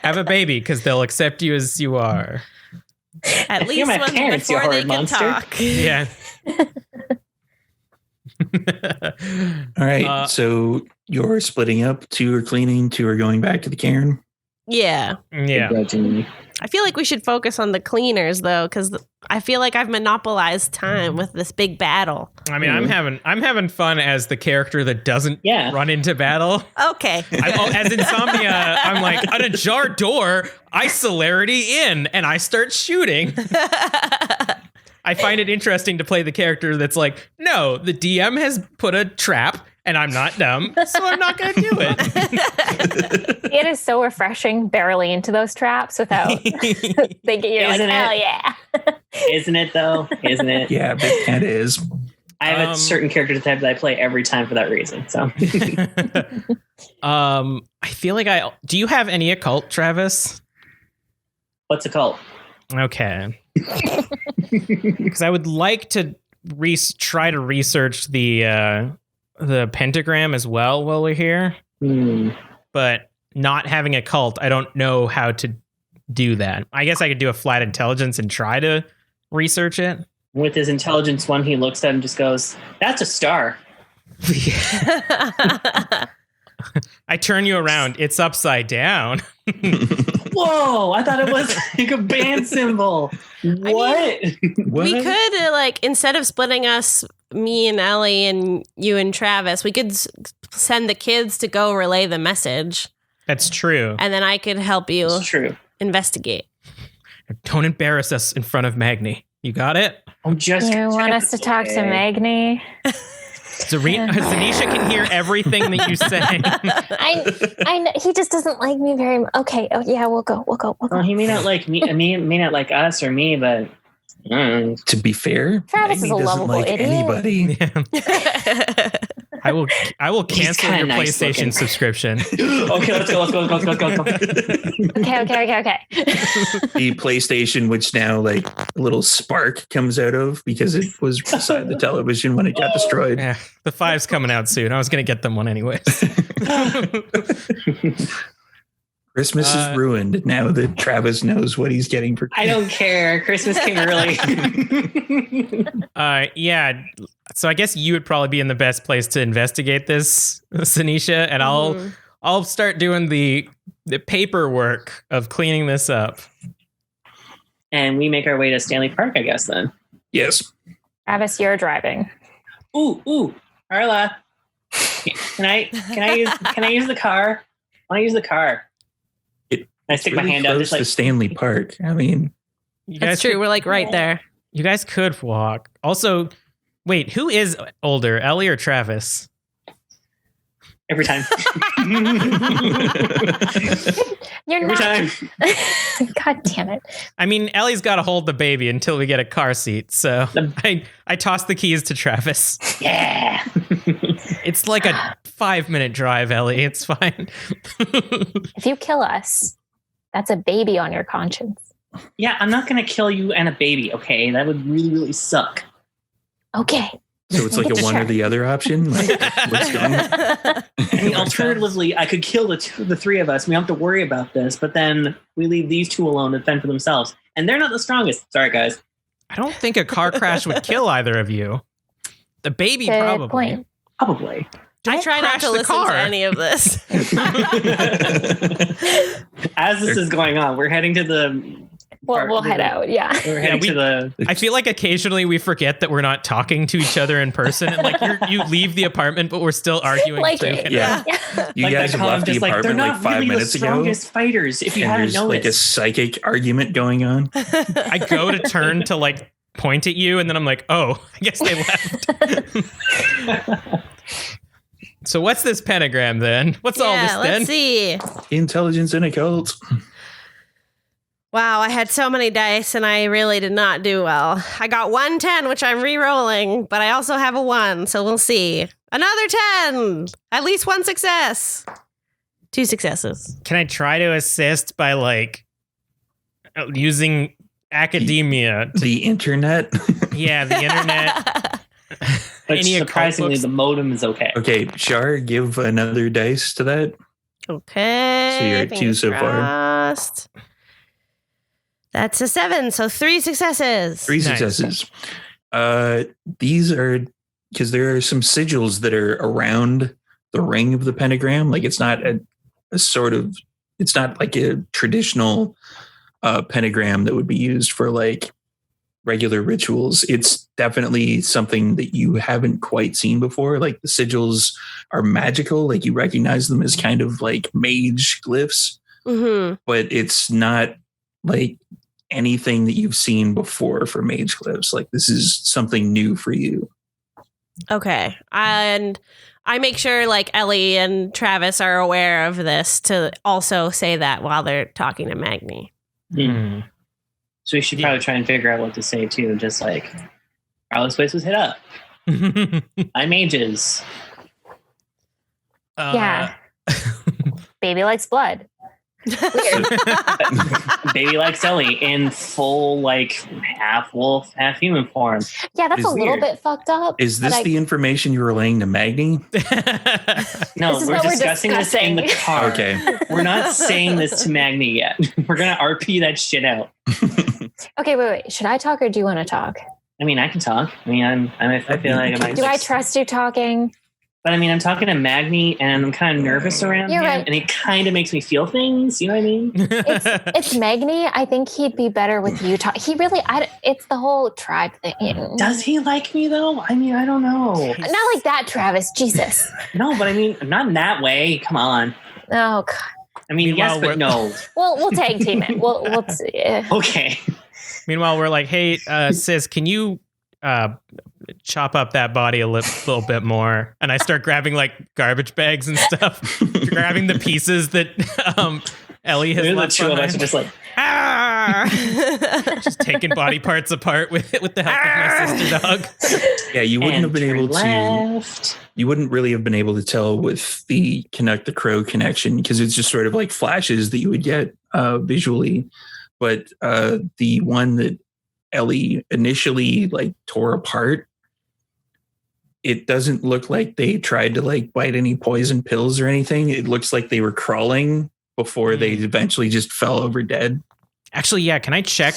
[SPEAKER 2] Have a baby because they'll accept you as you are.
[SPEAKER 4] At least
[SPEAKER 1] my
[SPEAKER 4] when
[SPEAKER 1] parents, you
[SPEAKER 4] before they
[SPEAKER 1] horrid
[SPEAKER 4] can
[SPEAKER 1] monster.
[SPEAKER 4] talk.
[SPEAKER 2] Yeah.
[SPEAKER 3] All right. So you're splitting up. 2 are cleaning, 2 are going back to the cairn.
[SPEAKER 4] Yeah. I feel like we should focus on the cleaners though, because I feel like I've monopolized time with this big battle.
[SPEAKER 2] I mean, I'm having fun as the character that doesn't run into battle.
[SPEAKER 4] Okay.
[SPEAKER 2] As Insomnia, I'm like, on a jar door, I celerity in, and I start shooting. I find it interesting to play the character that's like, no, the DM has put a trap, and I'm not dumb, so I'm not going to do it.
[SPEAKER 5] It is so refreshing barreling into those traps without thinking you're
[SPEAKER 1] Isn't
[SPEAKER 5] like,
[SPEAKER 1] it?
[SPEAKER 5] oh yeah.
[SPEAKER 1] Isn't it though? Isn't it?
[SPEAKER 3] Yeah, it kind of is.
[SPEAKER 1] I have a certain character type that I play every time for that reason. So,
[SPEAKER 2] I feel like do you have any occult, Travis?
[SPEAKER 1] what's a cult?
[SPEAKER 2] Okay. Because I would like to try to research the pentagram as well while we're here. But not having a cult, I don't know how to do that. I guess I could do a flat intelligence and try to research it.
[SPEAKER 1] With his intelligence one, he looks at it and just goes, "That's a star."
[SPEAKER 2] I turn you around. It's upside down.
[SPEAKER 1] Whoa! I thought it was like a band symbol. What?
[SPEAKER 4] We could instead of splitting us, me and Ellie and you and Travis, we could send the kids to go relay the message.
[SPEAKER 2] That's true.
[SPEAKER 4] And then I could help you
[SPEAKER 1] It's true.
[SPEAKER 4] investigate.
[SPEAKER 2] Don't embarrass us in front of Magni. You got it?
[SPEAKER 1] I'm just.
[SPEAKER 5] You want us to talk to Magni?
[SPEAKER 2] Zanisha can hear everything that you say.
[SPEAKER 5] I know he just doesn't like me very much. Okay. Oh yeah, we'll go.
[SPEAKER 1] Well, he may not like me. I mean, may not like us or me, but
[SPEAKER 3] To be fair,
[SPEAKER 5] Travis
[SPEAKER 3] Magni
[SPEAKER 5] is a
[SPEAKER 3] doesn't
[SPEAKER 5] lovable
[SPEAKER 3] like
[SPEAKER 5] idiot.
[SPEAKER 3] anybody.
[SPEAKER 2] Yeah. I will cancel your
[SPEAKER 1] nice
[SPEAKER 2] PlayStation
[SPEAKER 1] looking.
[SPEAKER 2] subscription.
[SPEAKER 1] Okay, let's go.
[SPEAKER 5] Okay.
[SPEAKER 3] The PlayStation, which now like a little spark comes out of because it was beside the television when it got destroyed.
[SPEAKER 2] Yeah, the 5's coming out soon. I was going to get them one anyways.
[SPEAKER 3] Christmas is ruined now that Travis knows what he's getting for
[SPEAKER 1] I don't care. Christmas came early.
[SPEAKER 2] Yeah. So I guess you would probably be in the best place to investigate this, Zanisha, and I'll start doing the paperwork of cleaning this up.
[SPEAKER 1] And we make our way to Stanley Park, I guess. Then.
[SPEAKER 3] Yes.
[SPEAKER 5] Travis, you're driving.
[SPEAKER 1] Ooh, Arla. Can I use the car? I want to use the car. I stick my hand out,
[SPEAKER 3] close
[SPEAKER 1] just like
[SPEAKER 3] to Stanley Park. I mean,
[SPEAKER 4] That's true. We're like right there.
[SPEAKER 2] You guys could walk. Also, wait, who is older, Ellie or Travis?
[SPEAKER 1] every time.
[SPEAKER 5] You're
[SPEAKER 1] Every
[SPEAKER 5] not.
[SPEAKER 1] time.
[SPEAKER 5] God damn it.
[SPEAKER 2] I mean, Ellie's got to hold the baby until we get a car seat. So I toss the keys to Travis.
[SPEAKER 1] Yeah.
[SPEAKER 2] It's like a 5-minute drive, Ellie. It's fine.
[SPEAKER 5] If you kill us, that's a baby on your conscience.
[SPEAKER 1] Yeah, I'm not going to kill you and a baby, okay? That would really, really suck.
[SPEAKER 5] Okay.
[SPEAKER 3] so it's like a one or the other option. Like, what's going on?
[SPEAKER 1] I mean, alternatively, I could kill the three of us. We don't have to worry about this, but then we leave these two alone to fend for themselves. And they're not the strongest. Sorry, guys.
[SPEAKER 2] I don't think a car crash would kill either of you. The baby
[SPEAKER 5] Good
[SPEAKER 2] probably.
[SPEAKER 5] point.
[SPEAKER 1] Probably.
[SPEAKER 2] Don't
[SPEAKER 4] I try not
[SPEAKER 2] crash
[SPEAKER 4] to
[SPEAKER 2] the
[SPEAKER 4] listen
[SPEAKER 2] car.
[SPEAKER 4] to any of this.
[SPEAKER 1] As this is going on, we're heading to
[SPEAKER 5] We'll head out. Yeah.
[SPEAKER 1] We're heading to the.
[SPEAKER 2] I feel like occasionally we forget that we're not talking to each other in person, and like you leave the apartment, but we're still arguing.
[SPEAKER 5] Like,
[SPEAKER 2] through it.
[SPEAKER 3] Yeah. You
[SPEAKER 1] Like
[SPEAKER 3] guys
[SPEAKER 1] that
[SPEAKER 3] have left the
[SPEAKER 1] just like, they're
[SPEAKER 3] apartment
[SPEAKER 1] not
[SPEAKER 3] like 5
[SPEAKER 1] really
[SPEAKER 3] minutes
[SPEAKER 1] the
[SPEAKER 3] ago.
[SPEAKER 1] strongest fighters. If you
[SPEAKER 3] And
[SPEAKER 1] haven't
[SPEAKER 3] there's like a
[SPEAKER 1] noticed,
[SPEAKER 3] psychic argument going on.
[SPEAKER 2] I go to turn to like point at you, and then I'm like, oh, I guess they left. So what's this pentagram then? What's all this then?
[SPEAKER 4] Let's see.
[SPEAKER 3] Intelligence in a cult.
[SPEAKER 4] Wow, I had so many dice and I really did not do well. I got 110, which I'm re-rolling, but I also have a 1, so we'll see. Another 10! At least 1 success. 2 successes.
[SPEAKER 2] Can I try to assist by like using academia?
[SPEAKER 3] The internet.
[SPEAKER 2] Yeah, the internet.
[SPEAKER 1] but
[SPEAKER 2] Any occult
[SPEAKER 1] surprisingly,
[SPEAKER 2] books?
[SPEAKER 1] the modem is okay.
[SPEAKER 3] Okay, Shar, give another dice to that.
[SPEAKER 4] Okay.
[SPEAKER 3] So you're at 2
[SPEAKER 4] fingers
[SPEAKER 3] so far.
[SPEAKER 4] crossed. That's a 7, so 3 successes.
[SPEAKER 3] 3
[SPEAKER 2] Nice.
[SPEAKER 3] successes. These are because there are some sigils that are around the ring of the pentagram. Like it's not a sort of, it's not like a traditional pentagram that would be used for like regular rituals. It's definitely something that you haven't quite seen before. Like the sigils are magical. Like you recognize them as kind of like mage glyphs,
[SPEAKER 4] Mm-hmm.
[SPEAKER 3] but it's not like anything that you've seen before for mage glyphs. Like this is something new for you.
[SPEAKER 4] Okay. And I make sure like Ellie and Travis are aware of this to also say that while they're talking to Magni.
[SPEAKER 2] Hmm.
[SPEAKER 1] So we should probably try and figure out what to say too. Just like, all this place was hit up. I'm mages.
[SPEAKER 5] Yeah. Baby likes blood.
[SPEAKER 1] Baby likes Ellie in full like half wolf, half human form.
[SPEAKER 5] Yeah, that's
[SPEAKER 3] Is
[SPEAKER 5] a little
[SPEAKER 3] weird.
[SPEAKER 5] bit fucked up.
[SPEAKER 3] Is this
[SPEAKER 5] but
[SPEAKER 3] the information you were laying to Magni?
[SPEAKER 1] No,
[SPEAKER 5] This is
[SPEAKER 1] we're
[SPEAKER 5] what we're
[SPEAKER 1] discussing this in the
[SPEAKER 5] discussing.
[SPEAKER 1] car.
[SPEAKER 3] Okay.
[SPEAKER 1] We're not saying this to Magni yet. We're gonna RP that shit out.
[SPEAKER 5] Okay, wait. Should I talk or do you want to talk?
[SPEAKER 1] I mean, I can talk. I mean, I feel like I might.
[SPEAKER 5] Do I trust you talking?
[SPEAKER 1] But I mean, I'm talking to Magni, and I'm kind of nervous around
[SPEAKER 5] You're
[SPEAKER 1] him,
[SPEAKER 5] right.
[SPEAKER 1] and it kind of makes me feel things. You know what I mean?
[SPEAKER 5] It's Magni. I think he'd be better with you talk. He really, it's the whole tribe thing.
[SPEAKER 1] Does he like me though? I mean, I don't know.
[SPEAKER 5] Not like that, Travis. Jesus.
[SPEAKER 1] No, but I mean, not in that way. Come on.
[SPEAKER 5] Oh, God.
[SPEAKER 1] I mean, yes,
[SPEAKER 2] Meanwhile,
[SPEAKER 1] but no.
[SPEAKER 5] We'll tag team it. We'll
[SPEAKER 1] Okay.
[SPEAKER 2] Meanwhile, we're like, hey, sis, can you chop up that body a little bit more? And I start grabbing like garbage bags and stuff, grabbing the pieces that Ellie has
[SPEAKER 1] The
[SPEAKER 2] left
[SPEAKER 1] two of us
[SPEAKER 2] behind.
[SPEAKER 1] are just like,
[SPEAKER 2] Just taking body parts apart with the help of my sister dog.
[SPEAKER 3] Yeah, you wouldn't have been
[SPEAKER 1] and
[SPEAKER 3] able
[SPEAKER 1] turn
[SPEAKER 3] to.
[SPEAKER 1] left.
[SPEAKER 3] You wouldn't really have been able to tell with the Connect the Crow connection because it's just sort of like flashes that you would get visually. But the one that Ellie initially like tore apart, it doesn't look like they tried to like bite any poison pills or anything. It looks like they were crawling before they eventually just fell over dead.
[SPEAKER 2] Actually, yeah, can I check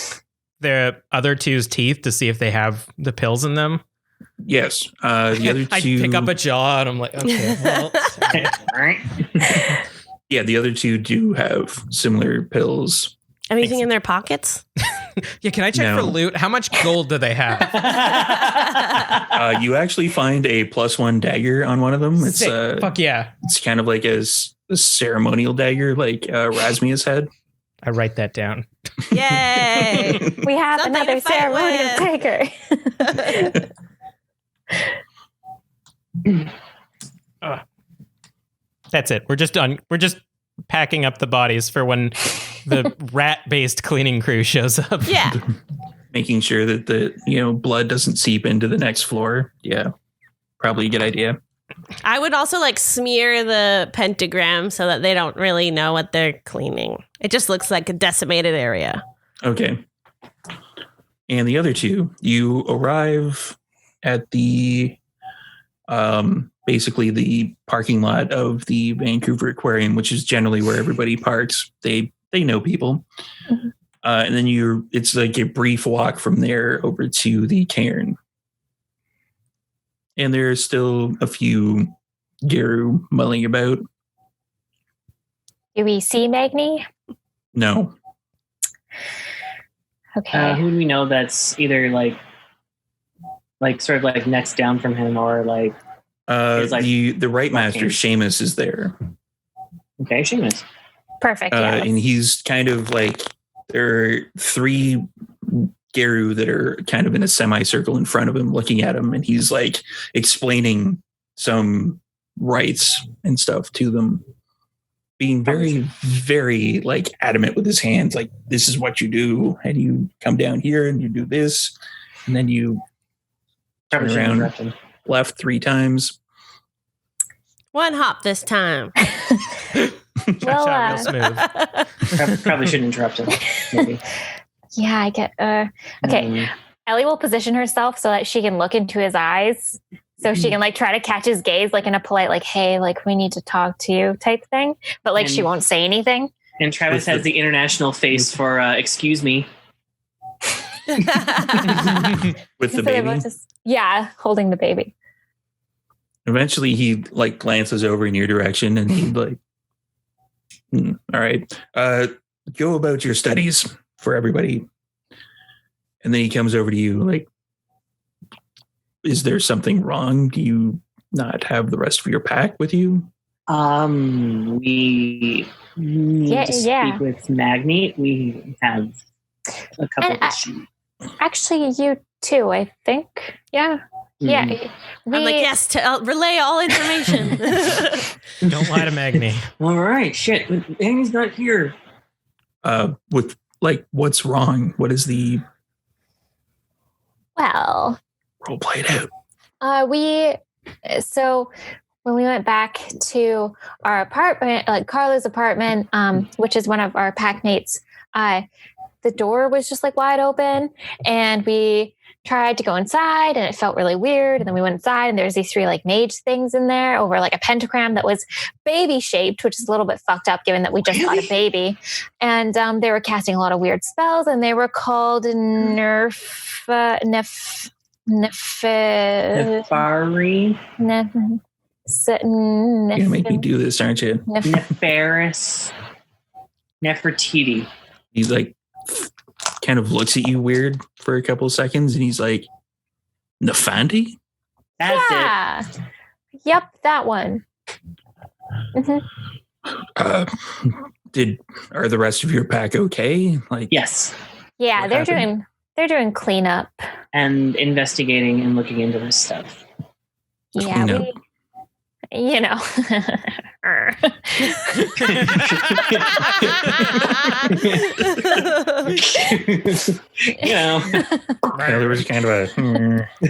[SPEAKER 2] the other two's teeth to see if they have the pills in them?
[SPEAKER 3] Yes. The other
[SPEAKER 2] I
[SPEAKER 3] two.
[SPEAKER 2] pick up a jaw and I'm like, okay, well, sorry.
[SPEAKER 3] Yeah, the other two do have similar pills.
[SPEAKER 4] Anything in their pockets?
[SPEAKER 2] Yeah, can I check
[SPEAKER 3] No.
[SPEAKER 2] for loot? How much gold do they have?
[SPEAKER 3] You actually find a +1 dagger on one of them. It's
[SPEAKER 2] Sick. Fuck yeah.
[SPEAKER 3] it's kind of like a ceremonial dagger, like Rasmia's head.
[SPEAKER 2] I write that down.
[SPEAKER 4] Yay!
[SPEAKER 5] we have
[SPEAKER 4] Something
[SPEAKER 5] another
[SPEAKER 4] to fight
[SPEAKER 5] ceremonial
[SPEAKER 4] with.
[SPEAKER 5] taker.
[SPEAKER 2] That's it. We're just done. We're just packing up the bodies for when the rat-based cleaning crew shows up.
[SPEAKER 4] Yeah.
[SPEAKER 3] Making sure that the blood doesn't seep into the next floor. Yeah, probably a good idea.
[SPEAKER 4] I would also like smear the pentagram so that they don't really know what they're cleaning. It just looks like a decimated area.
[SPEAKER 3] Okay. And the other two, you arrive at the basically the parking lot of the Vancouver Aquarium, which is generally where everybody parks. They know people.
[SPEAKER 5] Mhm.
[SPEAKER 3] And then it's like a brief walk from there over to the cairn. And there's still a few Geru mulling about.
[SPEAKER 5] Do we see Magni?
[SPEAKER 3] No.
[SPEAKER 5] Okay.
[SPEAKER 1] Who do we know that's either like sort of like next down from him or like
[SPEAKER 3] The Right Master,
[SPEAKER 1] walking.
[SPEAKER 3] Seamus, is there.
[SPEAKER 1] okay, Seamus.
[SPEAKER 5] Perfect. Yeah.
[SPEAKER 3] And he's kind of like, there are 3 Geru that are kind of in a semicircle in front of him looking at him, and he's like explaining some rights and stuff to them, being very, very like adamant with his hands, like, this is what you do, and you come down here and you do this, and then you turn
[SPEAKER 1] Probably shouldn't
[SPEAKER 3] around
[SPEAKER 1] interrupt him.
[SPEAKER 3] left 3 times.
[SPEAKER 4] 1 hop this time.
[SPEAKER 5] Well,
[SPEAKER 2] Real smooth.
[SPEAKER 1] Probably shouldn't interrupt him. Maybe.
[SPEAKER 5] yeah, I get. Okay. Ellie will position herself so that she can look into his eyes, so she can like try to catch his gaze, like in a polite, like, "Hey, like we need to talk to you" type thing. But like she
[SPEAKER 1] And-
[SPEAKER 5] won't say anything.
[SPEAKER 1] And Travis has the international face for "excuse me."
[SPEAKER 3] With the
[SPEAKER 5] So they
[SPEAKER 3] baby.
[SPEAKER 5] both just- yeah, holding the baby.
[SPEAKER 3] Eventually he like glances over in your direction and he like, all right, go about your studies for everybody. And then he comes over to you like, is there something wrong? Do you not have the rest of your pack with you?
[SPEAKER 1] We need to speak with Magni. We have a couple
[SPEAKER 5] And
[SPEAKER 1] of issues.
[SPEAKER 5] Actually, you too, I think. Yeah. Yeah.
[SPEAKER 1] Mm-hmm.
[SPEAKER 4] I'm like, yes, relay all information.
[SPEAKER 2] Don't lie to Magni.
[SPEAKER 1] All right, shit. Magni's not here.
[SPEAKER 3] With like, what's wrong? What is the
[SPEAKER 5] Well,
[SPEAKER 3] role played out?
[SPEAKER 5] So when we went back to our apartment, like Carla's apartment, which is one of our pack mates, the door was just like wide open, and we tried to go inside and it felt really weird. And then we went inside and there's these 3 like mage things in there over like a pentagram that was baby shaped, which is a little bit fucked up given that we just got a baby. And they were casting a lot of weird spells, and they were called
[SPEAKER 1] Nefari.
[SPEAKER 3] You're gonna make me do this, aren't you?
[SPEAKER 1] Nefaris. Nefertiti.
[SPEAKER 3] He's like, kind of looks at you weird for a couple of seconds, and he's like, Nefanti?
[SPEAKER 1] That's it.
[SPEAKER 5] Yeah. Yep, that one. Mhm.
[SPEAKER 3] Are the rest of your pack okay? Like,
[SPEAKER 1] Yes.
[SPEAKER 5] Yeah,
[SPEAKER 3] What
[SPEAKER 5] they're
[SPEAKER 3] happened?
[SPEAKER 5] doing cleanup.
[SPEAKER 1] And investigating and looking into this stuff.
[SPEAKER 5] Yeah,
[SPEAKER 3] Cleanup.
[SPEAKER 5] you know.
[SPEAKER 1] You know.
[SPEAKER 3] there was kind of a.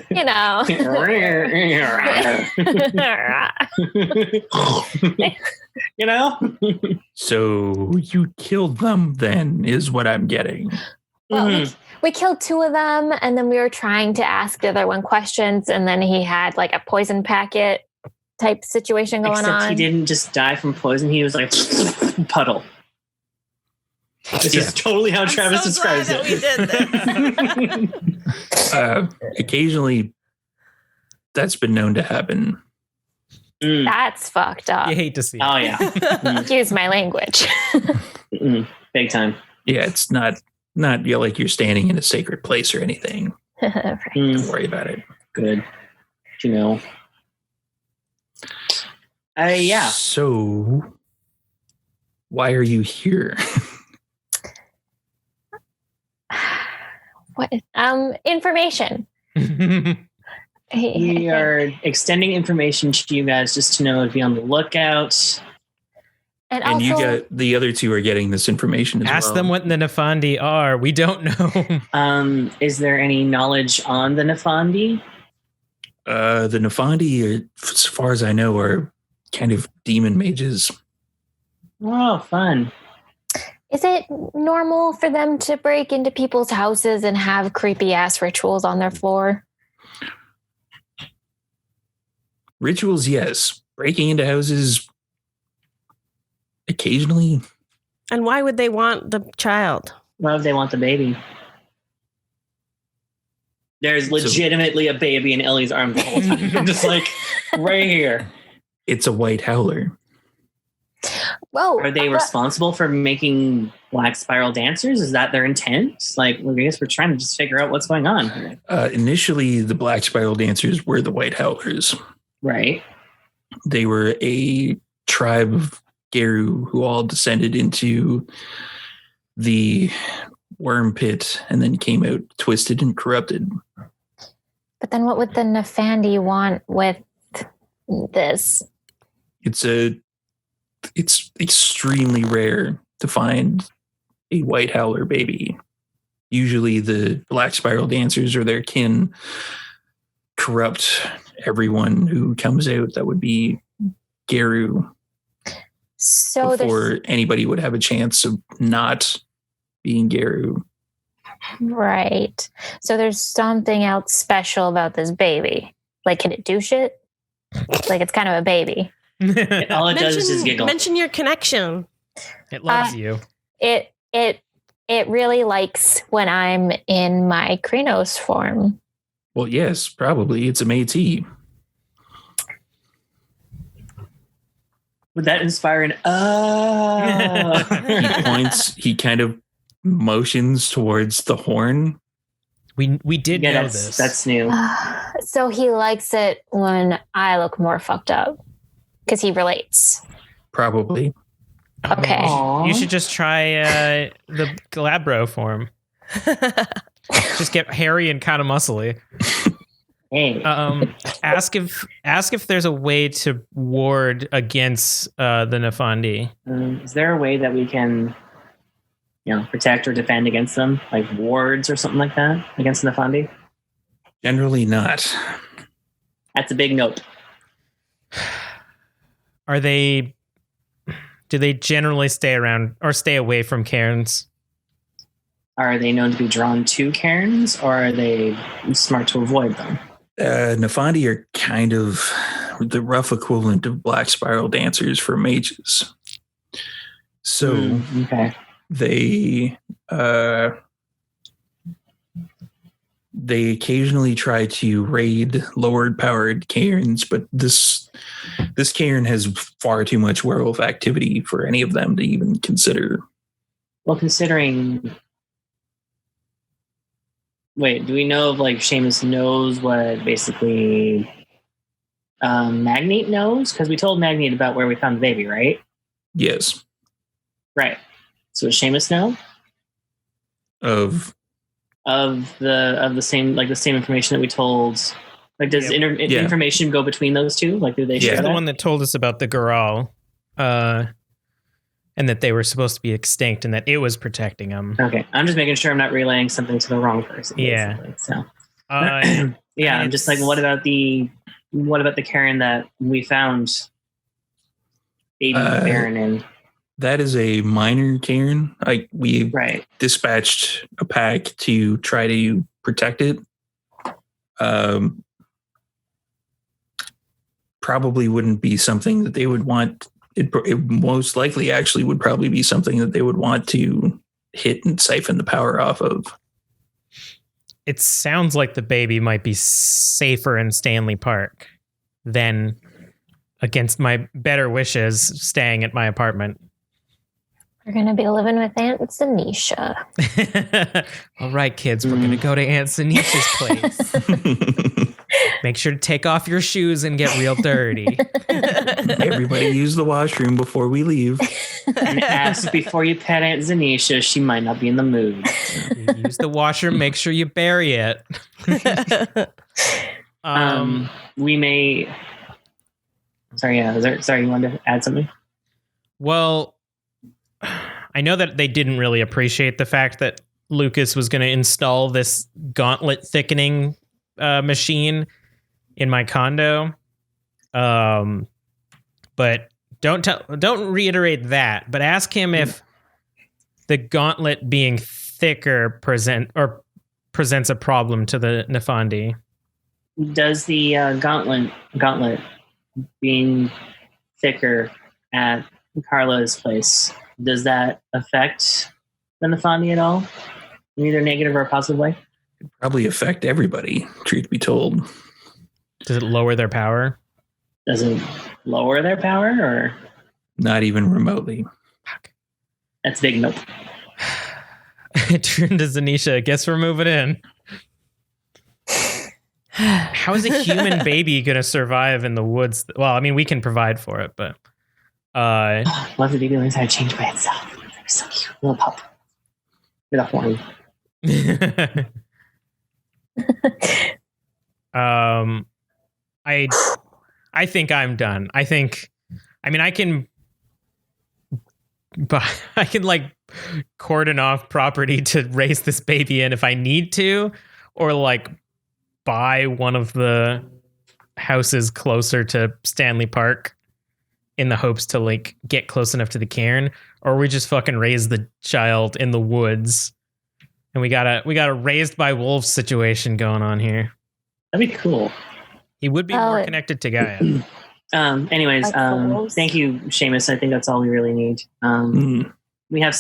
[SPEAKER 5] you know.
[SPEAKER 1] You know?
[SPEAKER 3] So you killed them, then, is what I'm getting.
[SPEAKER 5] Well,
[SPEAKER 1] Mhm.
[SPEAKER 5] we killed 2 of them, and then we were trying to ask the other one questions, and then he had like a poison packet type situation going
[SPEAKER 1] Except
[SPEAKER 5] on.
[SPEAKER 1] he didn't just die from poison. He was like puddle. This is totally how Travis
[SPEAKER 4] so glad
[SPEAKER 1] describes
[SPEAKER 4] that we
[SPEAKER 1] it.
[SPEAKER 4] did this.
[SPEAKER 3] Occasionally, that's been known to happen.
[SPEAKER 1] Mm.
[SPEAKER 5] That's fucked up.
[SPEAKER 2] You hate to see it.
[SPEAKER 1] Oh yeah.
[SPEAKER 5] Excuse my language.
[SPEAKER 1] Big time.
[SPEAKER 3] Yeah, it's not like you're standing in a sacred place or anything.
[SPEAKER 5] Right.
[SPEAKER 3] Don't worry about it.
[SPEAKER 1] Good. You know. Yeah.
[SPEAKER 3] So, why are you here?
[SPEAKER 5] What? Information.
[SPEAKER 1] We are extending information to you guys just to know to be on the lookout.
[SPEAKER 5] And
[SPEAKER 3] And
[SPEAKER 5] also,
[SPEAKER 3] you got the other 2 are getting this information as
[SPEAKER 2] Ask
[SPEAKER 3] well.
[SPEAKER 2] them what the Nefandi are. We don't know.
[SPEAKER 1] Is there any knowledge on the Nefandi?
[SPEAKER 3] The Nefandi, as far as I know, are kind of demon mages.
[SPEAKER 1] Oh, fun.
[SPEAKER 5] is it normal for them to break into people's houses and have creepy ass rituals on their floor?
[SPEAKER 3] Rituals, yes. Breaking into houses, occasionally.
[SPEAKER 4] And why would they want the child?
[SPEAKER 1] Why would they want the baby? There's legitimately a baby in Ellie's arms the whole time. I'm just like, right here.
[SPEAKER 3] It's a white howler.
[SPEAKER 5] Whoa.
[SPEAKER 1] Are they responsible for making black spiral dancers? Is that their intent? Like, I guess we're trying to just figure out what's going on here.
[SPEAKER 3] Initially, the black spiral dancers were the White Howlers.
[SPEAKER 1] Right.
[SPEAKER 3] They were a tribe of Geru who all descended into the worm pit and then came out twisted and corrupted.
[SPEAKER 5] But then what would the Nefandi want with this?
[SPEAKER 3] It's extremely rare to find a White Howler baby. Usually the black spiral dancers or their kin corrupt everyone who comes out that would be Geru
[SPEAKER 5] So
[SPEAKER 3] before anybody would have a chance of not being Geru.
[SPEAKER 5] Right. So there's something else special about this baby. Like, can it do shit? Like, it's kind of a baby.
[SPEAKER 1] All it does is just giggle.
[SPEAKER 4] Mention your connection.
[SPEAKER 2] It loves you.
[SPEAKER 5] It really likes when I'm in my Krynos form.
[SPEAKER 3] Well, yes, probably. It's a Métis.
[SPEAKER 1] Would that inspire an
[SPEAKER 3] He points, he kind of motions towards the horn.
[SPEAKER 2] We did
[SPEAKER 1] Yeah,
[SPEAKER 2] know
[SPEAKER 1] that's,
[SPEAKER 2] this.
[SPEAKER 1] that's new.
[SPEAKER 5] So he likes it when I look more fucked up because he relates.
[SPEAKER 3] Probably.
[SPEAKER 5] Okay.
[SPEAKER 1] Aw.
[SPEAKER 2] You should just try the Galabro form. Just get hairy and kind of muscly.
[SPEAKER 1] Hey.
[SPEAKER 2] Ask if there's a way to ward against the Nefandi.
[SPEAKER 1] Is there a way that we can, protect or defend against them, like wards or something like that against Nefandi?
[SPEAKER 3] Generally not.
[SPEAKER 1] That's a big nope.
[SPEAKER 2] Do they generally stay around or stay away from cairns?
[SPEAKER 1] Are they known to be drawn to cairns, or are they smart to avoid them?
[SPEAKER 3] Nefandi are kind of the rough equivalent of black spiral dancers for mages. So
[SPEAKER 1] Okay.
[SPEAKER 3] they occasionally try to raid lowered powered cairns, but this cairn has far too much werewolf activity for any of them to even consider.
[SPEAKER 1] Well, considering... Wait, do we know if, Seamus knows what, basically, Magnate knows? Because we told Magnate about where we found the baby, right?
[SPEAKER 3] Yes.
[SPEAKER 1] Right. So does Seamus know?
[SPEAKER 3] Of
[SPEAKER 1] the same information that we told. Like, does information go between those two? Like, do they share
[SPEAKER 2] You're the
[SPEAKER 1] that?
[SPEAKER 2] one that told us about the Goral, and that they were supposed to be extinct and that it was protecting them.
[SPEAKER 1] Okay, I'm just making sure I'm not relaying something to the wrong person.
[SPEAKER 2] Yeah.
[SPEAKER 1] Basically. So,
[SPEAKER 2] Yeah,
[SPEAKER 1] I'm just like, what about the cairn that we found baby Baron in?
[SPEAKER 3] that is a minor cairn. We
[SPEAKER 1] Right.
[SPEAKER 3] dispatched a pack to try to protect it. Probably wouldn't be something that they would want. It most likely actually would probably be something that they would want to hit and siphon the power off of.
[SPEAKER 2] it sounds like the baby might be safer in Stanley Park than, against my better wishes, staying at my apartment.
[SPEAKER 5] We're going to be living with Aunt Zanisha.
[SPEAKER 2] All right, kids, we're going to go to Aunt Zanisha's place. Make sure to take off your shoes and get real dirty.
[SPEAKER 3] Everybody use the washroom before we leave.
[SPEAKER 1] And ask before you pet Aunt Zanisha. She might not be in the mood.
[SPEAKER 2] You use the washroom, make sure you bury it.
[SPEAKER 1] We may... Sorry, you wanted to add something?
[SPEAKER 2] Well, I know that they didn't really appreciate the fact that Lucas was going to install this gauntlet thickening machine in my condo. But don't reiterate that, but ask him if the gauntlet being thicker presents a problem to the Nefandi.
[SPEAKER 1] Does the gauntlet being thicker at Carla's place, does that affect the Nefandi at all? In either negative or a positive way?
[SPEAKER 3] Probably affect everybody, truth be told.
[SPEAKER 2] Does it lower their power?
[SPEAKER 1] Does it lower their power, or
[SPEAKER 3] Not even remotely.
[SPEAKER 1] That's big nope.
[SPEAKER 2] I turned to Zanisha. Guess we're moving in. How is a human baby going to survive in the woods? Well, I mean, we can provide for it, but...
[SPEAKER 1] Love the baby learns how to change by itself. They're so cute. Little pup. With a horn.
[SPEAKER 2] I think I'm done. I mean, I can like cordon off property to raise this baby in if I need to, or like buy one of the houses closer to Stanley Park in the hopes to like get close enough to the cairn, or we just fucking raise the child in the woods. And we got a raised by wolves situation going on here.
[SPEAKER 1] That'd be cool.
[SPEAKER 2] He would be more connected to Gaia.
[SPEAKER 1] Anyways, thank you, Seamus. I think that's all we really need. We have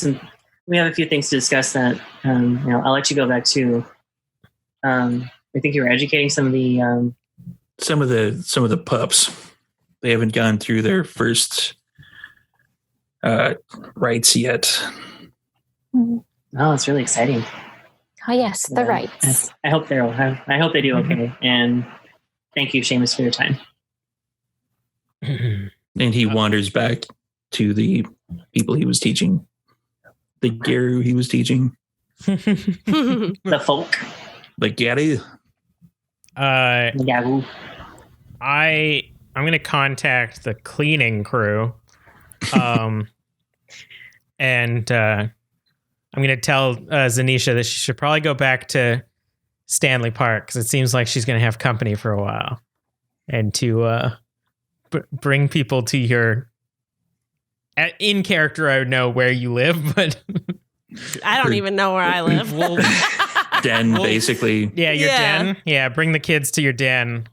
[SPEAKER 1] a few things to discuss that, I'll let you go back to, I think you were educating some of the pups. They haven't gone through their first rites yet.
[SPEAKER 5] Mm-hmm.
[SPEAKER 1] Oh, it's really exciting.
[SPEAKER 5] Oh yes, the rights.
[SPEAKER 1] I hope they do okay. And thank you, Seamus, for your time.
[SPEAKER 3] And he wanders back to the people he was teaching. The Garu he was teaching.
[SPEAKER 1] The folk.
[SPEAKER 3] The Garu.
[SPEAKER 1] Garu.
[SPEAKER 2] I'm gonna contact the cleaning crew. And I'm going to tell Zanisha that she should probably go back to Stanley Park because it seems like she's going to have company for a while. And to bring people to your... In character, I would know where you live, but...
[SPEAKER 4] I don't even know where I live.
[SPEAKER 3] Den, basically.
[SPEAKER 2] Yeah, your den. Yeah, bring the kids to your den.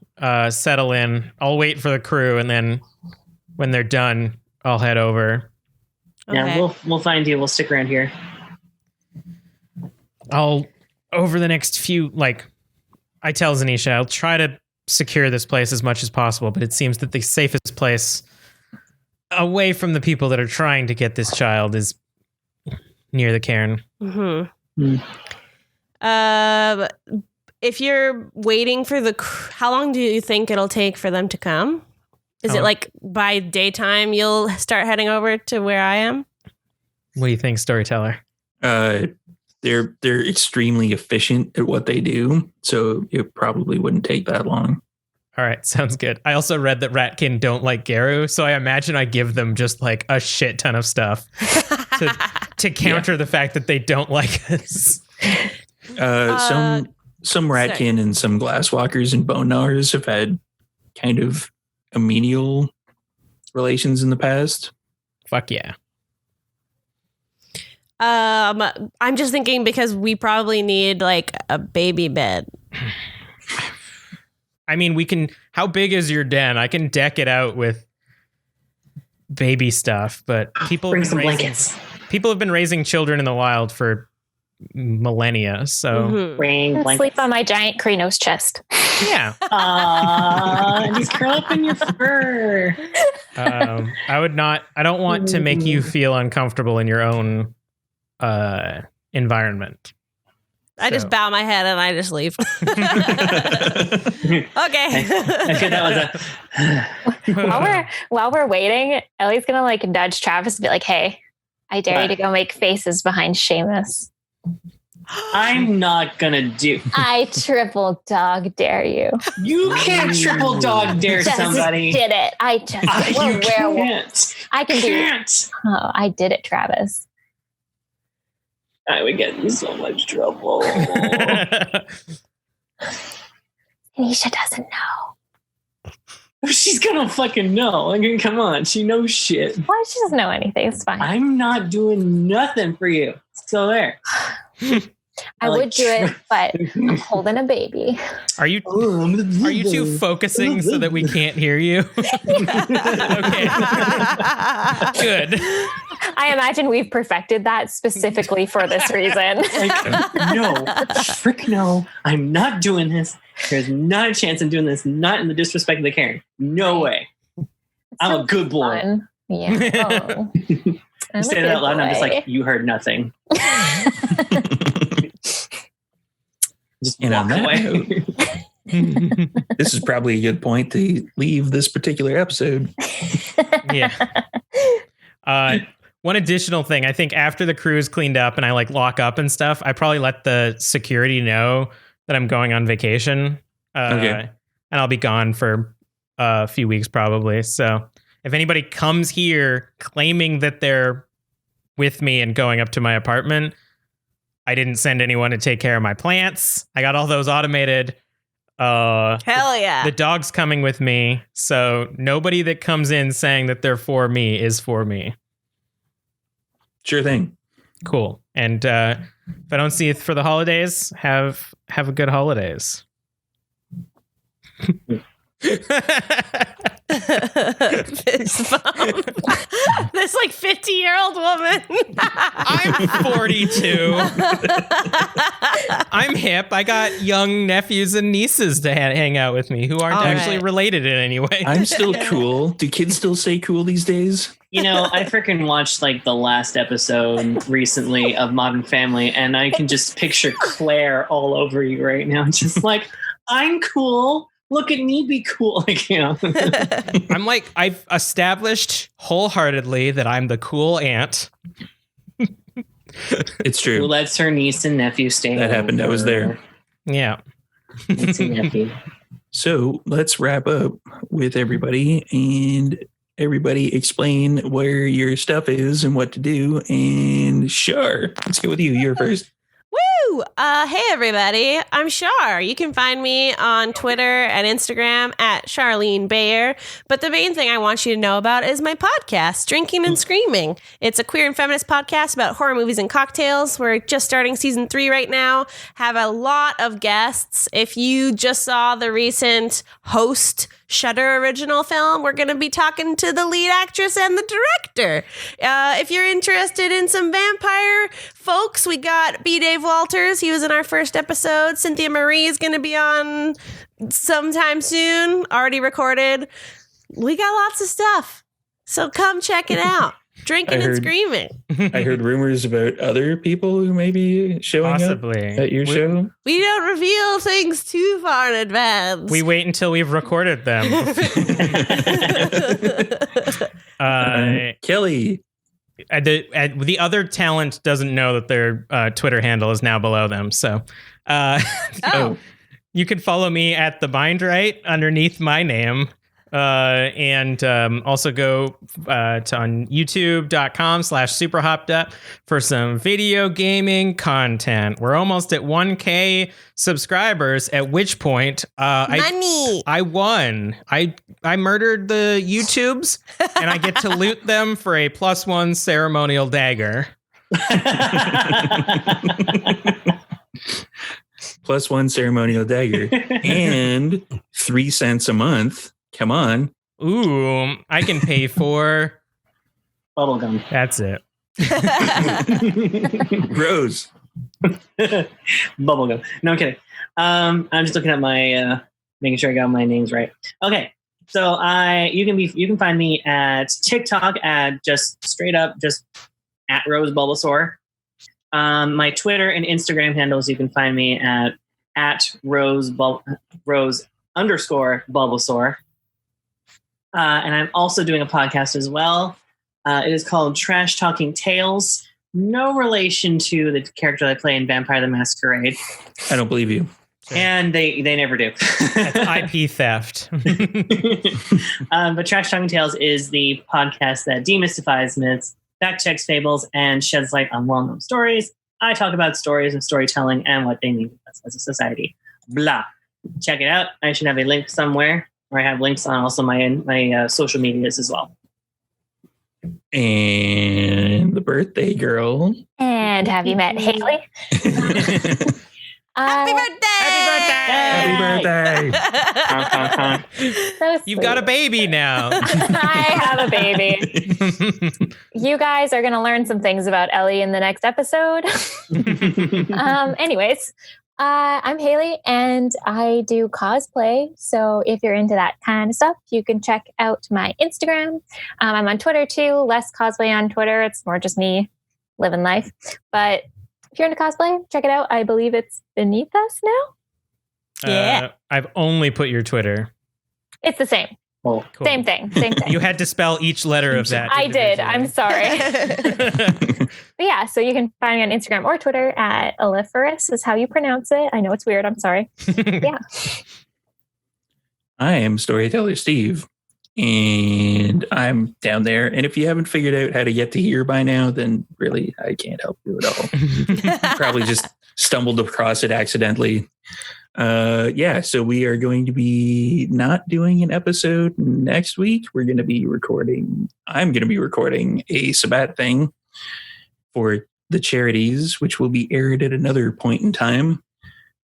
[SPEAKER 2] Settle in. I'll wait for the crew, and then when they're done, I'll head over.
[SPEAKER 1] Okay. Yeah, we'll find you. We'll stick around here.
[SPEAKER 2] I'll, over the next few, I tell Zanisha, I'll try to secure this place as much as possible, but it seems that the safest place away from the people that are trying to get this child is near the cairn.
[SPEAKER 4] Mm-hmm. If you're waiting for how long do you think it'll take for them to come? Is it like by daytime you'll start heading over to where I am?
[SPEAKER 2] What do you think, storyteller?
[SPEAKER 3] They're extremely efficient at what they do, so it probably wouldn't take that long.
[SPEAKER 2] All right, sounds good. I also read that Ratkin don't like Garu, so I imagine I give them just like a shit ton of stuff to counter the fact that they don't like us.
[SPEAKER 3] Some Ratkin and some Glasswalkers and Bone Gnawers have had kind of menial relations in the past.
[SPEAKER 2] Fuck yeah.
[SPEAKER 4] I'm just thinking because we probably need like a baby bed.
[SPEAKER 2] I mean, we can. How big is your den? I can deck it out with baby stuff, but
[SPEAKER 1] bring some blankets.
[SPEAKER 2] People have been raising children in the wild for millennia, so
[SPEAKER 1] bring blankets.
[SPEAKER 5] Sleep on my giant Krenos chest.
[SPEAKER 2] Yeah.
[SPEAKER 1] And he's curl up in your fur.
[SPEAKER 2] I don't want to make you feel uncomfortable in your own environment.
[SPEAKER 4] I just bow my head and I just leave. Okay.
[SPEAKER 1] That was
[SPEAKER 5] while we're waiting, Ellie's gonna like nudge Travis and be like, "Hey, I dare you to go make faces behind Seamus."
[SPEAKER 1] I'm not gonna do.
[SPEAKER 5] I triple dog dare you.
[SPEAKER 1] You can't triple dog dare somebody.
[SPEAKER 5] Did it? I just
[SPEAKER 1] you can't.
[SPEAKER 5] I can do it. Oh, I did it, Travis.
[SPEAKER 1] I would get in so much trouble.
[SPEAKER 5] Anisha doesn't know.
[SPEAKER 1] She's gonna fucking know. I mean, come on. She knows shit.
[SPEAKER 5] Why? She doesn't know anything. It's fine.
[SPEAKER 1] I'm not doing nothing for you. So there.
[SPEAKER 5] I would do it, but I'm holding a baby.
[SPEAKER 2] Are you two focusing so that we can't hear you? Okay. Good.
[SPEAKER 5] I imagine we've perfected that specifically for this reason.
[SPEAKER 1] No, frick no. I'm not doing this. There's not a chance I'm doing this. Not in the disrespect of the cairn. No way. I'm a good boy.
[SPEAKER 5] Fun. Yeah. Oh.
[SPEAKER 1] You say that out loud, and I'm just like, you heard nothing. Just
[SPEAKER 3] And on
[SPEAKER 1] walk
[SPEAKER 3] that
[SPEAKER 1] away.
[SPEAKER 3] This is probably a good point to leave this particular episode.
[SPEAKER 2] Yeah. One additional thing, I think after the crew is cleaned up and I like lock up and stuff, I probably let the security know that I'm going on vacation.
[SPEAKER 3] Okay.
[SPEAKER 2] And I'll be gone for a few weeks probably. So if anybody comes here claiming that they're with me and going up to my apartment, I didn't send anyone to take care of my plants. I got all those automated.
[SPEAKER 4] Hell yeah.
[SPEAKER 2] The dog's coming with me. So nobody that comes in saying that they're for me is for me.
[SPEAKER 3] Sure thing.
[SPEAKER 2] Cool. And if I don't see you for the holidays, have a good holidays.
[SPEAKER 4] Fist bump. This like 50-year-old woman.
[SPEAKER 2] I'm 42. I'm hip. I got young nephews and nieces to hang out with me who aren't
[SPEAKER 4] All
[SPEAKER 2] actually
[SPEAKER 4] right.
[SPEAKER 2] related in any way.
[SPEAKER 3] I'm still cool. Do kids still say cool these days?
[SPEAKER 1] You know, I freaking watched like the last episode recently of Modern Family, and I can just picture Claire all over you right now. Just like, I'm cool. Look at me be cool. Like, you know.
[SPEAKER 2] I'm like, I've established wholeheartedly that I'm the cool aunt.
[SPEAKER 3] It's
[SPEAKER 1] Who
[SPEAKER 3] true.
[SPEAKER 1] lets her niece and nephew stay
[SPEAKER 3] That happened. I was there.
[SPEAKER 2] Yeah.
[SPEAKER 1] Niece and nephew.
[SPEAKER 3] So let's wrap up with everybody and everybody explain where your stuff is and what to do. And sure, let's go with you. You're first.
[SPEAKER 4] Woo! Hey everybody, I'm Shar. You can find me on Twitter and Instagram at Charlene Bayer. But the main thing I want you to know about is my podcast, Drinking and Screaming. It's a queer and feminist podcast about horror movies and cocktails. We're just starting season 3 right now. Have a lot of guests. If you just saw the recent Host Shudder original film, we're going to be talking to the lead actress and the director. If you're interested in some vampire folks, we got B. Dave Walters. He was in our first episode. Cynthia Marie is going to be on sometime soon, already recorded. We got lots of stuff. So come check it out. Drinking and Screaming.
[SPEAKER 3] I heard rumors about other people who may be showing
[SPEAKER 2] Possibly.
[SPEAKER 3] up at your show.
[SPEAKER 4] We don't reveal things too far in advance.
[SPEAKER 2] We wait until we've recorded them.
[SPEAKER 3] Kelly.
[SPEAKER 2] The other talent doesn't know that their Twitter handle is now below them. So
[SPEAKER 4] Oh.
[SPEAKER 2] you can follow me at The Bindright underneath my name. And also go on youtube.com/superhopped for some video gaming content. We're almost at 1K subscribers, at which point
[SPEAKER 4] Money.
[SPEAKER 2] I won. I murdered the YouTubes and I get to loot them for a +1 ceremonial dagger.
[SPEAKER 3] +1 ceremonial dagger and 3 cents a month. Come on.
[SPEAKER 2] Ooh, I can pay for.
[SPEAKER 1] Bubblegum.
[SPEAKER 2] That's it.
[SPEAKER 3] Rose.
[SPEAKER 1] Bubblegum. No, I'm kidding. I'm just looking at my making sure I got my names right. Okay. So you can find me at TikTok at just straight up just at Rose Bulbasaur. My Twitter and Instagram handles you can find me at Rose_Bulbasaur. And I'm also doing a podcast as well. It is called Trash Talking Tales. No relation to the character I play in Vampire the Masquerade.
[SPEAKER 3] I don't believe you.
[SPEAKER 1] And they never do.
[SPEAKER 2] That's IP theft.
[SPEAKER 1] But Trash Talking Tales is the podcast that demystifies myths, fact checks fables, and sheds light on well-known stories. I talk about stories and storytelling and what they mean to us as a society. Blah. Check it out. I should have a link somewhere, or I have links on also my social medias as well.
[SPEAKER 3] And the birthday girl.
[SPEAKER 5] And have you met Haley?
[SPEAKER 4] Happy birthday!
[SPEAKER 3] Happy birthday.
[SPEAKER 5] So
[SPEAKER 2] You've got a baby now.
[SPEAKER 5] I have a baby. You guys are going to learn some things about Ellie in the next episode. Anyways, I'm Haley, and I do cosplay. So if you're into that kind of stuff, you can check out my Instagram. I'm on Twitter too. Less cosplay on Twitter. It's more just me living life. But if you're into cosplay, check it out. I believe it's beneath us now.
[SPEAKER 4] Yeah.
[SPEAKER 2] I've only put your Twitter.
[SPEAKER 5] It's the same.
[SPEAKER 1] Oh,
[SPEAKER 2] Cool.
[SPEAKER 5] Same thing. Same thing.
[SPEAKER 2] You had to spell each letter of that.
[SPEAKER 5] I did. I'm sorry.
[SPEAKER 2] sorry.
[SPEAKER 5] But yeah, so you can find me on Instagram or Twitter at Aliferous is how you pronounce it. I know it's weird. I'm sorry. Yeah.
[SPEAKER 3] I am Storyteller Steve, and I'm down there. And if you haven't figured out how to get to here by now, then really I can't help you at all. Probably just stumbled across it accidentally. So we are going to be not doing an episode next week. I'm going to be recording a Sabbat thing for the charities, which will be aired at another point in time.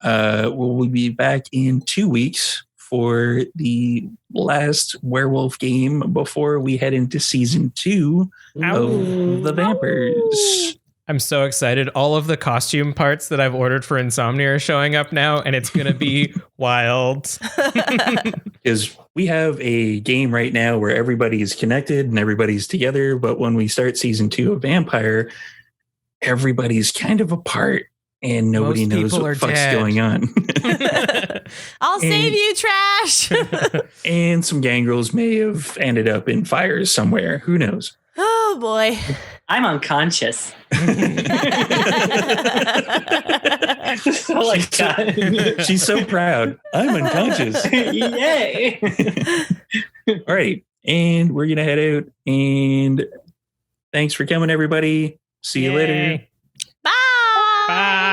[SPEAKER 3] We'll be back in 2 weeks for the last werewolf game before we head into season 2 of the Vampires.
[SPEAKER 2] I'm so excited. All of the costume parts that I've ordered for Insomnia are showing up now, and it's going to be wild.
[SPEAKER 3] Because we have a game right now where everybody is connected and everybody's together. But when we start season 2 of Vampire, everybody's kind of apart and nobody
[SPEAKER 2] Most
[SPEAKER 3] knows
[SPEAKER 2] people
[SPEAKER 3] what
[SPEAKER 2] are
[SPEAKER 3] the fuck's
[SPEAKER 2] dead.
[SPEAKER 3] going on.
[SPEAKER 4] I'll save you, trash.
[SPEAKER 3] And some gangrels may have ended up in fires somewhere. Who knows?
[SPEAKER 4] Oh boy.
[SPEAKER 1] I'm unconscious. Oh my God.
[SPEAKER 3] She's so proud. I'm unconscious.
[SPEAKER 1] Yay.
[SPEAKER 3] All right. And we're going to head out. And thanks for coming, everybody. See you later.
[SPEAKER 2] Yay.
[SPEAKER 4] Bye.
[SPEAKER 2] Bye.